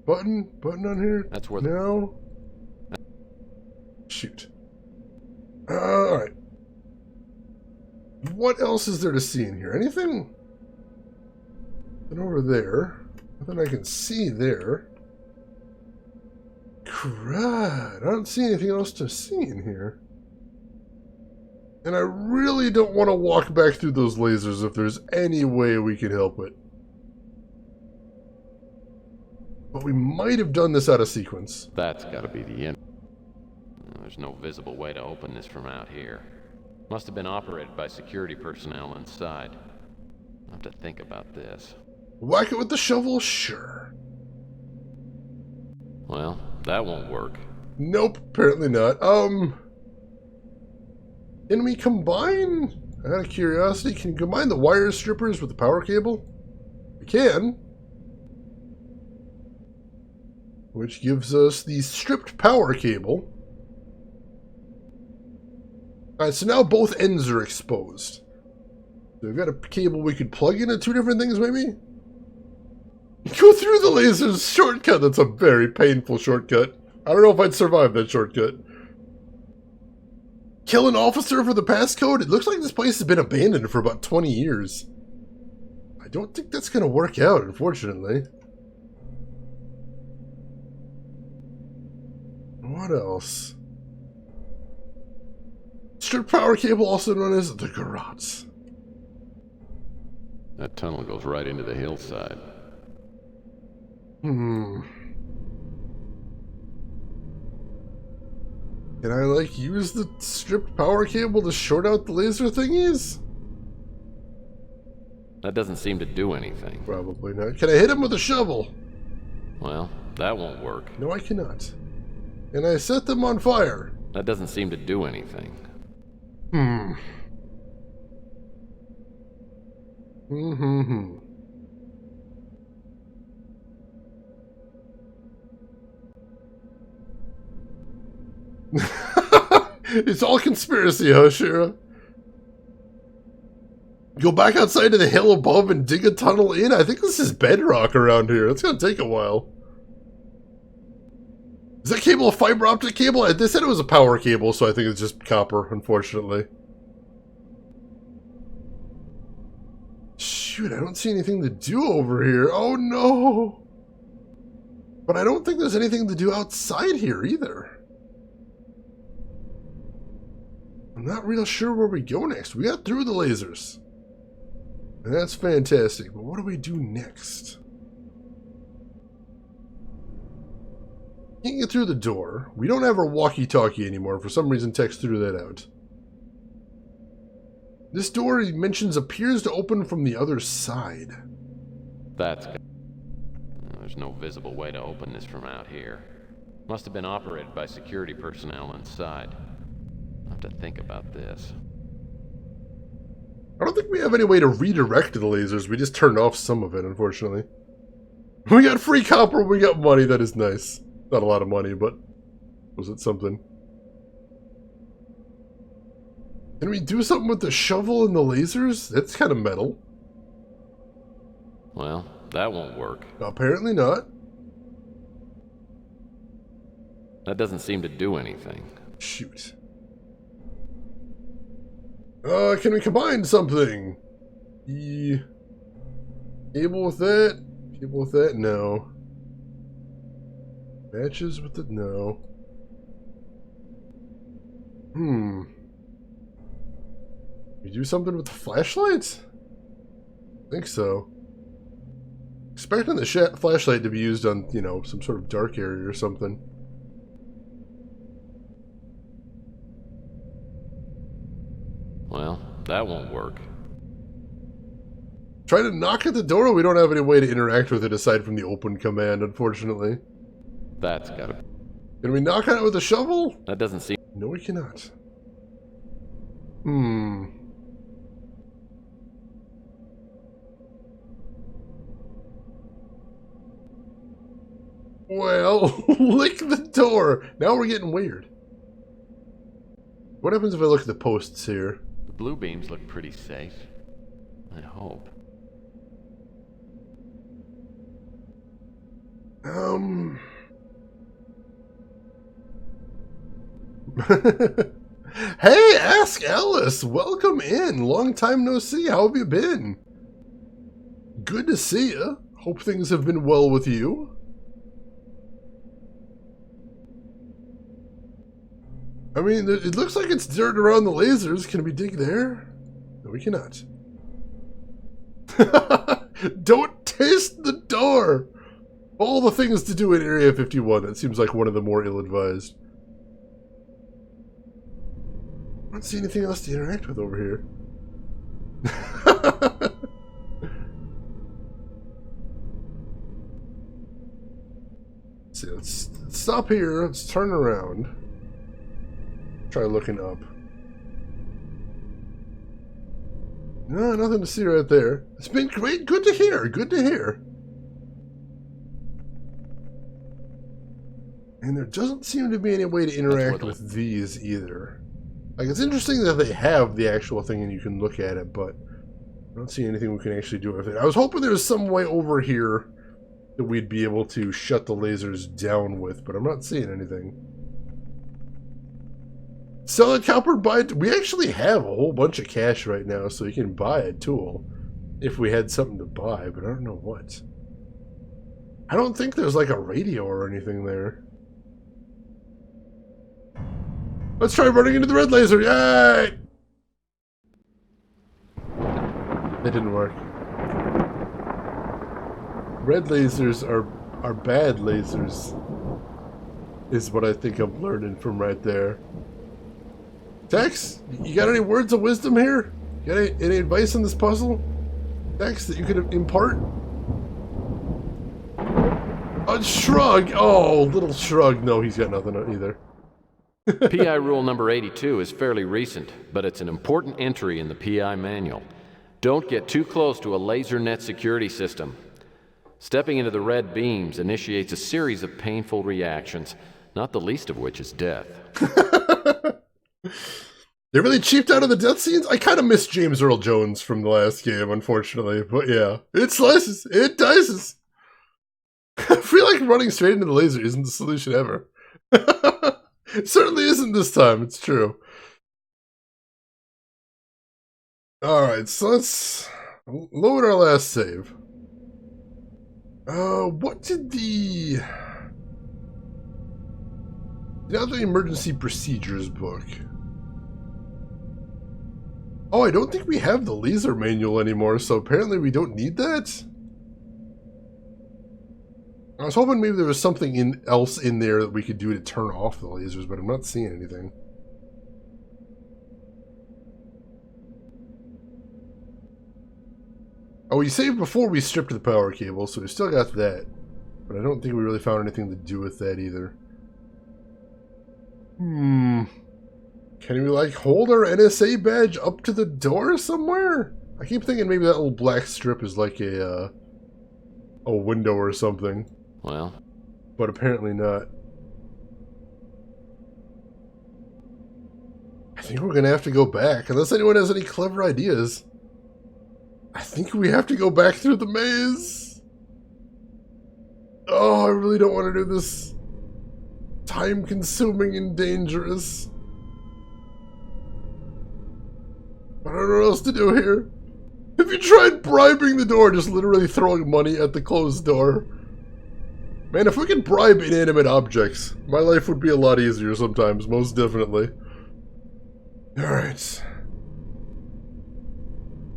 Button on here? That's where No. Shoot. Alright. What else is there to see in here? Anything? Nothing over there. Nothing I can see there. Crud. I don't see anything else to see in here. And I really don't want to walk back through those lasers if there's any way we can help it. But we might have done this out of sequence. That's gotta be the end. There's no visible way to open this from out here. Must have been operated by security personnel inside. I'll have to think about this. Whack it with the shovel? Sure. Well, that won't work. Nope, apparently not. Can we combine? Out of curiosity, can you combine the wire strippers with the power cable? We can. Which gives us the stripped power cable. Alright, so now both ends are exposed. So we've got a cable we could plug into two different things, maybe? Go through the lasers shortcut. That's a very painful shortcut. I don't know if I'd survive that shortcut. Kill an officer for the passcode? It looks like this place has been abandoned for about 20 years. I don't think that's going to work out, unfortunately. What else? Strip power cable, also known as the garrots. That tunnel goes right into the hillside. Can I, like, use the stripped power cable to short out the laser thingies? That doesn't seem to do anything. Probably not. Can I hit him with a shovel? Well, that won't work. No, I cannot. Can I set them on fire? That doesn't seem to do anything. It's all conspiracy, huh, Shira? Go back outside to the hill above and dig a tunnel in? I think this is bedrock around here. It's gonna take a while. Is that cable a fiber optic cable? They said it was a power cable, so I think it's just copper, unfortunately. Shoot, I don't see anything to do over here. Oh no! But I don't think there's anything to do outside here either. I'm not real sure where we go next. We got through the lasers. And that's fantastic, but what do we do next? Can't get through the door. We don't have our walkie-talkie anymore. For some reason, Tex threw that out. This door, he mentions, appears to open from the other side. There's no visible way to open this from out here. Must have been operated by security personnel inside. I'll have to think about this. I don't think we have any way to redirect the lasers. We just turned off some of it, unfortunately. We got free copper, we got money, that is nice. Not a lot of money, but was it something? Can we do something with the shovel and the lasers? That's kind of metal. Well, that won't work. Apparently not. That doesn't seem to do anything. Shoot. Can we combine something? Able with that? Able with that? No. Matches with it? No. We do something with the flashlight? I think so. Expecting the flashlight to be used on, you know, some sort of dark area or something. Well, that won't work. Try to knock at the door. We don't have any way to interact with it aside from the open command, unfortunately. That's gotta... Can we knock on it with a shovel? That doesn't seem... No, we cannot. Well, lick the door. Now we're getting weird. What happens if I look at the posts here? The blue beams look pretty safe. I hope. Hey, Ask Alice. Welcome in. Long time no see. How have you been? Good to see you. Hope things have been well with you. I mean, it looks like it's dirt around the lasers. Can we dig there? No, we cannot. Don't taste the door! All the things to do in Area 51. That seems like one of the more ill-advised. I don't see anything else to interact with over here. See, let's stop here. Let's turn around. Try looking up. No, nothing to see right there. It's been great. Good to hear. Good to hear. And there doesn't seem to be any way to interact with these either. Like, it's interesting that they have the actual thing and you can look at it, but I don't see anything we can actually do with it. I was hoping there was some way over here that we'd be able to shut the lasers down with, but I'm not seeing anything. Sell a copper, buy it. We actually have a whole bunch of cash right now, so you can buy a tool if we had something to buy, but I don't know what. I don't think there's like a radio or anything there. Let's try running into the red laser. Yay! That didn't work. Red lasers are bad lasers, is what I think I'm learning from right there. Tex, you got any words of wisdom here? You got any advice on this puzzle? Tex, that you could impart? A shrug! Oh, little shrug. No, he's got nothing either. PI rule number 82 is fairly recent, but it's an important entry in the PI manual. Don't get too close to a laser net security system. Stepping into the red beams initiates a series of painful reactions, not the least of which is death. They really cheaped out of the death scenes? I kind of miss James Earl Jones from the last game, unfortunately. But yeah, it slices, it dices. I feel like running straight into the laser isn't the solution ever. It certainly isn't this time, it's true. Alright, so let's load our last save. What did the... Now the emergency procedures book. Oh, I don't think we have the laser manual anymore, so apparently we don't need that? I was hoping maybe there was something else in there that we could do to turn off the lasers, but I'm not seeing anything. Oh, we saved before we stripped the power cable, so we still got that. But I don't think we really found anything to do with that either. Can we, like, hold our NSA badge up to the door somewhere? I keep thinking maybe that little black strip is like a window or something. Well, but apparently not. I think we're gonna have to go back, unless anyone has any clever ideas. I think we have to go back through the maze. Oh, I really don't want to do this. Time-consuming and dangerous. I don't know what else to do here. Have you tried bribing the door, just literally throwing money at the closed door? Man, if we could bribe inanimate objects, my life would be a lot easier sometimes, most definitely. Alright.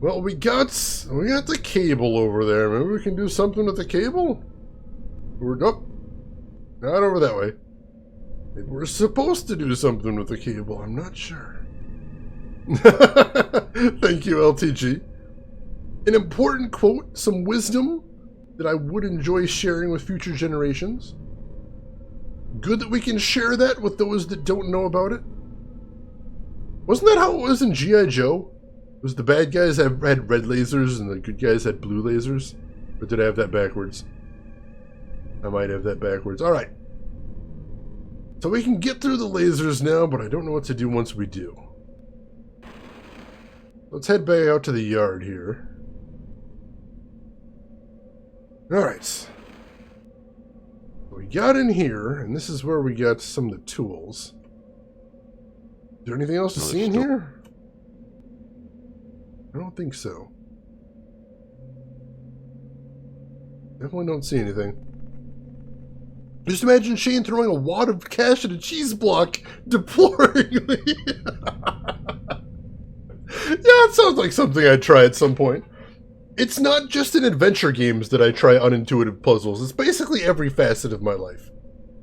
Well, we got the cable over there. Maybe we can do something with the cable? Nope. Not over that way. Maybe we're supposed to do something with the cable. I'm not sure. Thank you, LTG. An important quote, some wisdom that I would enjoy sharing with future generations. Good that we can share that with those that don't know about it. Wasn't that how it was in G.I. Joe? Was the bad guys had red lasers and the good guys had blue lasers? Or did I have that backwards? I might have that backwards. Alright. So we can get through the lasers now, but I don't know what to do once we do. Let's head back out to the yard here. Alright. We got in here, and this is where we got some of the tools. Is there anything else to see in here? I don't think so. Definitely don't see anything. Just imagine Shane throwing a wad of cash at a cheese block deploringly. Yeah, it sounds like something I'd try at some point. It's not just in adventure games that I try unintuitive puzzles. It's basically every facet of my life.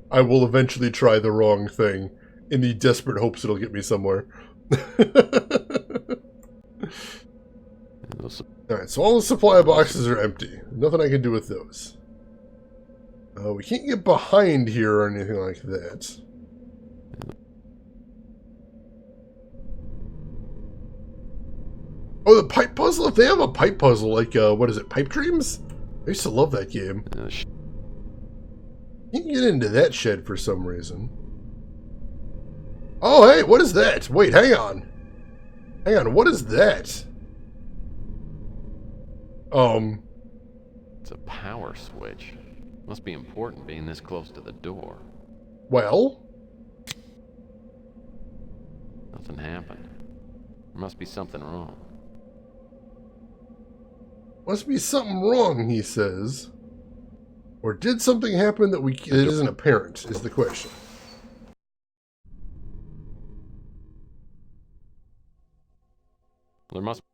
I will eventually try the wrong thing in the desperate hopes it'll get me somewhere. Alright, so all the supply boxes are empty. Nothing I can do with those. We can't get behind here or anything like that. Oh, the pipe puzzle? If they have a pipe puzzle, like, what is it, Pipe Dreams? I used to love that game. You can get into that shed for some reason. Oh, hey, what is that? Wait, hang on. Hang on, what is that? It's a power switch. Must be important being this close to the door. Well? Nothing happened. There must be something wrong. Must be something wrong, he says. Or did something happen that it isn't apparent, is the question. There must be.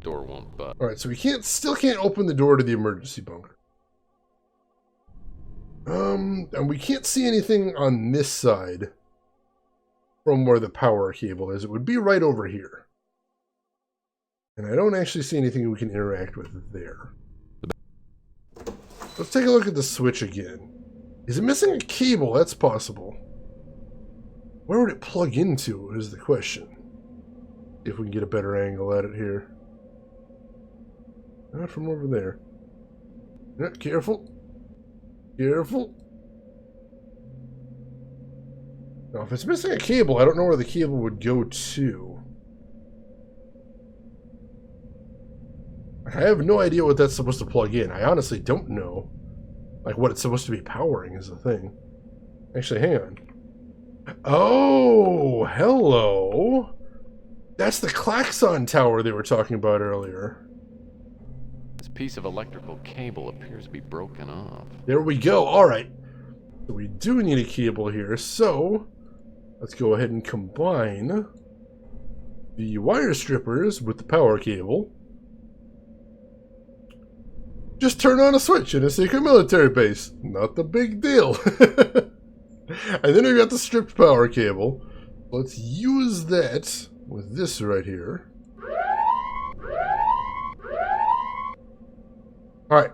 Door won't budge. Alright, so we still can't open the door to the emergency bunker. And we can't see anything on this side from where the power cable is. It would be right over here. And I don't actually see anything we can interact with there. Let's take a look at the switch again. Is it missing a cable? That's possible. Where would it plug into is the question. If we can get a better angle at it here. Not from over there. Yeah, careful. Careful. Now, if it's missing a cable, I don't know where the cable would go to. I have no idea what that's supposed to plug in. I honestly don't know. Like, what it's supposed to be powering is the thing. Actually, hang on. Oh, hello. That's the klaxon tower they were talking about earlier. This piece of electrical cable appears to be broken off. There we go. All right. So we do need a cable here. So let's go ahead and combine the wire strippers with the power cable. Just turn on a switch in a secret military base. Not the big deal. And then we got the stripped power cable. Let's use that with this right here. Alright.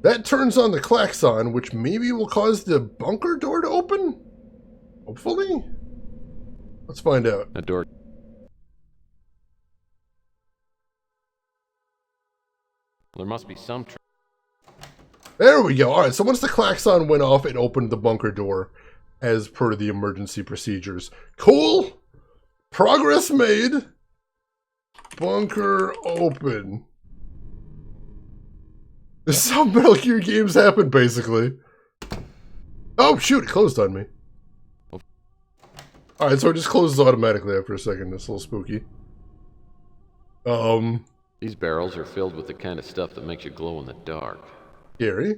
That turns on the klaxon, which maybe will cause the bunker door to open? Hopefully? Let's find out. That door. There must be some. There we go. All right, so once the klaxon went off, it opened the bunker door as per the emergency procedures. Cool. Progress made. Bunker open. This is how Metal Gear games happen, basically. Oh, shoot, it closed on me. Alright, so it just closes automatically after a second. That's a little spooky. These barrels are filled with the kind of stuff that makes you glow in the dark. Scary.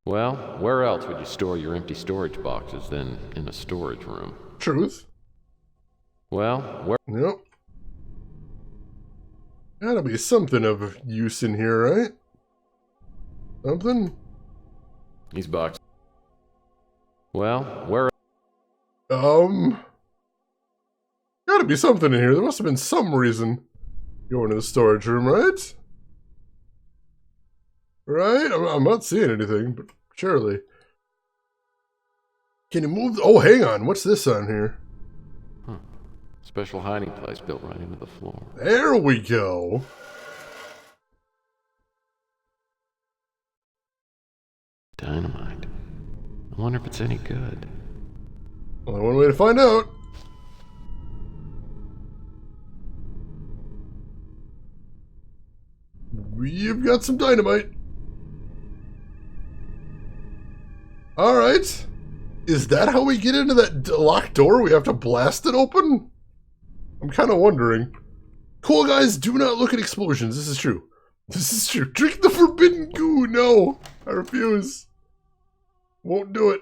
Well, where else would you store your empty storage boxes than in a storage room? Truth. Well, where... Yep. Gotta be something of use in here, right? Something? These boxes... Well, where... Gotta be something in here. There must have been some reason going to the storage room, right? Right? I'm not seeing anything, but surely. Can you move? Oh, hang on. What's this on here? Huh. Special hiding place built right into the floor. There we go. Dynamite. I wonder if it's any good. Only one way to find out. We've got some dynamite. Alright. Is that how we get into that locked door? We have to blast it open? I'm kind of wondering. Cool guys, do not look at explosions. This is true. This is true. Drink the forbidden goo. No. I refuse. Won't do it.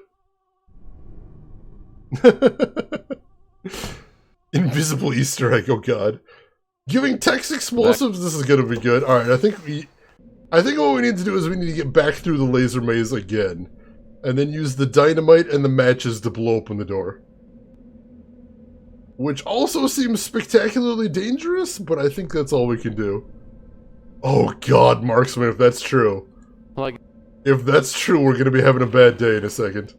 Invisible Easter egg. Oh god. Giving Tex explosives. This is gonna be good. All right. I think what we need to do is we need to get back through the laser maze again, and then use the dynamite and the matches to blow open the door. Which also seems spectacularly dangerous, but I think that's all we can do. Oh god, Marksman, if that's true. Like, if that's true, we're gonna be having a bad day in a second.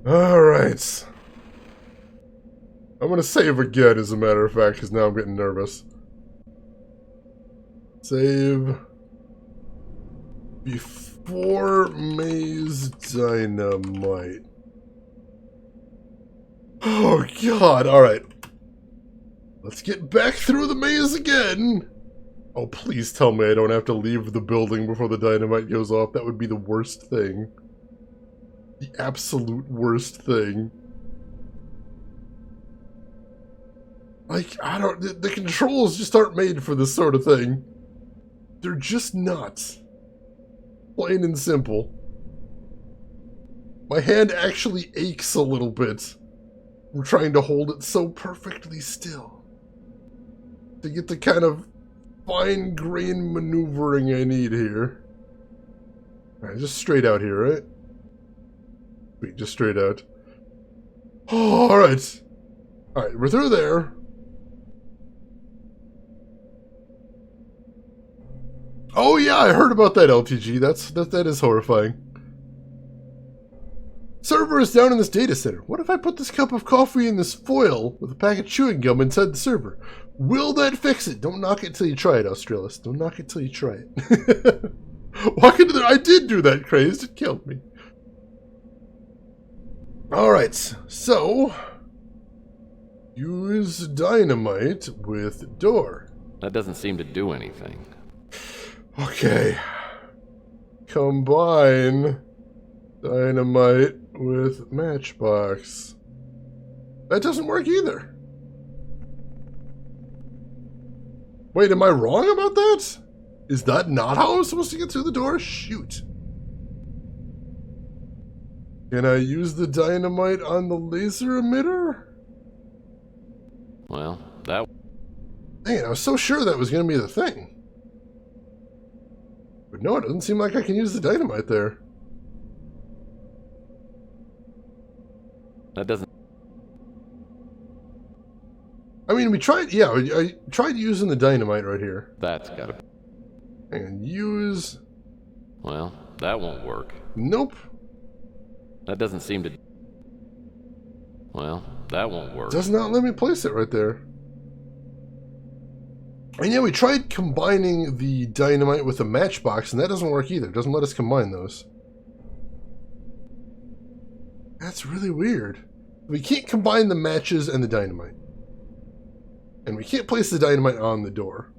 Alright. I'm gonna save again, as a matter of fact, because now I'm getting nervous. Save. Before maze dynamite. Oh god, alright. Let's get back through the maze again. Oh, please tell me I don't have to leave the building before the dynamite goes off. That would be the worst thing. The absolute worst thing. Like, I don't... The controls just aren't made for this sort of thing. They're just not. Plain and simple. My hand actually aches a little bit. I'm trying to hold it so perfectly still. To get the kind of fine-grained maneuvering I need here. Alright, just straight out here, right? Wait, just straight out. Oh, alright. Alright, we're through there. Oh yeah, I heard about that LTG. That is horrifying. Server is down in this data center. What if I put this cup of coffee in this foil with a pack of chewing gum inside the server? Will that fix it? Don't knock it till you try it, Australis. Don't knock it till you try it. Walk into there. I did do that, Crazed. It killed me. Alright, so... use dynamite with door. That doesn't seem to do anything. Okay. Combine dynamite with matchbox. That doesn't work either. Wait, am I wrong about that? Is that not how I'm supposed to get through the door? Shoot. Can I use the dynamite on the laser emitter? Well, that... Man, I was so sure that was going to be the thing. But no, it doesn't seem like I can use the dynamite there. That doesn't... I mean, we tried... Yeah, I tried using the dynamite right here. That's gotta... And use... Well, that won't work. Nope. That doesn't seem to... Well, that won't work. Does not let me place it right there. And yeah, we tried combining the dynamite with a matchbox, and that doesn't work either. It doesn't let us combine those. That's really weird. We can't combine the matches and the dynamite. And we can't place the dynamite on the door.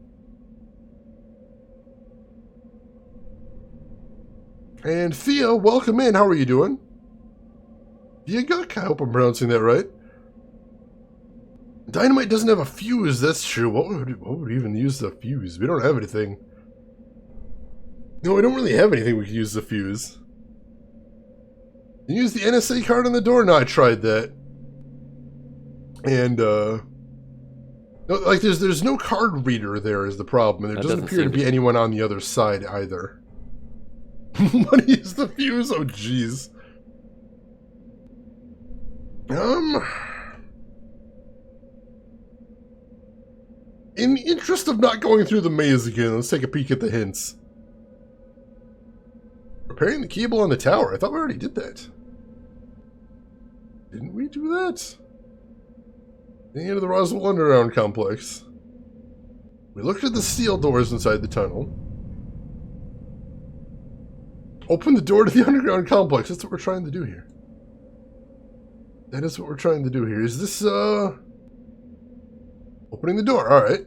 And Thea, welcome in. How are you doing? Thea, I hope I'm pronouncing that right. Dynamite doesn't have a fuse, that's true. What would we even use the fuse? We don't have anything. No, we don't really have anything we could use the fuse. You use the NSA card on the door? No, I tried that. And, no, like, there's no card reader there is the problem. And there doesn't appear to be anyone on the other side either. Money is the fuse? Oh, jeez. In the interest of not going through the maze again, let's take a peek at the hints. Repairing the cable on the tower. I thought we already did that. Didn't we do that? The end of the Roswell Underground Complex. We looked at the steel doors inside the tunnel. Open the door to the underground complex. That's what we're trying to do here. That is what we're trying to do here. Is this, opening the door. Alright.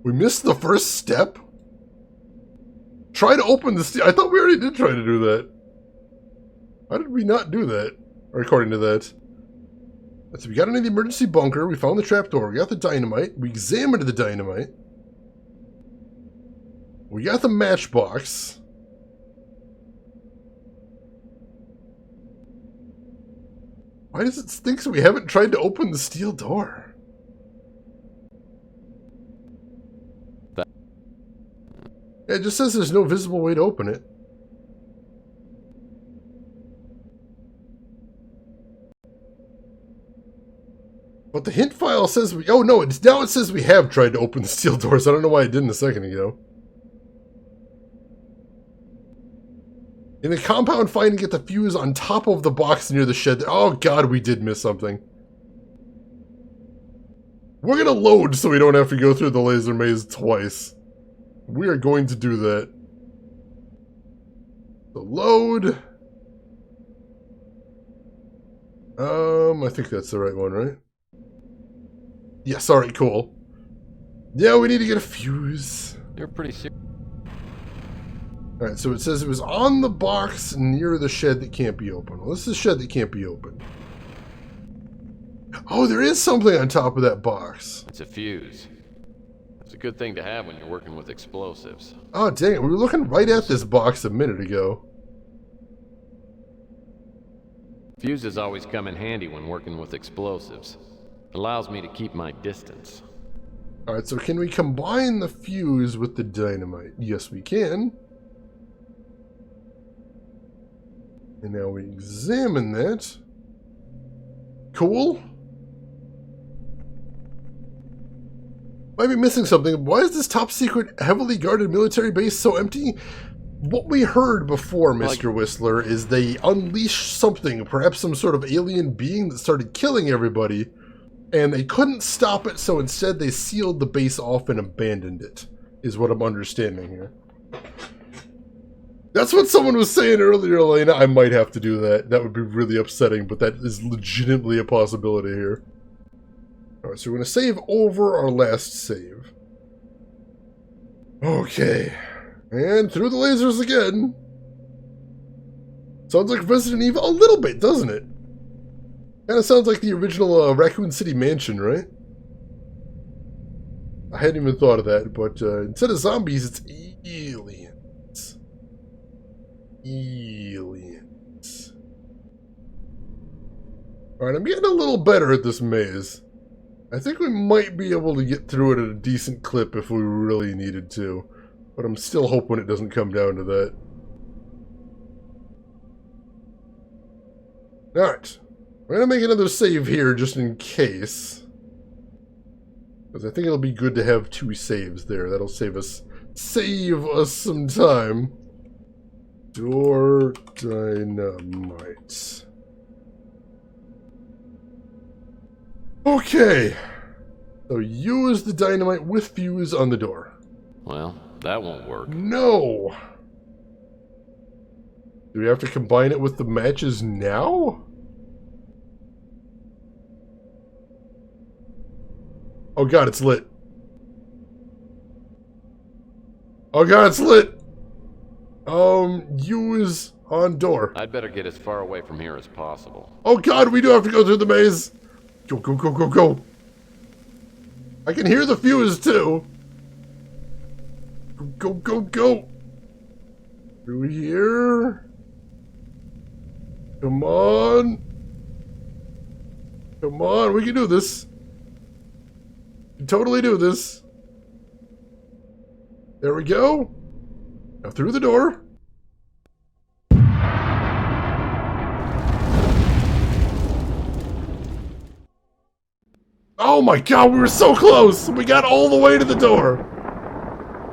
We missed the first step? Try to open the steel. I thought we already did try to do that. Why did we not do that? Or according to that. Let's see, we got into the emergency bunker. We found the trapdoor. We got the dynamite. We examined the dynamite. We got the matchbox. Why does it think so we haven't tried to open the steel door? Yeah, it just says there's no visible way to open it. But the hint file says we... Oh, no, now it says we have tried to open the steel doors. I don't know why it didn't a second ago. In the compound, find and get the fuse on top of the box near the shed. Oh, God, we did miss something. We're going to load so we don't have to go through the laser maze twice. We are going to do that. The load. I think that's the right one, right? Yes, alright, cool. Yeah, we need to get a fuse. You're pretty serious. Alright, so it says it was on the box near the shed that can't be opened. Well, this is a shed that can't be opened. Oh, there is something on top of that box. It's a fuse. It's a good thing to have when you're working with explosives. Oh, dang it. We were looking right at this box a minute ago. Fuses always come in handy when working with explosives. Allows me to keep my distance. Alright, so can we combine the fuse with the dynamite? Yes, we can. And now we examine that. Cool. Might be missing something. Why is this top secret, heavily guarded military base so empty? What we heard before, Mr. Whistler, is they unleashed something, perhaps some sort of alien being that started killing everybody, and they couldn't stop it, so instead they sealed the base off and abandoned it, is what I'm understanding here. That's what someone was saying earlier, Elena. I might have to do that. That would be really upsetting, but that is legitimately a possibility here. Alright, so we're going to save over our last save. Okay. And through the lasers again. Sounds like Resident Evil a little bit, doesn't it? Kind of sounds like the original Raccoon City Mansion, right? I hadn't even thought of that, but instead of zombies, it's aliens. Aliens. Alright, I'm getting a little better at this maze. I think we might be able to get through it at a decent clip if we really needed to. But I'm still hoping it doesn't come down to that. Alright. We're going to make another save here just in case. Because I think it'll be good to have 2 saves there. That'll save us some time. Door dynamite. Okay. So use the dynamite with fuse on the door. Well, that won't work. No! Do we have to combine it with the matches now? Oh god, it's lit. Oh god, it's lit! Use on door. I'd better get as far away from here as possible. Oh god, we do have to go through the maze! Go, go, go, go, go! I can hear the fuse, too! Go, go, go! Through here... Come on! Come on, we can do this! We can totally do this! There we go! Now through the door! Oh my god, we were so close! We got all the way to the door!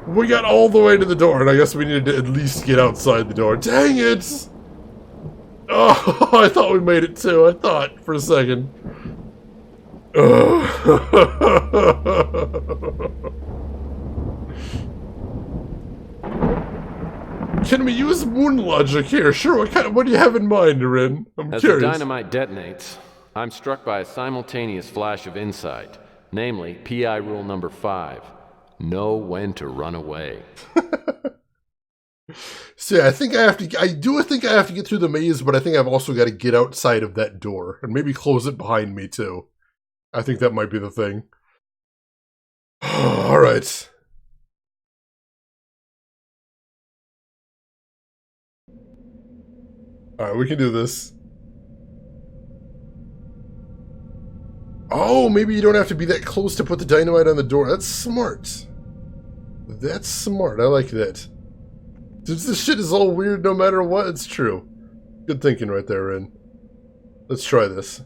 We got all the way to the door, and I guess we needed to at least get outside the door. Dang it! Oh, I thought we made it too. I thought for a second. Can we use moon logic here? Sure, what do you have in mind, Rin? I'm As curious. the dynamite detonates, I'm struck by a simultaneous flash of insight, namely PI rule number 5. Know when to run away. See, I think I have to. I do think I have to get through the maze, but I think I've also got to get outside of that door and maybe close it behind me too. I think that might be the thing. All right. All right, we can do this. Oh, maybe you don't have to be that close to put the dynamite on the door. That's smart. That's smart. I like that. Since this shit is all weird no matter what, it's true. Good thinking right there, Rin. Let's try this.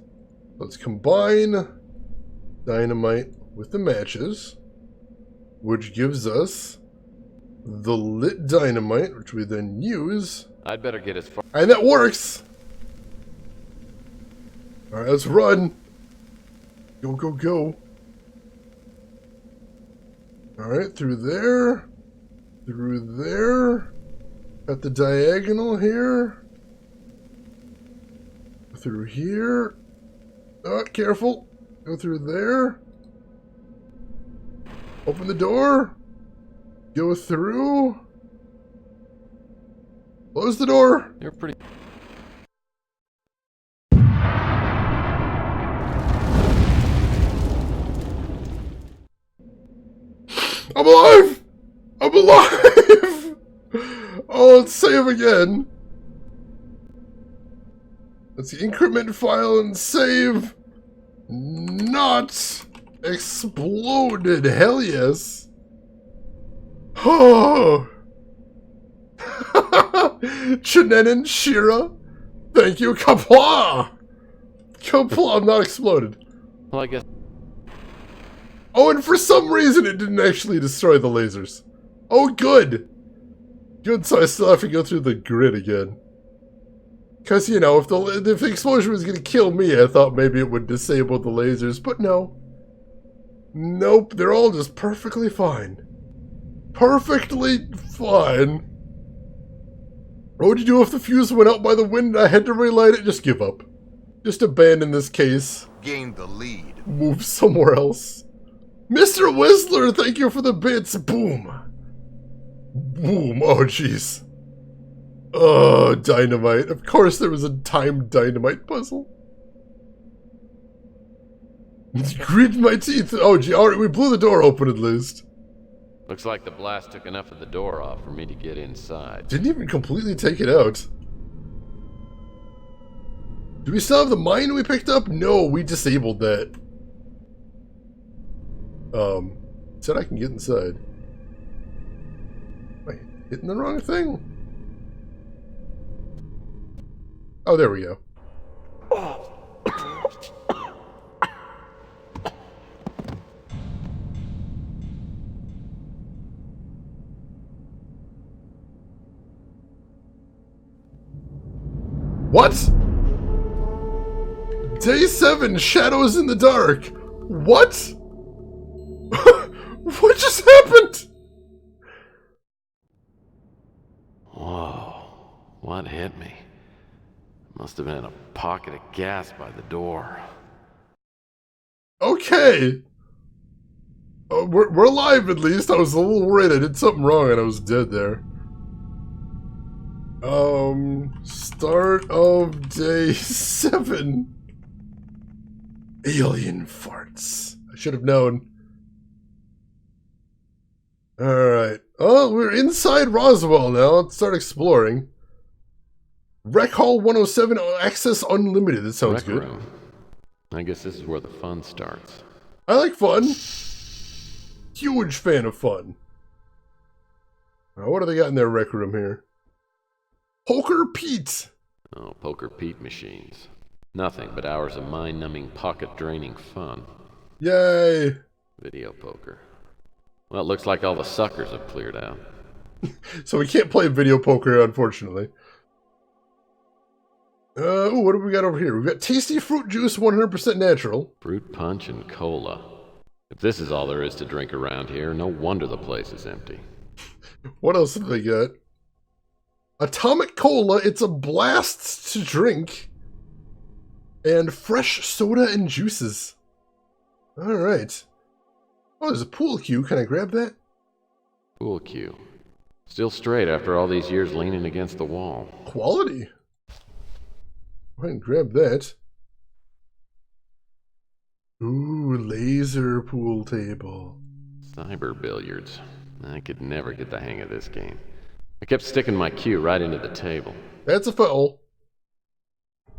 Let's combine dynamite with the matches, which gives us the lit dynamite, which we then use. I'd better get as far... And that works! Alright, let's run. Go, go, go. Alright, through there. Through there. Got the diagonal here. Through here. Oh, careful. Go through there. Open the door. Go through. Close the door. You're pretty... I'm alive! I'm alive! Oh, let's save again. Let's increment file and save. Not exploded. Hell yes. Oh. Chinen and Shira. Thank you. Kapla! Kapla, I'm not exploded. Well, I guess... Oh, and for some reason it didn't actually destroy the lasers. Oh, good. Good, so I still have to go through the grid again. Because, you know, if the explosion was going to kill me, I thought maybe it would disable the lasers, but no. Nope, they're all just perfectly fine. Perfectly fine. What would you do if the fuse went out by the wind and I had to relight it? Just give up. Just abandon this case. Gain the lead. Move somewhere else. Mr. Whistler, thank you for the bits. Boom. Boom. Oh, jeez. Oh, dynamite. Of course there was a timed dynamite puzzle. Grit my teeth. Oh, gee. Alright, we blew the door open at least. Looks like the blast took enough of the door off for me to get inside. Didn't even completely take it out. Do we still have the mine we picked up? No, we disabled that. Said I can get inside. Am I hitting the wrong thing? Oh, there we go. What? Day 7, Shadows in the Dark. What? What just happened? Whoa. What hit me? Must have been a pocket of gas by the door. Okay. We're alive at least. I was a little worried I did something wrong and I was dead there. Start of day 7. Alien farts. I should have known. Alright. Oh, we're inside Roswell now. Let's start exploring. Rec Hall 107, access unlimited. That sounds good. Room. I guess this is where the fun starts. I like fun. Huge fan of fun. What do they got in their rec room here? Poker Pete. Oh, Poker Pete machines. Nothing but hours of mind-numbing, pocket-draining fun. Yay. Video poker. Well, it looks like all the suckers have cleared out. So we can't play video poker, unfortunately. Ooh, what do we got over here? We've got tasty fruit juice, 100% natural. Fruit punch and cola. If this is all there is to drink around here, no wonder the place is empty. What else have they got? Atomic Cola, it's a blast to drink. And fresh soda and juices. Alright. Oh, there's a pool cue. Can I grab that? Pool cue. Still straight after all these years leaning against the wall. Quality. Go ahead and grab that. Ooh, laser pool table. Cyber billiards. I could never get the hang of this game. I kept sticking my cue right into the table. That's a foul.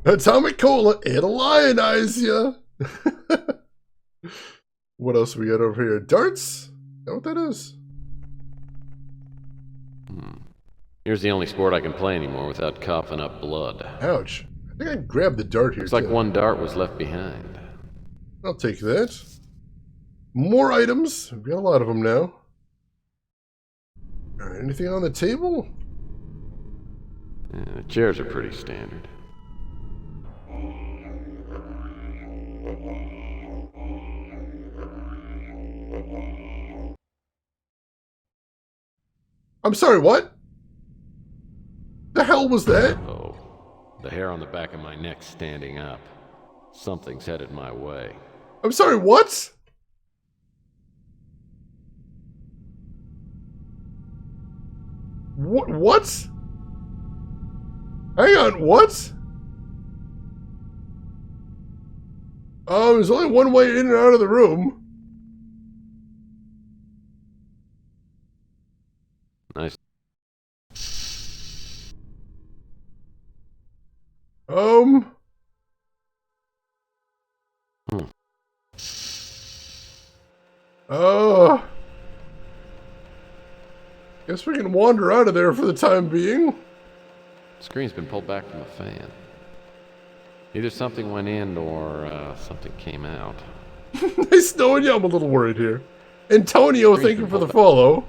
Atomic Cola, it'll ionize ya. What else we got over here? Darts? Is that what that is? Here's the only sport I can play anymore without coughing up blood. Ouch. I think I grabbed the dart here. Looks like one dart was left behind. I'll take that. More items. We've got a lot of them now. Alright, anything on the table? Yeah, the chairs are pretty standard. I'm sorry, what? The hell was that? Oh, the hair on the back of my neck standing up. Something's headed my way. I'm sorry, what? What? Hang on, what? Oh, there's only one way in and out of the room. Nice. Guess we can wander out of there for the time being. The screen's been pulled back from the fan. Either something went in or something came out. Nice knowing you. I'm a little worried here. Antonio, thank you for the follow.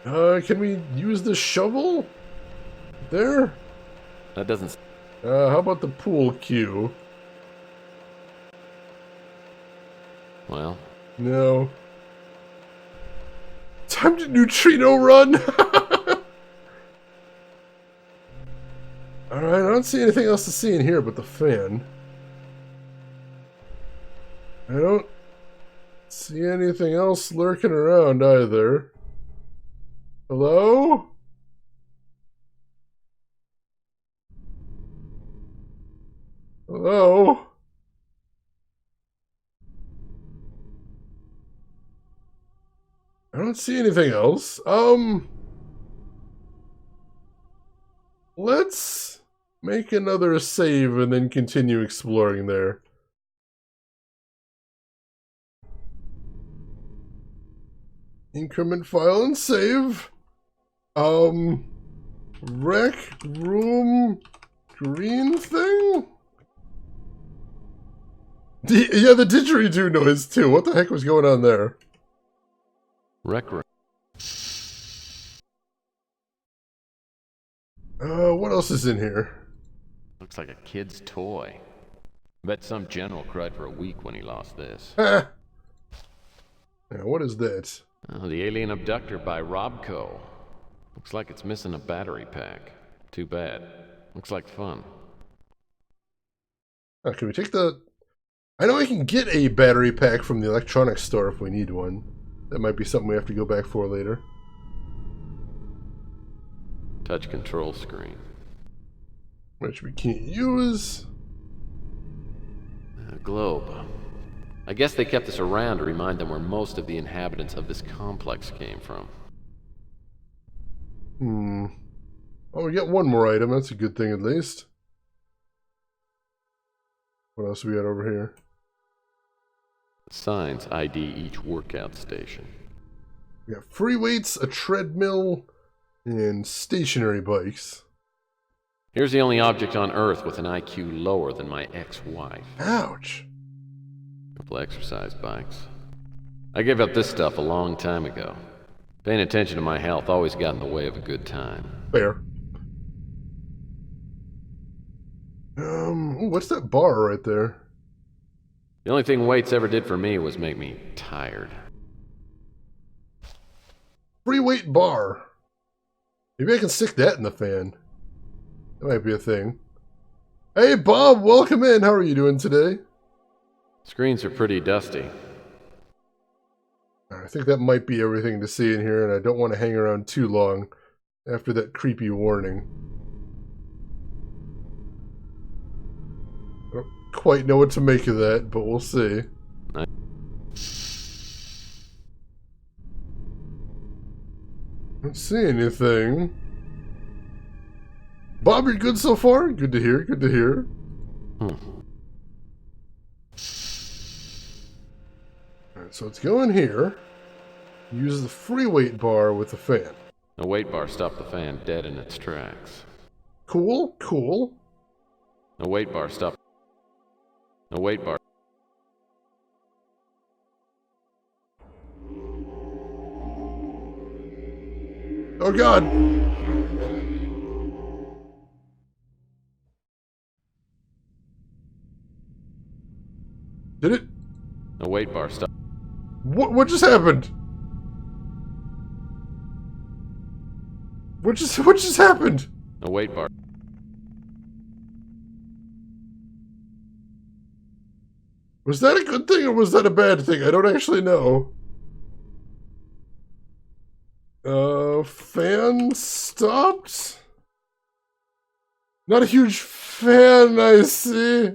Can we use the shovel? There? That doesn't... how about the pool cue? Well... No. Time to neutrino run! Alright, I don't see anything else to see in here but the fan. I don't see anything else lurking around either. Hello? Hello? I don't see anything else. Let's make another save and then continue exploring there. Increment file and save. Rec room green thing? Yeah, the didgeridoo noise too. What the heck was going on there? Rec room. What else is in here? Looks like a kid's toy. Bet some general cried for a week when he lost this. Ah. Now, what is that? Oh, the Alien Abductor by Robco. Looks like it's missing a battery pack. Too bad. Looks like fun. Can we take the... I know we can get a battery pack from the electronics store if we need one. That might be something we have to go back for later. Touch control screen. Which we can't use. A globe. I guess they kept this around to remind them where most of the inhabitants of this complex came from. Oh, we got one more item. That's a good thing at least. What else we got over here? Signs ID each workout station. We got free weights, a treadmill, and stationary bikes. Here's the only object on Earth with an IQ lower than my ex-wife. Ouch. Couple exercise bikes. I gave up this stuff a long time ago. Paying attention to my health always got in the way of a good time. Fair. Ooh, what's that bar right there? The only thing weights ever did for me was make me tired. Free weight bar. Maybe I can stick that in the fan. That might be a thing. Hey Bob, welcome in. How are you doing today? Screens are pretty dusty. I think that might be everything to see in here, and I don't want to hang around too long after that creepy warning. I don't quite know what to make of that, but we'll see. Don't see anything. Bob, you're good so far? Good to hear, good to hear. Alright, so let's go in here. Use the free weight bar with the fan. The weight bar stopped the fan dead in its tracks. Cool, cool. The weight bar stopped. The weight bar. Oh God! Did it? The weight bar stopped. What just happened? What just happened? The weight bar. Was that a good thing or was that a bad thing? I don't actually know. Fan stopped? Not a huge fan, I see.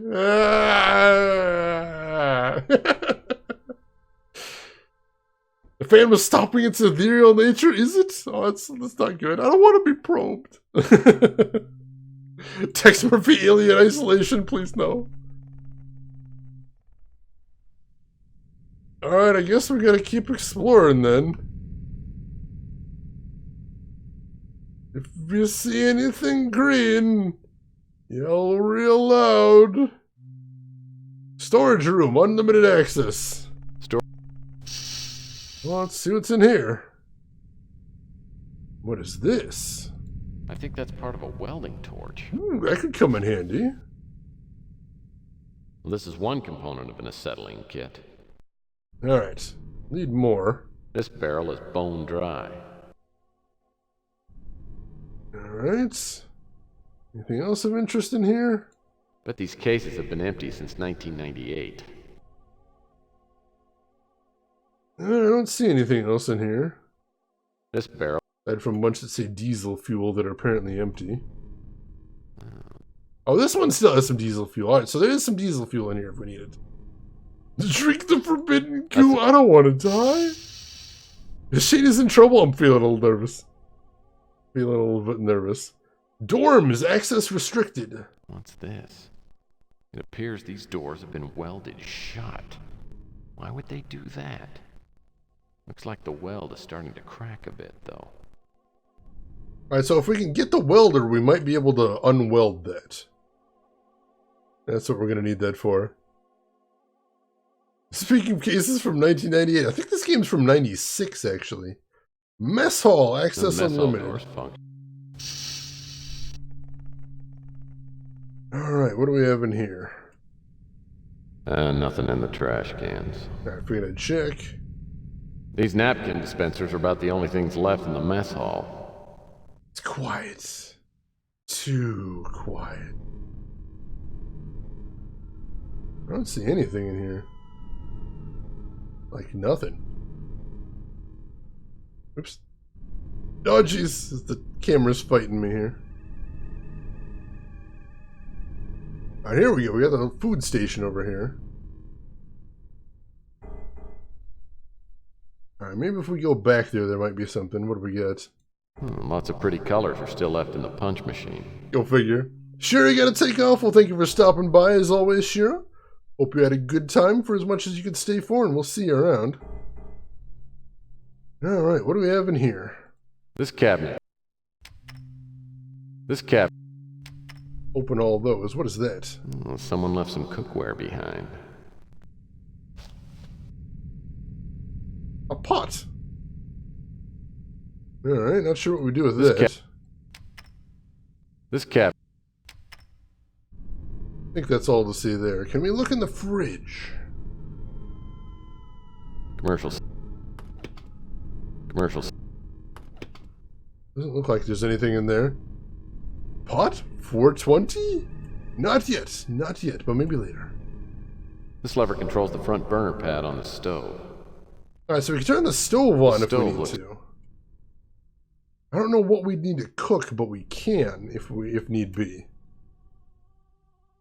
The fan was stopping its ethereal nature, is it? Oh, that's not good. I don't want to be probed. Tex Murphy alien isolation, please no. Alright, I guess we gotta keep exploring then. If you see anything green, yell real loud. Storage room, unlimited access. Well, let's see what's in here. What is this? I think that's part of a welding torch. That could come in handy. Well, this is one component of an acetylene kit. Alright, need more. This barrel is bone dry. Alright. Anything else of interest in here? Bet these cases have been empty since 1998. I don't see anything else in here. This barrel. Aside from a bunch that say diesel fuel that are apparently empty. Oh, this one still has some diesel fuel. Alright, so there is some diesel fuel in here if we need it. Drink the forbidden goo. I don't want to die. If Shane is in trouble, I'm feeling a little nervous. Feeling a little bit nervous. Dorms, access restricted. What's this? It appears these doors have been welded shut. Why would they do that? Looks like the weld is starting to crack a bit, though. Alright, so if we can get the welder, we might be able to unweld that. That's what we're going to need that for. Speaking of cases from 1998, I think this game's from 96, actually. Mess hall, access unlimited. Alright, what do we have in here? Nothing in the trash cans. Alright, we're gonna check. These napkin dispensers are about the only things left in the mess hall. It's quiet. Too quiet. I don't see anything in here. Like nothing. Oops. Oh jeez, the camera's fighting me here. Alright, here we go. We got the food station over here. Alright, maybe if we go back there might be something. What do we got? Lots of pretty colors are still left in the punch machine. Go figure. Shira, you gotta take off. Well, thank you for stopping by as always, Shira. Hope you had a good time for as much as you could stay for, and we'll see you around. Alright, what do we have in here? This cabinet. Open all those. What is that? Someone left some cookware behind. A pot. Alright, not sure what we do with this. This cabinet. I think that's all to see there. Can we look in the fridge? Commercials. Doesn't look like there's anything in there. Pot? 420? Not yet, but maybe later. This lever controls the front burner pad on the stove. Alright, so we can turn the stove on if we need to. I don't know what we'd need to cook, but we can if need be.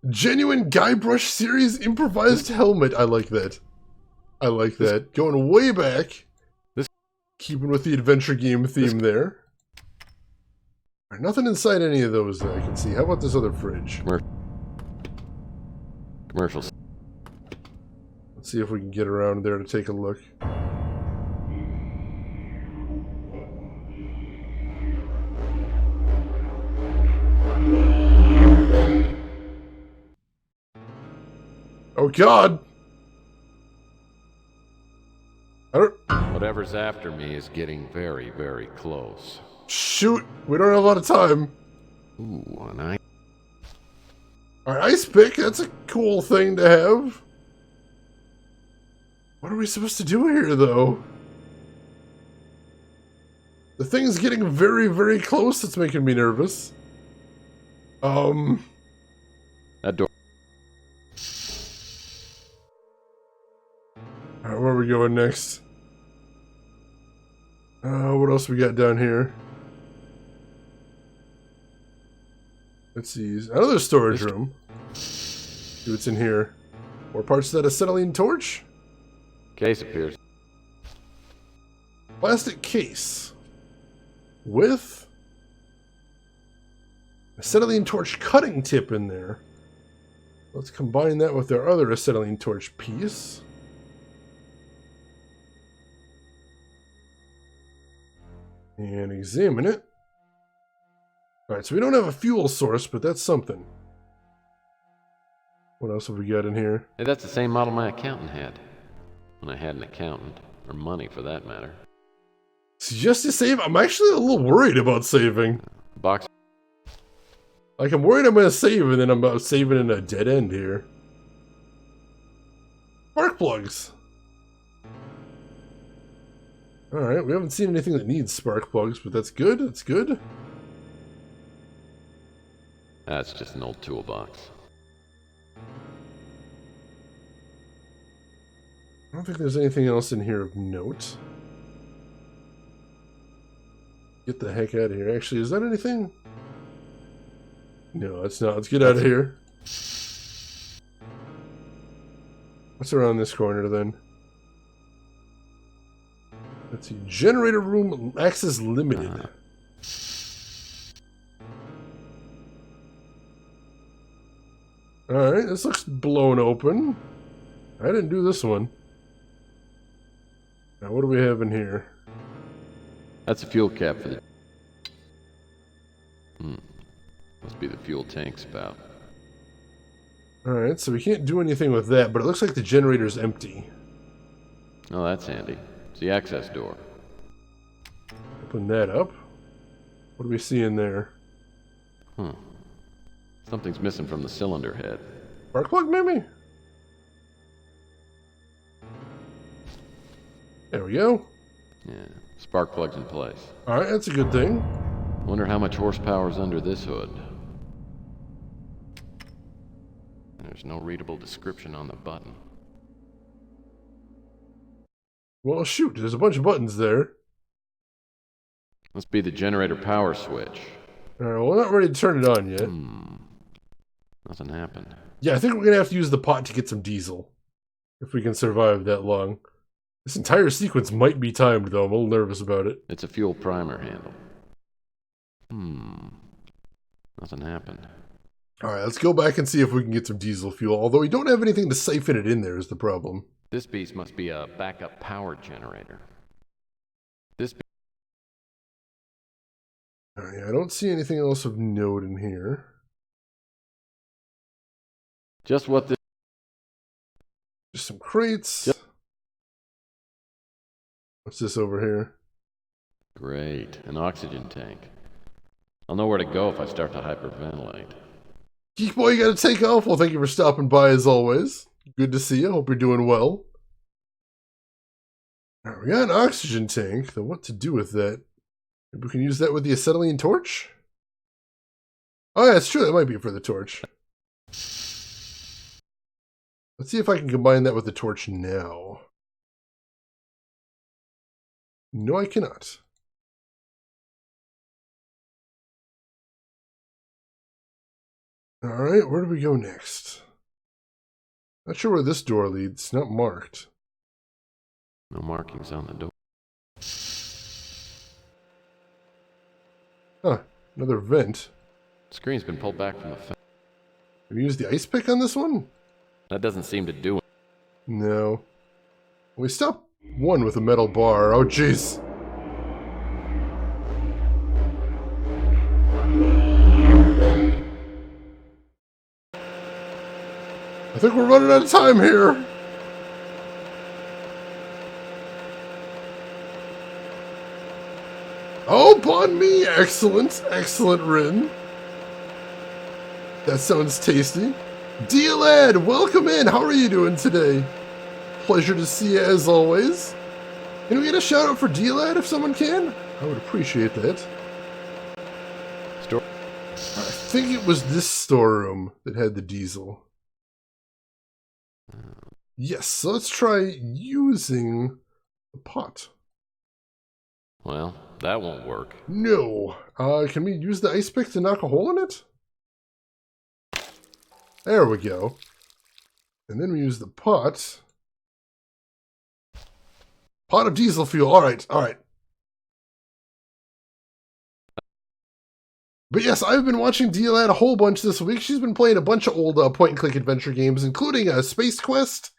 Genuine Guybrush series improvised helmet. I like that. Going way back. Keeping with the adventure game theme there. Right, nothing inside any of those that I can see. How about this other fridge? Commercials. Let's see if we can get around there to take a look. Oh God! Whatever's after me is getting very, very close. Shoot! We don't have a lot of time. Ooh, an ice. Alright, ice pick. That's a cool thing to have. What are we supposed to do here, though? The thing's getting very, very close. It's making me nervous. That door. Alright, where are we going next? What else we got down here? Let's see. Another storage room. See what's in here. More parts of that acetylene torch? Case appears. Plastic case. With acetylene torch cutting tip in there. Let's combine that with our other acetylene torch piece. And examine it. Alright, so we don't have a fuel source, but that's something. What else have we got in here? Hey, that's the same model my accountant had. When I had an accountant. Or money, for that matter. Suggest you save? I'm actually a little worried about saving. Box. Like, I'm worried I'm going to save, and then I'm saving in a dead end here. Spark plugs. Alright, we haven't seen anything that needs spark plugs, but that's good, that's good. That's just an old toolbox. I don't think there's anything else in here of note. Get the heck out of here. Actually, is that anything? No, it's not. Let's get out of here. What's around this corner, then? Let's see. Generator room access limited. Alright, this looks blown open. I didn't do this one. Now, what do we have in here? That's a fuel cap for the... Must be the fuel tank spout. Alright, so we can't do anything with that, but it looks like the generator's empty. Oh, that's handy. It's the access door. Open that up. What do we see in there? Something's missing from the cylinder head. Spark plug, maybe? There we go. Yeah, spark plug's in place. Alright, that's a good thing. Wonder how much horsepower's under this hood. There's no readable description on the button. Well, shoot, there's a bunch of buttons there. Must be the generator power switch. Alright, well, we're not ready to turn it on yet. Nothing happened. Yeah, I think we're gonna have to use the pot to get some diesel. If we can survive that long. This entire sequence might be timed, though. I'm a little nervous about it. It's a fuel primer handle. Nothing happened. Alright, let's go back and see if we can get some diesel fuel. Although we don't have anything to siphon it in there is the problem. This beast must be a backup power generator. Alright, I don't see anything else of note in here. Just what this... Just some crates. What's this over here? Great, an oxygen tank. I'll know where to go if I start to hyperventilate. Geek Boy, you gotta take off. Well, thank you for stopping by as always. Good to see you. Hope you're doing well. Alright, we got an oxygen tank. Though what to do with that? Maybe we can use that with the acetylene torch? Oh yeah, it's true. That might be for the torch. Let's see if I can combine that with the torch now. No, I cannot. Alright, where do we go next? Not sure where this door leads. Not marked. No markings on the door. Huh, another vent. Screen's been pulled back from the Can we use the ice pick on this one? That doesn't seem to do it. No. We stopped one with a metal bar. Oh, jeez. I think we're running out of time here. Oh, banh mi! Excellent, excellent, Rin. That sounds tasty. D-Lad, welcome in. How are you doing today? Pleasure to see you as always. Can we get a shout out for D-Lad if someone can? I would appreciate that. I think it was this storeroom that had the diesel. Yes, so let's try using the pot. Well, that won't work. No. Can we use the ice pick to knock a hole in it? There we go. And then we use the pot. Pot of diesel fuel. Alright, alright. But yes, I've been watching D-Lad a whole bunch this week. She's been playing a bunch of old point-and-click adventure games, including Space Quest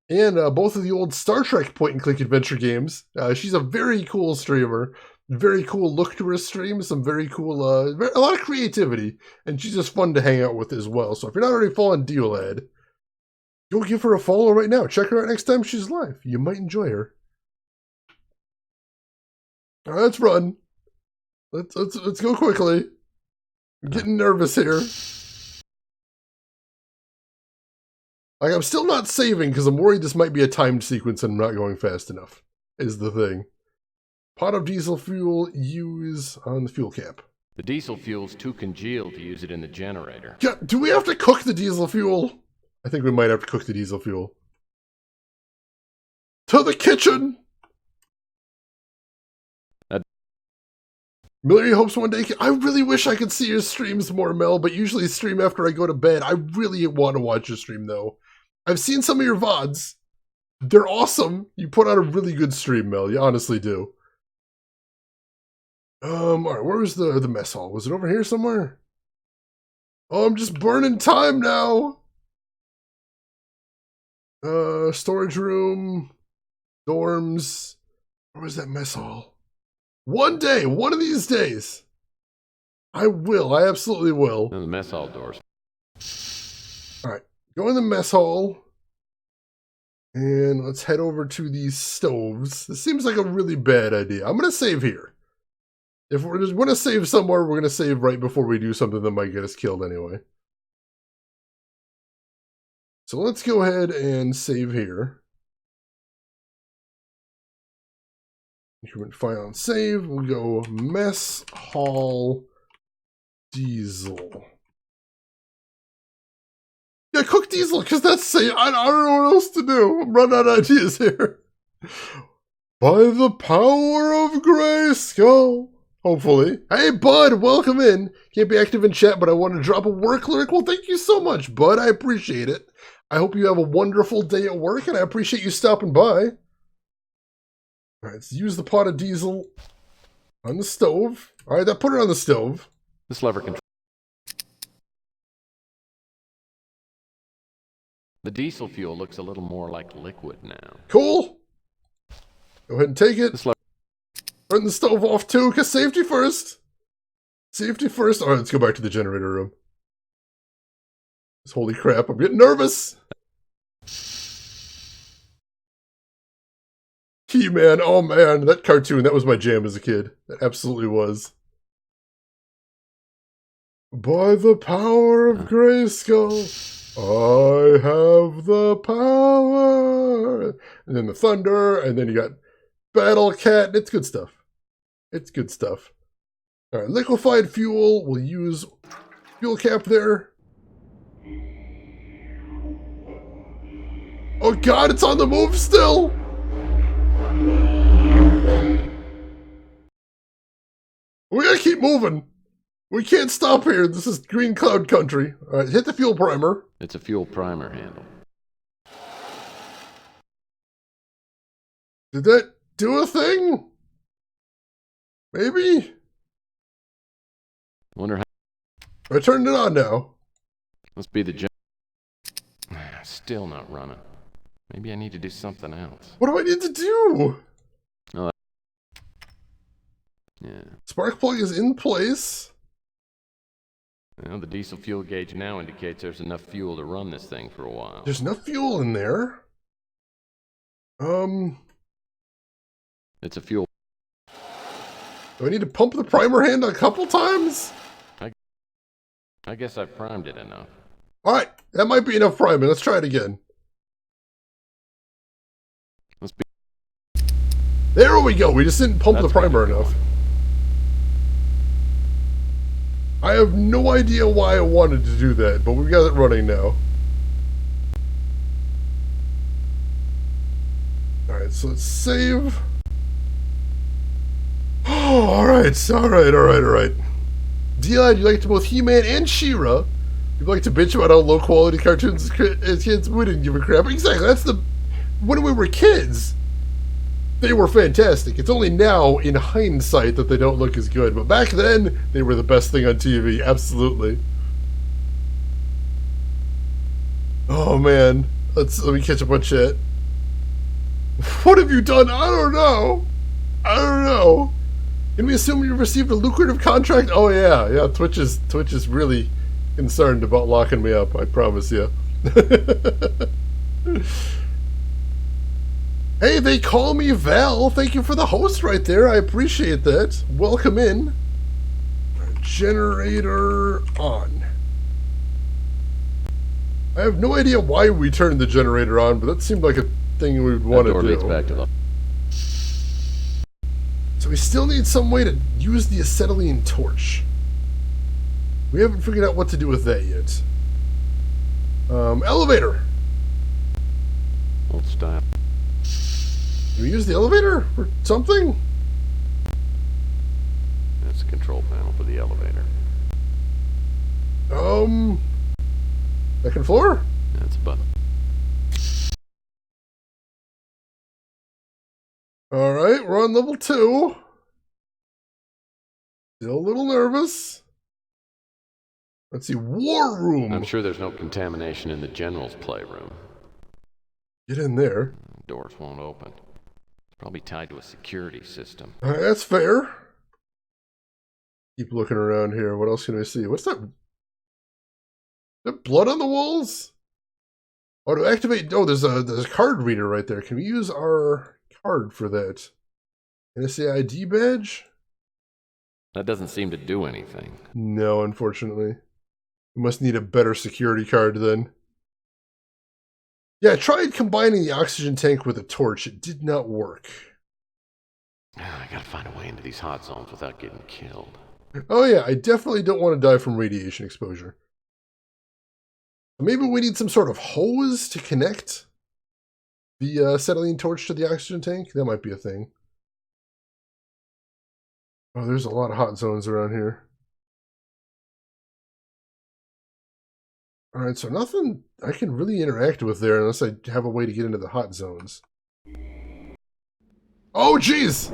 and both of the old Star Trek point-and-click adventure games. She's a very cool streamer. Very cool look to her stream. Some very cool, a lot of creativity. And she's just fun to hang out with as well. So if you're not already following D-Lad, go give her a follow right now. Check her out next time she's live. You might enjoy her. Alright, let's run. Let's go quickly. I'm getting nervous here. Like, I'm still not saving because I'm worried this might be a timed sequence and I'm not going fast enough, is the thing. Pot of diesel fuel, use on the fuel cap. The diesel fuel's too congealed to use it in the generator. Yeah, do we have to cook the diesel fuel? I think we might have to cook the diesel fuel. To the kitchen! Miller hopes one day. I really wish I could see your streams more, Mel, but usually stream after I go to bed. I really want to watch your stream, though. I've seen some of your VODs. They're awesome. You put out a really good stream, Mel. You honestly do. Alright, where was the mess hall? Was it over here somewhere? Oh, I'm just burning time now. Storage room. Dorms. Where was that mess hall? One day, one of these days. I will. I absolutely will. And the mess hall doors. Alright, go in the mess hall. And let's head over to these stoves. This seems like a really bad idea. I'm going to save here. If we're just going to save somewhere, we're going to save right before we do something that might get us killed anyway. So let's go ahead and save here. Increment file and save. We'll go mess hall diesel. Yeah, cook diesel, because that's safe. I don't know what else to do. I'm running out of ideas here. By the power of Grayskull. Hopefully. Hey, Bud, welcome in. Can't be active in chat, but I want to drop a work lyric. Well, thank you so much, Bud. I appreciate it. I hope you have a wonderful day at work, and I appreciate you stopping by. All right, let's use the pot of diesel on the stove. All right, put it on the stove. This lever control. The diesel fuel looks a little more like liquid now. Cool. Go ahead and take it. Turn the stove off too, because safety first. Safety first. All right, let's go back to the generator room. Holy crap, I'm getting nervous. He-Man, oh man, that cartoon, that was my jam as a kid. That absolutely was. By the power of Grayskull, I have the power. And then the thunder, and then you got Battle Cat. It's good stuff. It's good stuff. All right, liquefied fuel. We'll use fuel cap there. Oh god, it's on the move still. We gotta keep moving. We can't stop here. This is green cloud country. All right, hit the fuel primer. It's a fuel primer handle. Did that do a thing? Maybe? Wonder how... I turned it on now. Must be the still not running. Maybe I need to do something else. What do I need to do? Oh, yeah. Spark plug is in place. Well, the diesel fuel gauge now indicates there's enough fuel to run this thing for a while. There's enough fuel in there. It's a fuel. Do I need to pump the primer hand a couple times? I guess I primed it enough. All right, that might be enough priming. Let's try it again. Must be. There we go. We just didn't pump the primer enough. I have no idea why I wanted to do that, but we've got it running now. Alright, so let's save. Oh, alright. Dion, you like to both He-Man and She-Ra. You'd like to bitch about how low quality cartoons as kids, we didn't give a crap. Exactly, that's the... When we were kids, they were fantastic. It's only now, in hindsight, that they don't look as good. But back then, they were the best thing on TV. Absolutely. Oh, man. Let me catch up on chat. What have you done? I don't know. Can we assume you received a lucrative contract? Oh, yeah. Yeah, Twitch is really concerned about locking me up. I promise you. Hey, they call me Val. Thank you for the host right there. I appreciate that. Welcome in. Generator on. I have no idea why we turned the generator on, but that seemed like a thing we would want to do. Leads back to the... So we still need some way to use the acetylene torch. We haven't figured out what to do with that yet. Elevator. Old style. Do we use the elevator or something? That's the control panel for the elevator. Second floor? That's a button. Alright, we're on level 2. Still a little nervous. Let's see, war room. I'm sure there's no contamination in the general's playroom. Get in there. Doors won't open. It's probably tied to a security system. Alright, that's fair. Keep looking around here. What else can I see? What's that? Is there blood on the walls? Oh, to activate... Oh, there's a card reader right there. Can we use our card for that? NSA ID badge? That doesn't seem to do anything. No, unfortunately. We must need a better security card then. Yeah, I tried combining the oxygen tank with a torch. It did not work. find a way into these hot zones without getting killed. Oh yeah, I definitely don't want to die from radiation exposure. Maybe we need some sort of hose to connect the acetylene torch to the oxygen tank? That might be a thing. Oh, there's a lot of hot zones around here. Alright, so nothing I can really interact with there unless I have a way to get into the hot zones. Oh, jeez!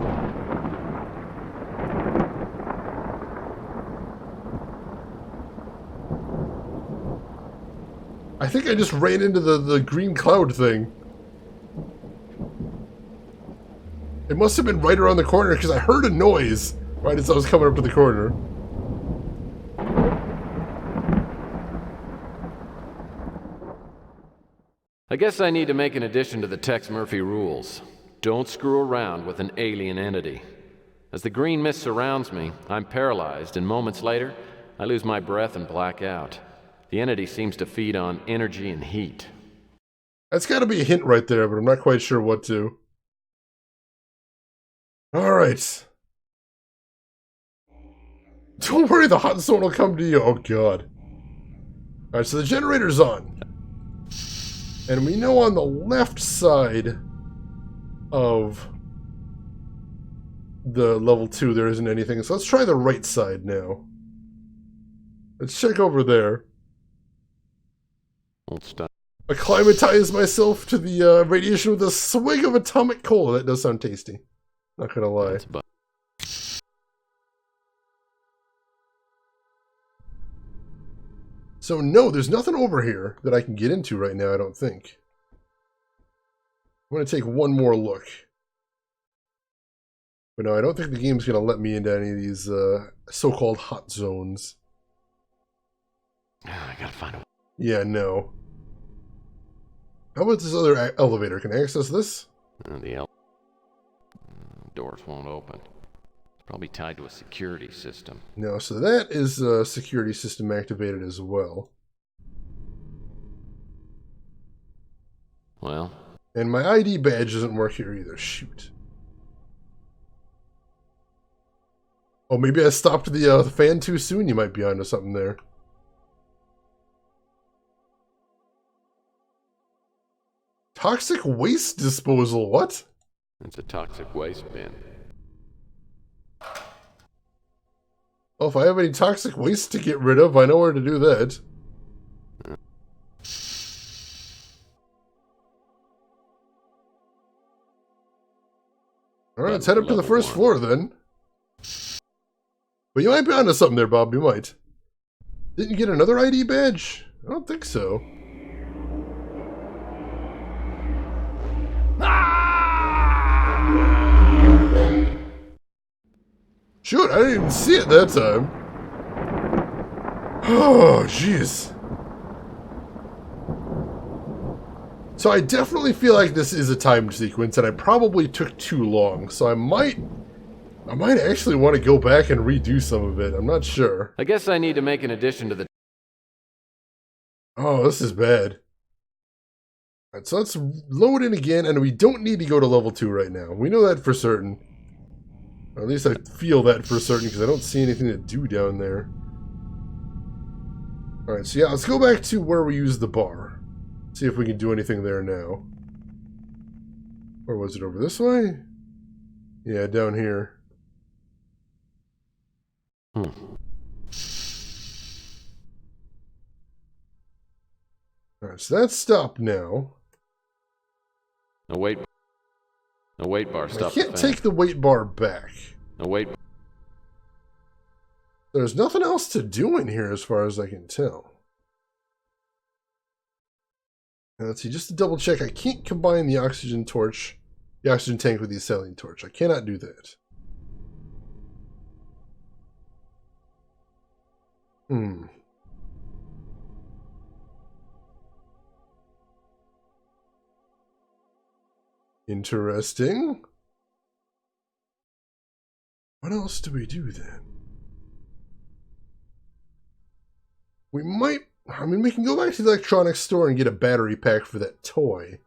I think I just ran into the green cloud thing. It must have been right around the corner because I heard a noise right as I was coming up to the corner. I guess I need to make an addition to the Tex Murphy rules. Don't screw around with an alien entity. As the green mist surrounds me, I'm paralyzed, and moments later, I lose my breath and black out. The entity seems to feed on energy and heat. That's got to be a hint right there, but I'm not quite sure what to. Alright. Don't worry, the hot zone will come to you. Oh, God. Alright, so the generator's on. And we know on the left side of the level 2 there isn't anything. So let's try the right side now. Let's check over there. Hold stop. Acclimatize myself to the radiation with a swig of atomic cola. That does sound tasty. Not gonna lie. So no, there's nothing over here that I can get into right now, I don't think. I'm gonna take one more look. But no, I don't think the game's gonna let me into any of these so-called hot zones. I gotta find a... Yeah, no. How about this other elevator? Can I access this? The doors won't open. It's probably tied to a security system. No, so that is a security system activated as well. Well. And my ID badge doesn't work here either. Shoot. Oh, maybe I stopped the fan too soon. You might be onto something there. Toxic waste disposal, what? It's a toxic waste bin. Oh, if I have any toxic waste to get rid of, I know where to do that. Alright, let's head up to the first floor then. But you might be onto something there, Bob. You might. Didn't you get another ID badge? I don't think so. Shoot, I didn't even see it that time. Oh, jeez. So I definitely feel like this is a timed sequence, and I probably took too long. So I might actually want to go back and redo some of it. I'm not sure. I guess I need to make an addition to the... Oh, this is bad. Alright, so let's load in again, and we don't need to go to level 2 right now. We know that for certain. Or at least I feel that for certain, because I don't see anything to do down there. Alright, so yeah, let's go back to where we used the bar. See if we can do anything there now. Or was it over this way? Yeah, down here. Alright, so that's stopped now. No weight bar. Stop. I can't take the weight bar back. No weight. There's nothing else to do in here as far as I can tell. Now, let's see, just to double check, I can't combine the oxygen torch, the oxygen tank with the acetylene torch. I cannot do that. Interesting. What else do we do then? We might... I mean, we can go back to the electronics store and get a battery pack for that toy.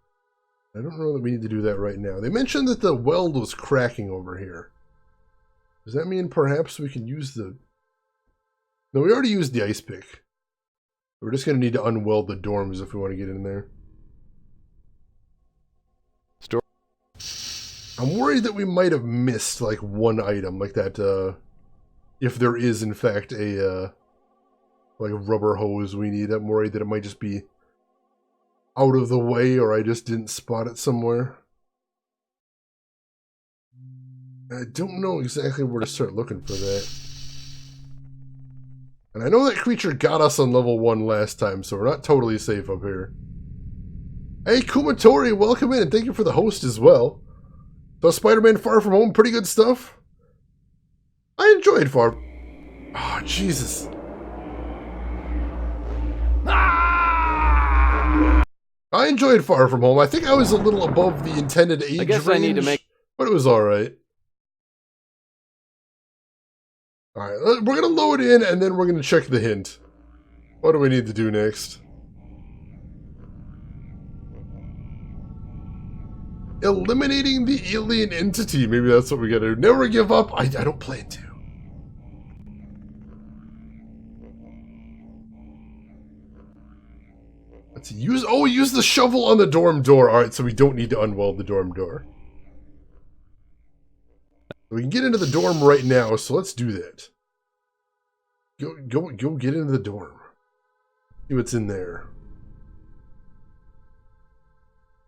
I don't know that we need to do that right now. They mentioned that the weld was cracking over here. Does that mean perhaps we can use the... No, we already used the ice pick. We're just going to need to unweld the dorms if we want to get in there. I'm worried that we might have missed, like, one item, like that, if there is, in fact, a, like, rubber hose we need. I'm worried that it might just be out of the way, or I just didn't spot it somewhere. I don't know exactly where to start looking for that. And I know that creature got us on level 1 last time, so we're not totally safe up here. Hey, Kumatori, welcome in, and thank you for the host as well. So Spider-Man Far From Home, pretty good stuff. I enjoyed Far... Oh, Jesus. I enjoyed Far From Home. I think I was a little above the intended age range, I need to make... but it was alright. Alright, we're going to load in, and then we're going to check the hint. What do we need to do next? Eliminating the alien entity. Maybe that's what we gotta do. Never give up. I don't plan to. Let's see. Use the shovel on the dorm door. Alright, so we don't need to unweld the dorm door. We can get into the dorm right now, so let's do that. Go get into the dorm. See what's in there.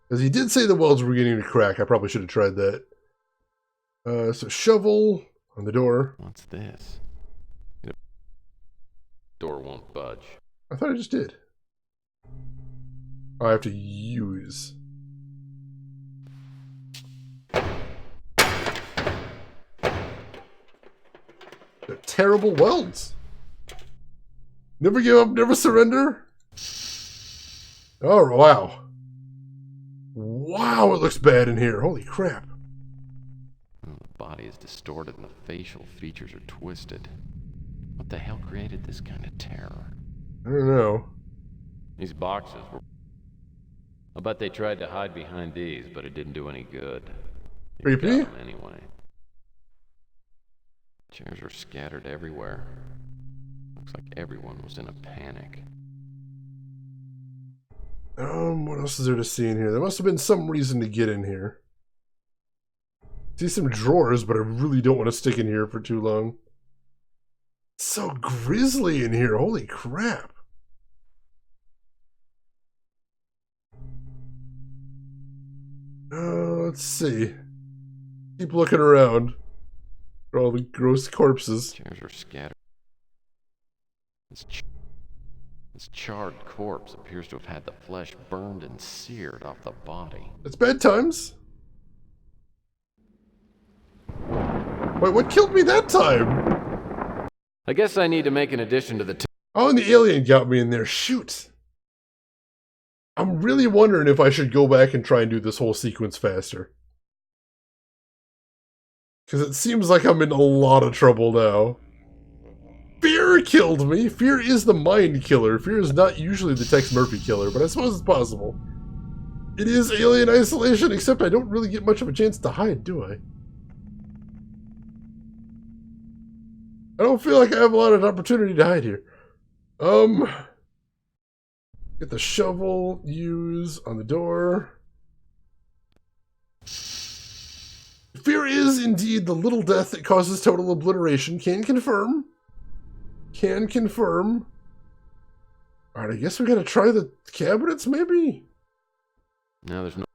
Because he did say the welds were beginning to crack. I probably should have tried that. So shovel on the door. What's this? Door won't budge. I thought I just did. I have to use. They're terrible welds. Never give up, never surrender. Oh, wow. Wow, it looks bad in here. Holy crap. The body is distorted and the facial features are twisted. What the hell created this kind of terror? I don't know. These boxes were... I bet they tried to hide behind these, but it didn't do any good. Creepy? Anyway. Chairs are scattered everywhere. Looks like everyone was in a panic. What else is there to see in here? There must have been some reason to get in here. See some drawers, but I really don't want to stick in here for too long. It's so grisly in here. Holy crap. Let's see. Keep looking around for all the gross corpses. Chairs are scattered. This charred corpse appears to have had the flesh burned and seared off the body. It's bedtimes. Wait, what killed me that time? I guess I need to make an addition to the... Oh, and the alien got me in there. Shoot. I'm really wondering if I should go back and try and do this whole sequence faster. Because it seems like I'm in a lot of trouble now. Fear killed me. Fear is the mind killer. Fear is not usually the Tex Murphy killer, but I suppose it's possible. It is alien isolation, except I don't really get much of a chance to hide, do I? I don't feel like I have a lot of opportunity to hide here. Get the shovel, use on the door. Fear is indeed the little death that causes total obliteration. Can confirm. Can confirm. Alright, I guess we gotta try the cabinets, maybe? No, there's no...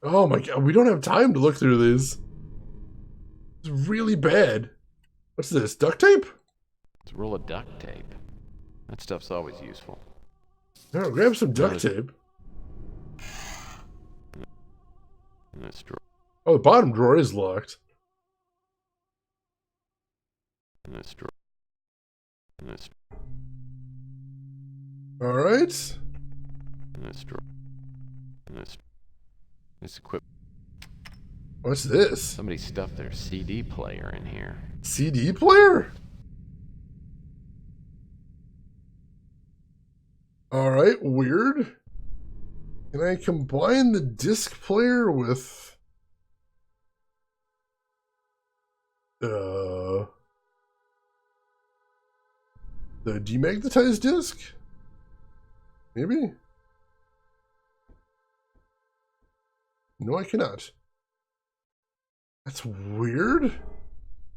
Oh my god, we don't have time to look through these. It's really bad. What's this, duct tape? It's a roll of duct tape. That stuff's always useful. No, grab some duct tape. That's true. Oh, the bottom drawer is locked. That's true. That's true. Alright. That's true. That's... This equipment... What's this? Somebody stuffed their CD player in here. CD player? Alright, weird. Can I combine the disc player with... The demagnetized disc? Maybe? No, I cannot. That's weird.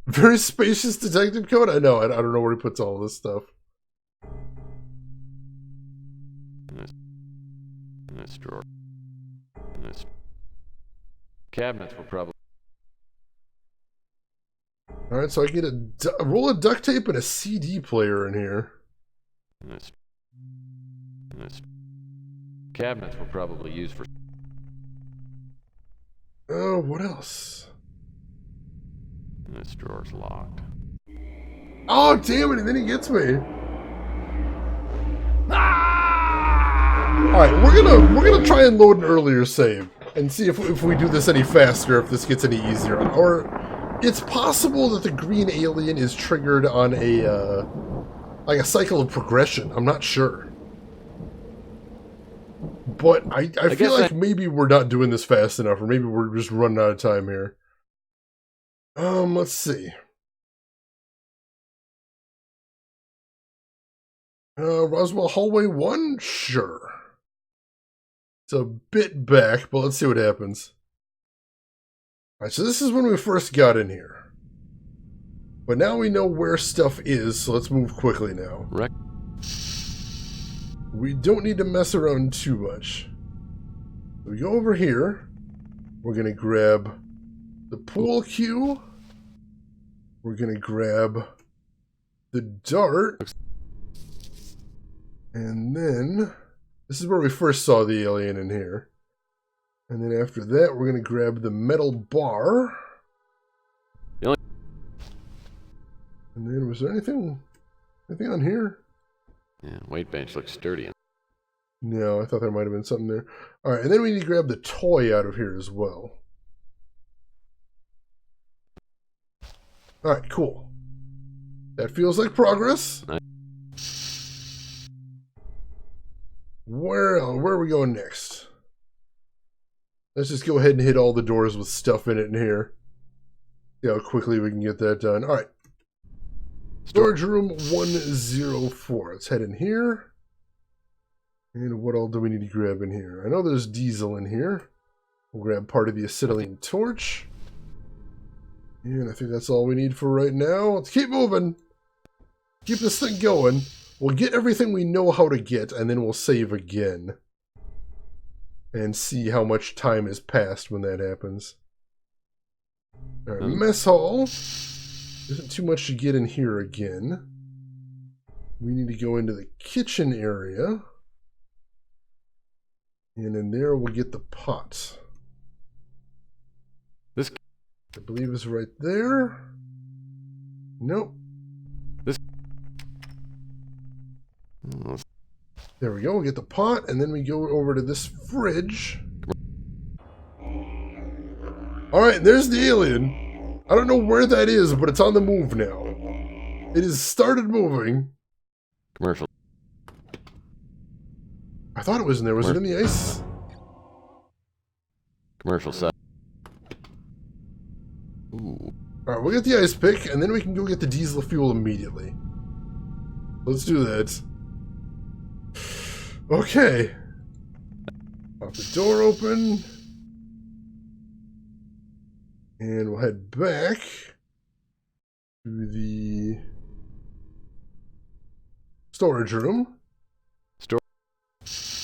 Very spacious detective code? I know, I don't know where he puts all this stuff. In this drawer. In this cabinets were probably. Alright, so I get a roll of duct tape and a CD player in here. In this cabinets were probably used for. Oh, what else? This drawer's locked. Oh, damn it, and then he gets me. Alright, we're gonna try and load an earlier save and see if we do this any faster, if this gets any easier. Or it's possible that the green alien is triggered on a like a cycle of progression. I'm not sure. But I feel like maybe we're not doing this fast enough, or maybe we're just running out of time here. Let's see. Roswell Hallway 1? Sure. It's a bit back, but let's see what happens. Alright, so this is when we first got in here. But now we know where stuff is, so let's move quickly now. We don't need to mess around too much. We go over here. We're going to grab the pool cue. We're going to grab the dart. And then, this is where we first saw the alien in here. And then after that, we're going to grab the metal bar. And then, was there anything on here? Yeah, weight bench looks sturdy. No, I thought there might have been something there. Alright, and then we need to grab the toy out of here as well. Alright, cool. That feels like progress. Where are we going next? Let's just go ahead and hit all the doors with stuff in it in here. See how quickly we can get that done. Alright. Storage room 104. Let's head in here. And what all do we need to grab in here? I know there's diesel in here. We'll grab part of the acetylene torch. And I think that's all we need for right now. Let's keep moving. Keep this thing going. We'll get everything we know how to get, and then we'll save again. And see how much time has passed when that happens. Alright, mess hall. Isn't too much to get in here again. We need to go into the kitchen area. And in there we'll get the pot. This, I believe, is right there. Nope. This. There we go. We'll get the pot, and then we go over to this fridge. Alright, there's the alien. I don't know where that is, but it's on the move now. It has started moving. Commercial. I thought it was in there. Was it in the ice? Commercial side. Ooh. Alright, we'll get the ice pick, and then we can go get the diesel fuel immediately. Let's do that. Okay. Pop the door open. And we'll head back to the storage room.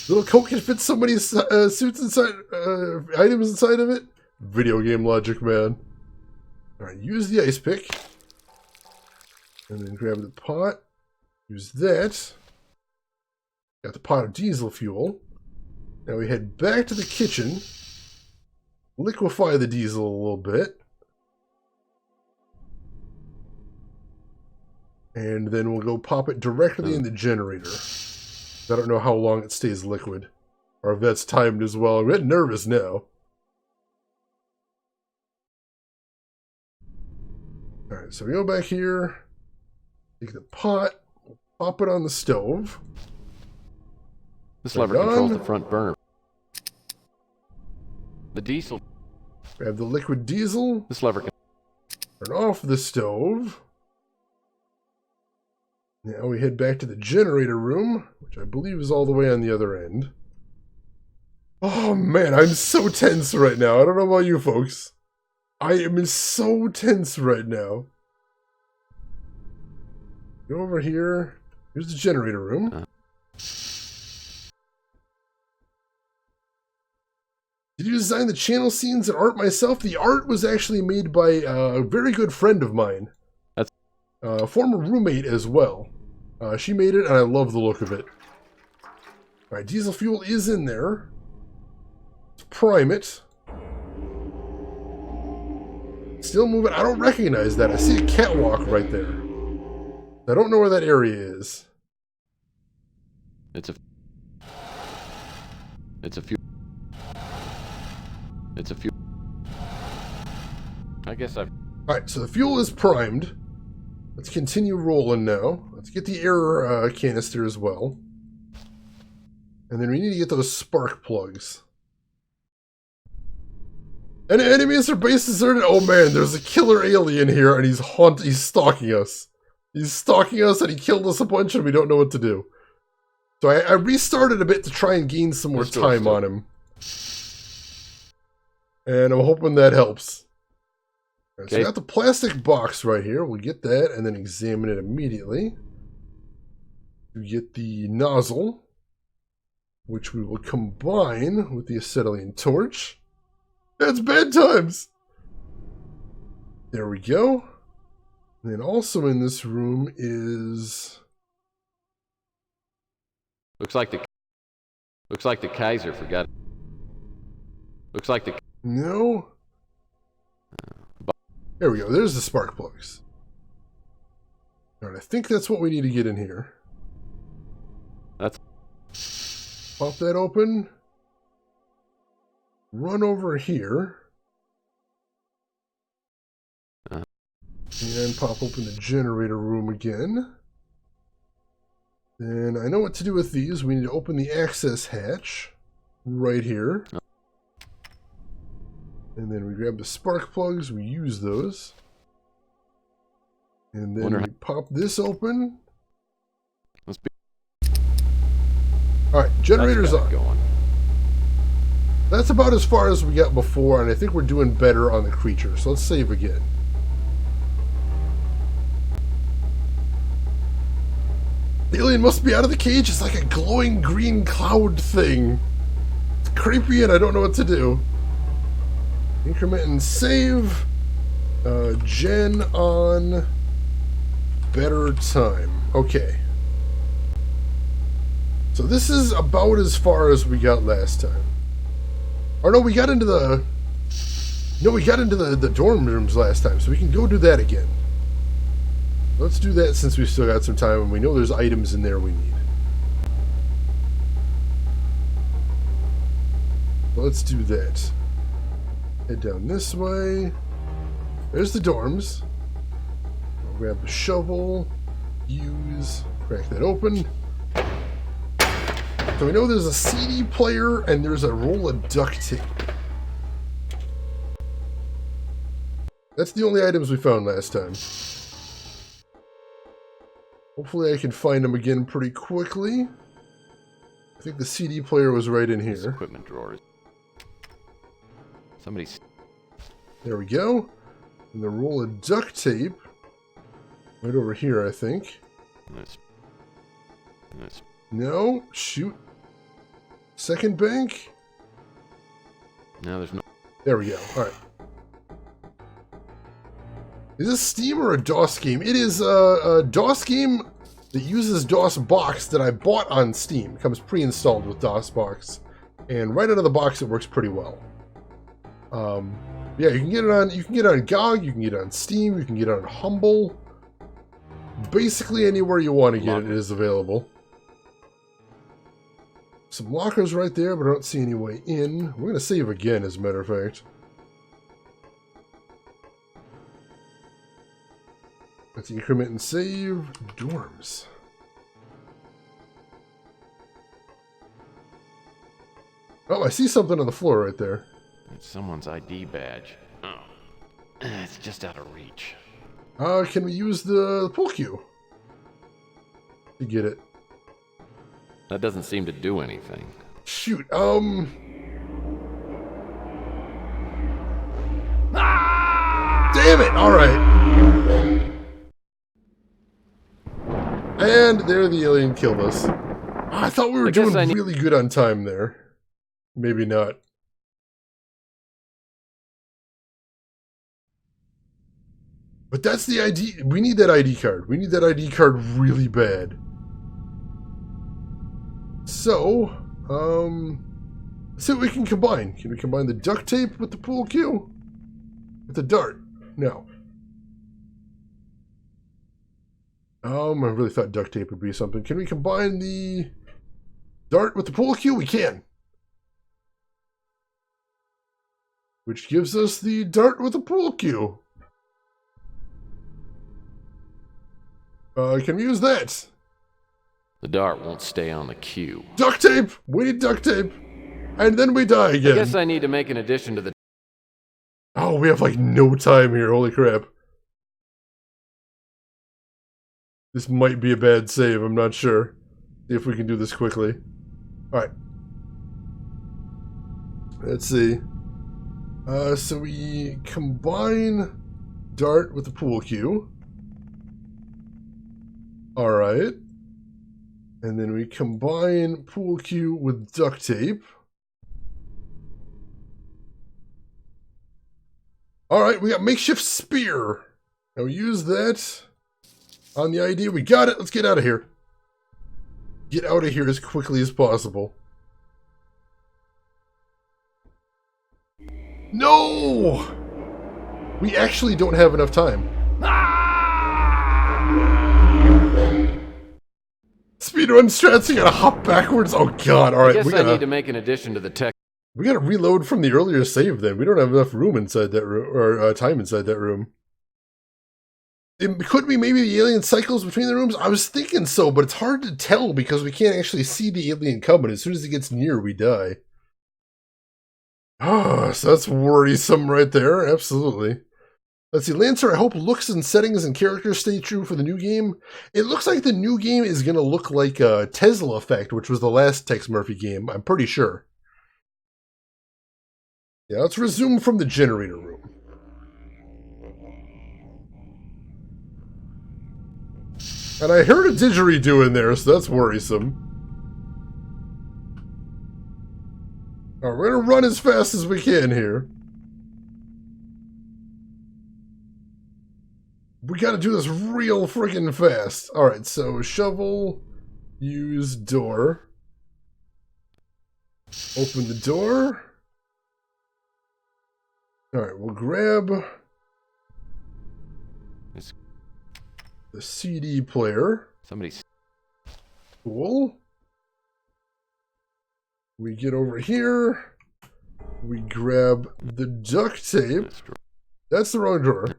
Little coat can fit so many suits inside, items inside of it. Video game logic, man. Alright, use the ice pick. And then grab the pot. Use that. Got the pot of diesel fuel. Now we head back to the kitchen. Liquefy the diesel a little bit. And then we'll go pop it directly in the generator. I don't know how long it stays liquid. Or if that's timed as well. I'm getting nervous now. Alright, so we go back here. Take the pot. Pop it on the stove. This lever controls the front burner. The diesel. Grab the liquid diesel. This lever can. Turn off the stove. Now we head back to the generator room, which I believe is all the way on the other end. Oh man, I'm so tense right now. I don't know about you folks. I am so tense right now. Go over here. Here's the generator room. Did you design the channel scenes and art myself? The art was actually made by a very good friend of mine. That's a former roommate as well. She made it, and I love the look of it. Alright, diesel fuel is in there. Let's prime it. Still moving. I don't recognize that. I see a catwalk right there. I don't know where that area is. It's a few. It's a few. I guess I've. Alright, so the fuel is primed. Let's continue rolling now. Let's get the air canister as well. And then we need to get those spark plugs. And enemies are base deserted. Oh man, there's a killer alien here and he's stalking us. He's stalking us and he killed us a bunch and we don't know what to do. So I restarted a bit to try and gain some more time on him. And I'm hoping that helps. Right, so we got the plastic box right here. We'll get that and then examine it immediately. We get the nozzle, which we will combine with the acetylene torch. That's bad times! There we go. And then also in this room is... Looks like the Kaiser forgot. Looks like the... No. There we go. There's the spark plugs. Alright, I think that's what we need to get in here. That's... Pop that open. Run over here. And pop open the generator room again. Then I know what to do with these. We need to open the access hatch right here. And then we grab the spark plugs, we use those. And then we pop this open. Alright, generator's on. Going. That's about as far as we got before, and I think we're doing better on the creature. So let's save again. The alien must be out of the cage. It's like a glowing green cloud thing. It's creepy and I don't know what to do. Increment and save. Gen on better time. Okay. So this is about as far as we got last time. Or no, we got into the... No, we got into the dorm rooms last time, so we can go do that again. Let's do that since we've still got some time and we know there's items in there we need. Let's do that. Head down this way. There's the dorms. I'll grab the shovel. Use. Crack that open. So we know there's a CD player and there's a roll of duct tape. That's the only items we found last time. Hopefully I can find them again pretty quickly. I think the CD player was right in here. Equipment drawers. Somebody's... There we go. And the roll of duct tape. Right over here, I think. No, shoot. Second bank? No, there's no... There we go. Alright. Is this Steam or a DOS game? It is a DOS game that uses DOS box that I bought on Steam. It comes pre-installed with DOS box. And right out of the box it works pretty well. Yeah, you can get it on GOG, you can get it on Steam, you can get it on Humble. Basically anywhere you want to get it is available. Some lockers right there, but I don't see any way in. We're going to save again, as a matter of fact. Let's increment and save. Dorms. Oh, I see something on the floor right there. It's someone's ID badge. Oh. It's just out of reach. Can we use the pool cue to get it? That doesn't seem to do anything. Shoot, Damn it! Alright. And there the alien killed us. I thought we were doing really good on time there. Maybe not. But that's the ID. We need that ID card. We need that ID card really bad. So, let's see what we can combine. Can we combine the duct tape with the pool cue? With the dart? No. I really thought duct tape would be something. Can we combine the dart with the pool cue? We can. Which gives us the dart with the pool cue. Can we use that? The dart won't stay on the cue. Duct tape! We need duct tape. And then we die again. I guess I need to make an addition to the... Oh, we have like no time here. Holy crap. This might be a bad save. I'm not sure. See if we can do this quickly. Alright. Let's see. So we combine dart with the pool cue. Alright. And then we combine pool cue with duct tape. Alright, we got makeshift spear. Now we use that on the ID. We got it. Let's get out of here. Get out of here as quickly as possible. No! We actually don't have enough time. Speedrun strats, you gotta hop backwards. Oh god, alright. I guess I need to make an addition to the tech. We gotta reload from the earlier save then. We don't have enough room inside that room, or time inside that room. Could we maybe the alien cycles between the rooms? I was thinking so, but it's hard to tell because we can't actually see the alien coming. As soon as it gets near, we die. Ah, so that's worrisome right there. Absolutely. Let's see, Lancer, I hope looks and settings and characters stay true for the new game. It looks like the new game is going to look like Tesla Effect, which was the last Tex Murphy game. I'm pretty sure. Yeah, let's resume from the generator room. And I heard a didgeridoo in there, so that's worrisome. Alright, we're going to run as fast as we can here. We gotta do this real friggin' fast. Alright, so shovel, use door. Open the door. Alright, we'll grab the CD player. Somebody's... Cool. We get over here. We grab the duct tape. That's the wrong door.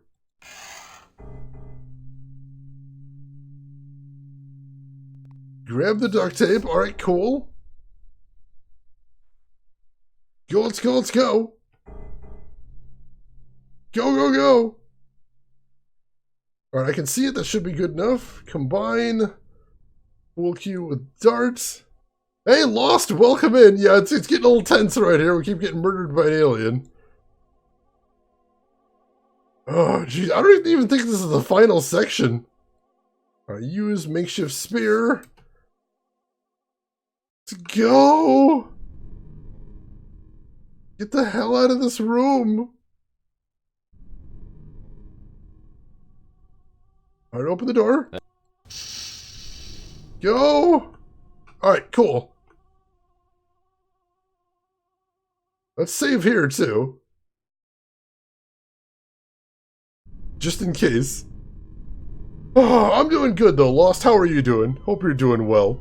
Grab the duct tape. Alright, cool. Go, let's go, let's go. Go, go, go. Alright, I can see it. That should be good enough. Combine pool cue with darts. Hey, Lost, welcome in. Yeah, it's getting a little tense right here. We keep getting murdered by an alien. Oh, jeez. I don't even think this is the final section. Alright, use makeshift spear. Let's go! Get the hell out of this room! Alright, open the door. Go! Alright, cool. Let's save here, too. Just in case. Oh, I'm doing good, though. Lost, how are you doing? Hope you're doing well.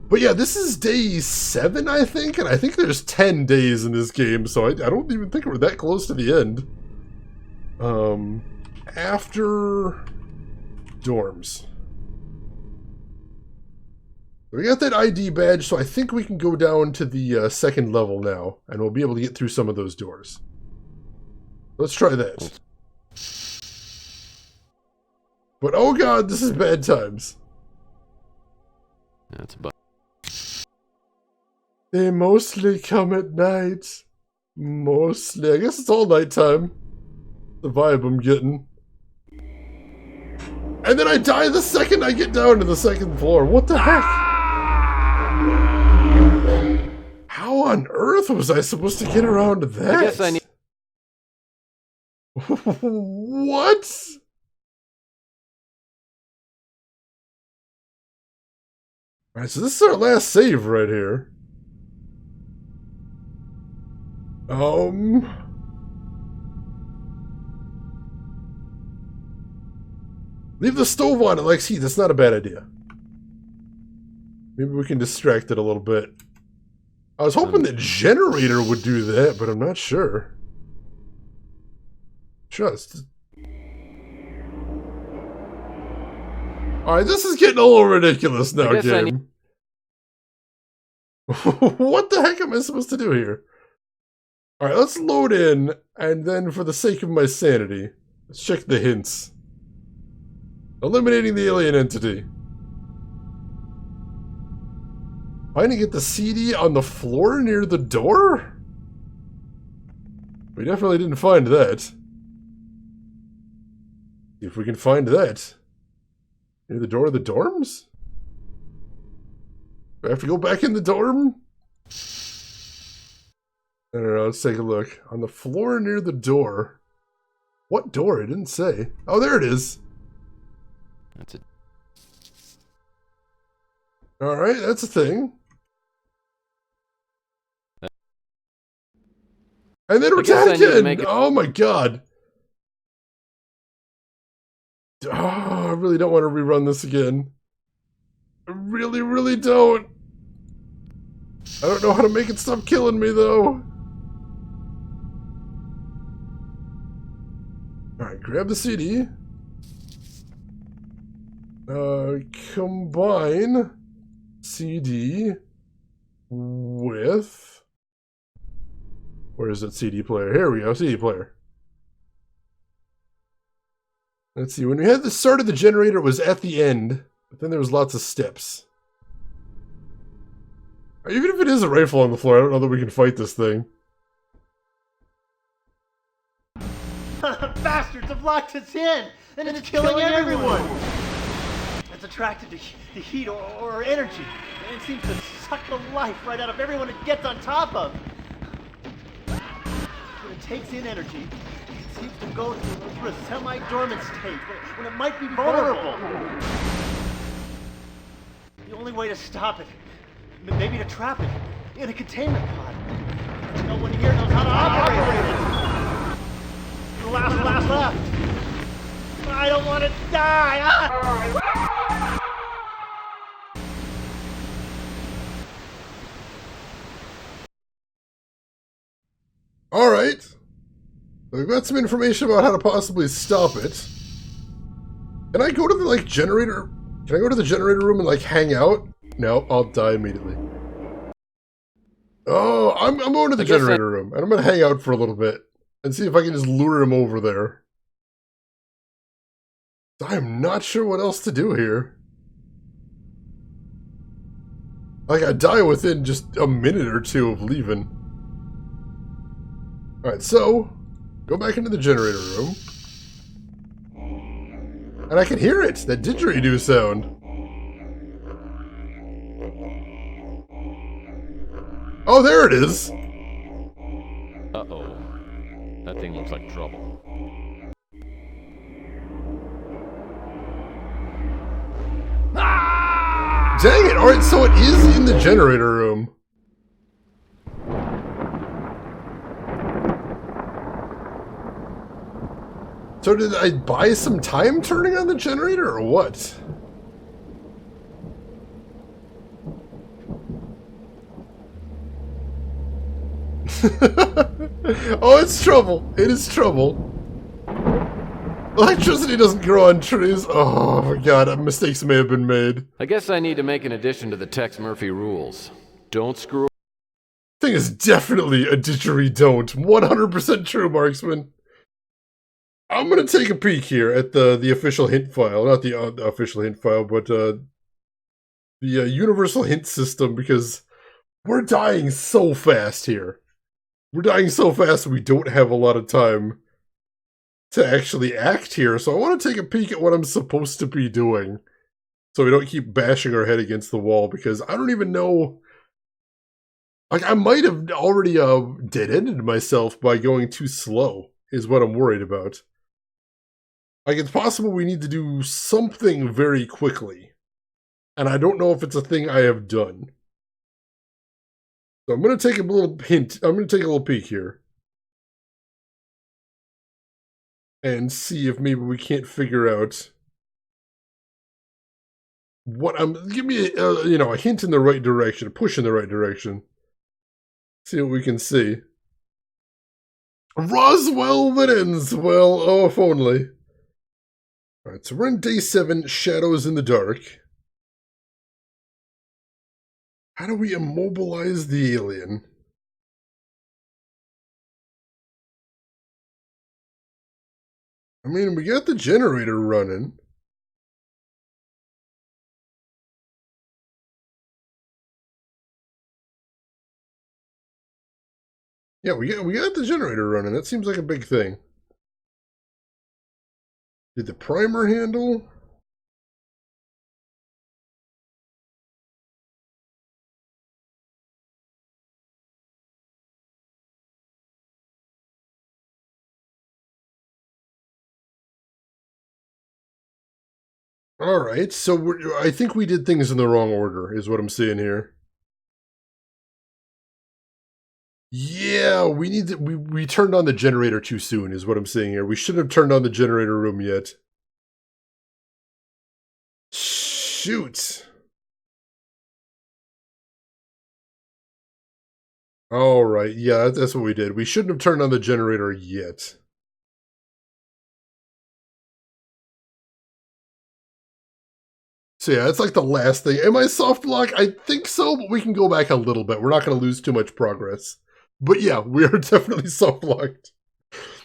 But yeah, this is day 7, I think, and I think there's 10 days in this game, so I don't even think we're that close to the end. After dorms. We got that ID badge, so I think we can go down to the second level now, and we'll be able to get through some of those doors. Let's try that. But oh god, this is bad times. That's about. They mostly come at night. Mostly. I guess it's all nighttime. The vibe I'm getting. And then I die the second I get down to the second floor. What the heck? How on earth was I supposed to get around to that? I guess I need. What? Alright, so this is our last save right here. Leave the stove on, it likes heat. That's not a bad idea. Maybe we can distract it a little bit. I was hoping the generator would do that, but I'm not sure. Just. Alright, this is getting a little ridiculous now, game. What the heck am I supposed to do here? Alright, let's load in, and then for the sake of my sanity, let's check the hints. Eliminating the alien entity. Finding it the CD on the floor near the door? We definitely didn't find that. See if we can find that. Near the door of the dorms? Do I have to go back in the dorm? I don't know, let's take a look. On the floor near the door. What door? It didn't say. Oh, there it is. That's it. Alright, that's a thing. And then we're tagged in! Oh my god. Oh, I really don't want to rerun this again. I really, really don't. I don't know how to make it stop killing me, though. Alright, grab the CD. Combine CD with... Where is that CD player? Here we go, CD player. Let's see, when we had the start of the generator, it was at the end, but then there was lots of steps. Even if it is a rifle on the floor, I don't know that we can fight this thing. Bastards have locked us in, and it's killing everyone. It's attracted to heat or energy, and it seems to suck the life right out of everyone it gets on top of. When it takes in energy, it seems to go through a semi-dormant state, when it might be vulnerable. The only way to stop it, maybe to trap it, in a containment pod. No one here knows how to operate it. The last left. I don't want to die. Ah! Alright. So we've got some information about how to possibly stop it. Can I go to the, generator? Can I go to the generator room and, hang out? No, I'll die immediately. Oh, I'm going to the generator room, and I'm going to hang out for a little bit and see if I can just lure him over there. I'm not sure what else to do here. I die within just a minute or two of leaving. Alright, so, go back into the generator room. And I can hear it, that didgeridoo sound. Oh, there it is! Uh-oh. That thing looks like trouble. Dang it! Alright, so it is in the generator room. So did I buy some time turning on the generator, or what? Oh, it's trouble. It is trouble. Electricity doesn't grow on trees. Oh my god, mistakes may have been made. I guess I need to make an addition to the Tex Murphy rules. Don't screw... Thing is definitely a didgeridoo. 100% true, Marksman. I'm gonna take a peek here at the official hint file, not the official hint file, but the universal hint system, because we're dying so fast here. We're dying so fast we don't have a lot of time to actually act here, so I want to take a peek at what I'm supposed to be doing so we don't keep bashing our head against the wall, because I don't even know... Like, I might have already dead-ended myself by going too slow, is what I'm worried about. Like, it's possible we need to do something very quickly, and I don't know if it's a thing I have done. So I'm going to take a little hint, I'm going to take a little peek here. And see if maybe we can't figure out what give me a hint in the right direction, a push in the right direction. See what we can see. Roswell that ends well. Oh, if only. All right, so we're in day 7, Shadows in the Dark. How do we immobilize the alien? I mean, we got the generator running. Yeah, we got the generator running. That seems like a big thing. Did the primer handle? All right, so I think we did things in the wrong order, is what I'm seeing here. Yeah, we turned on the generator too soon, is what I'm seeing here. We shouldn't have turned on the generator room yet. Shoot. All right, yeah, that's what we did. We shouldn't have turned on the generator yet. So yeah, it's like the last thing. Am I soft lock? I think so, but we can go back a little bit. We're not going to lose too much progress. But yeah, we are definitely soft locked.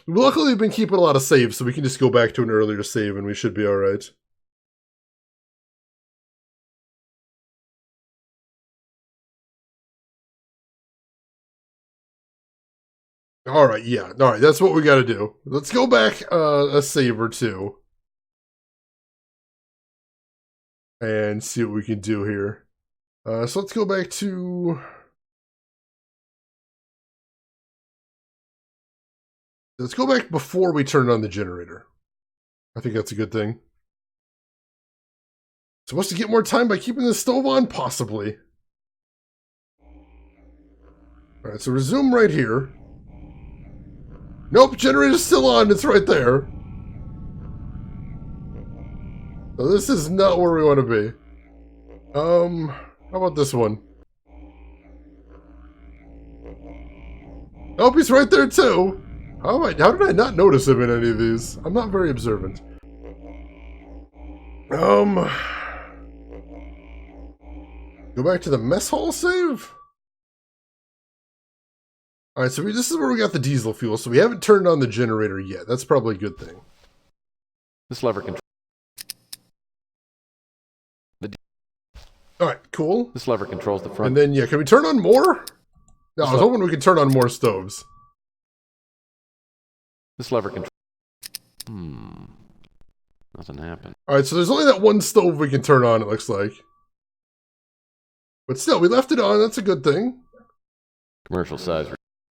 Luckily, we've been keeping a lot of saves, so we can just go back to an earlier save and we should be alright. Alright, yeah. Alright, that's what we gotta do. Let's go back a save or two. And see what we can do here. So let's go back to... Let's go back before we turn on the generator. I think that's a good thing. Supposed to get more time by keeping the stove on? Possibly. Alright, so resume right here. Nope, generator's still on. It's right there. So this is not where we want to be. How about this one? Nope, he's right there too. How did I not notice him in any of these? I'm not very observant. Go back to the mess hall save? Alright, so this is where we got the diesel fuel, so we haven't turned on the generator yet. That's probably a good thing. This lever controls... Alright, cool. This lever controls the front... And then, yeah, can we turn on more? No, I was hoping we could turn on more stoves. This lever controls... Nothing happened. Alright, so there's only that one stove we can turn on, it looks like. But still, we left it on. That's a good thing. Commercial size...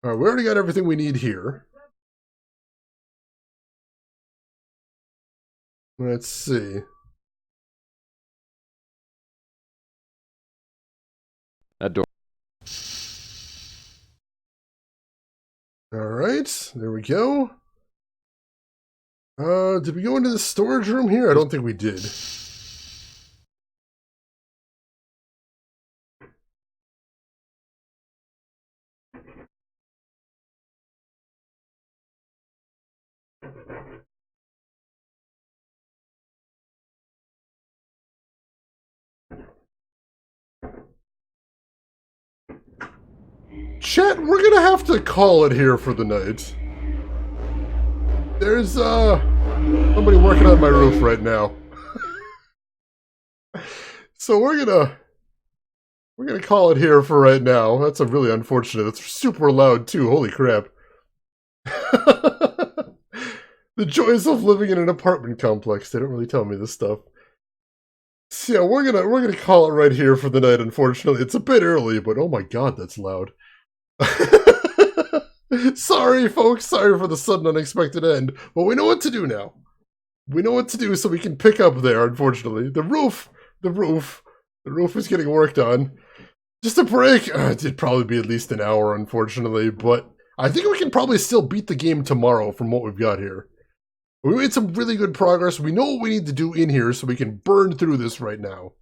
Alright, we already got everything we need here. Let's see. That door... Alright, there we go. Did we go into the storage room here? I don't think we did. Chat, we're gonna have to call it here for the night. There's somebody working on my roof right now. So we're gonna call it here for right now. That's a really unfortunate. That's super loud too. Holy crap. The joys of living in an apartment complex. They don't really tell me this stuff. So yeah, we're gonna call it right here for the night, unfortunately. It's a bit early, but oh my god, that's loud. Sorry, folks. Sorry for the sudden unexpected end. But we know what to do now. We know what to do so we can pick up there, unfortunately. The roof is getting worked on. Just a break. It'd probably be at least an hour, unfortunately. But I think we can probably still beat the game tomorrow from what we've got here. We made some really good progress. We know what we need to do in here so we can burn through this right now.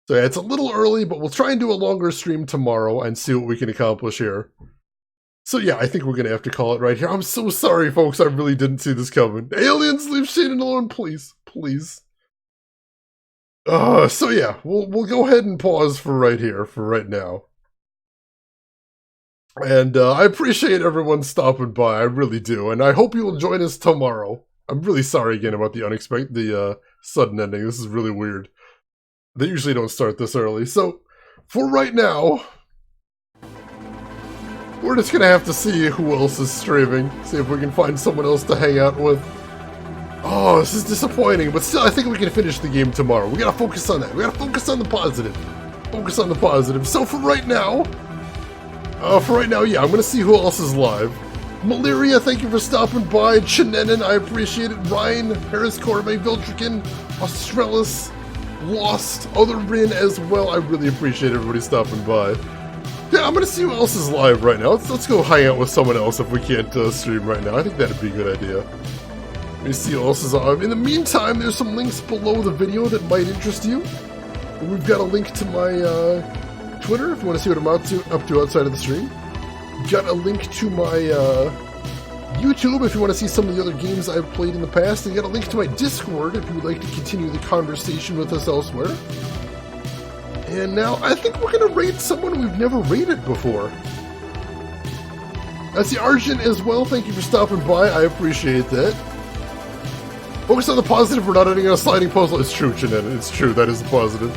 So yeah, it's a little early, but we'll try and do a longer stream tomorrow and see what we can accomplish here. So yeah, I think we're going to have to call it right here. I'm so sorry, folks. I really didn't see this coming. Aliens, leave Shannon alone, please. Please. So yeah, we'll go ahead and pause for right here, for right now. And I appreciate everyone stopping by. I really do. And I hope you will join us tomorrow. I'm really sorry again about the sudden ending. This is really weird. They usually don't start this early. So, for right now, we're just gonna have to see who else is streaming. See if we can find someone else to hang out with. Oh, this is disappointing, but still, I think we can finish the game tomorrow. We gotta focus on that. We gotta focus on the positive. Focus on the positive. So for right now, yeah, I'm gonna see who else is live. Malaria, thank you for stopping by. Chinenin, I appreciate it. Ryan, Harris Corbe, Viltrikin, Australis, Lost, Other Rin as well. I really appreciate everybody stopping by. Yeah, I'm gonna see who else is live right now. Let's go hang out with someone else if we can't stream right now. I think that'd be a good idea. Let me see who else is on. In the meantime, there's some links below the video that might interest you. We've got a link to my Twitter if you want to see what I'm up to outside of the stream. Got a link to my YouTube if you want to see some of the other games I've played in the past. And got a link to my Discord if you would like to continue the conversation with us elsewhere. And now I think we're going to raid someone we've never raided before. That's the Argent as well. Thank you for stopping by. I appreciate that. Focus on the positive. We're not ending on a sliding puzzle. It's true, Jeanette. It's true. That is a positive.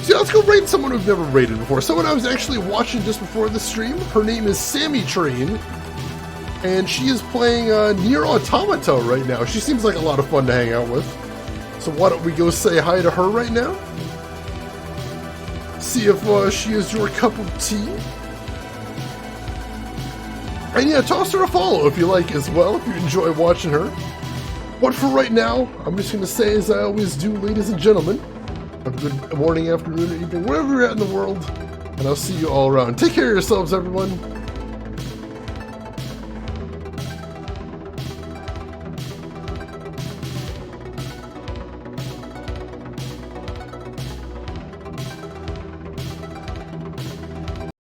So yeah, let's go raid someone we've never raided before. Someone I was actually watching just before the stream. Her name is Sammy Train. And she is playing Nier Automata right now. She seems like a lot of fun to hang out with. So why don't we go say hi to her right now? See if she is your cup of tea. And yeah, toss her a follow if you like as well, if you enjoy watching her. But for right now, I'm just going to say, as I always do, ladies and gentlemen, have a good morning, afternoon, or evening, wherever you're at in the world, and I'll see you all around. Take care of yourselves, everyone.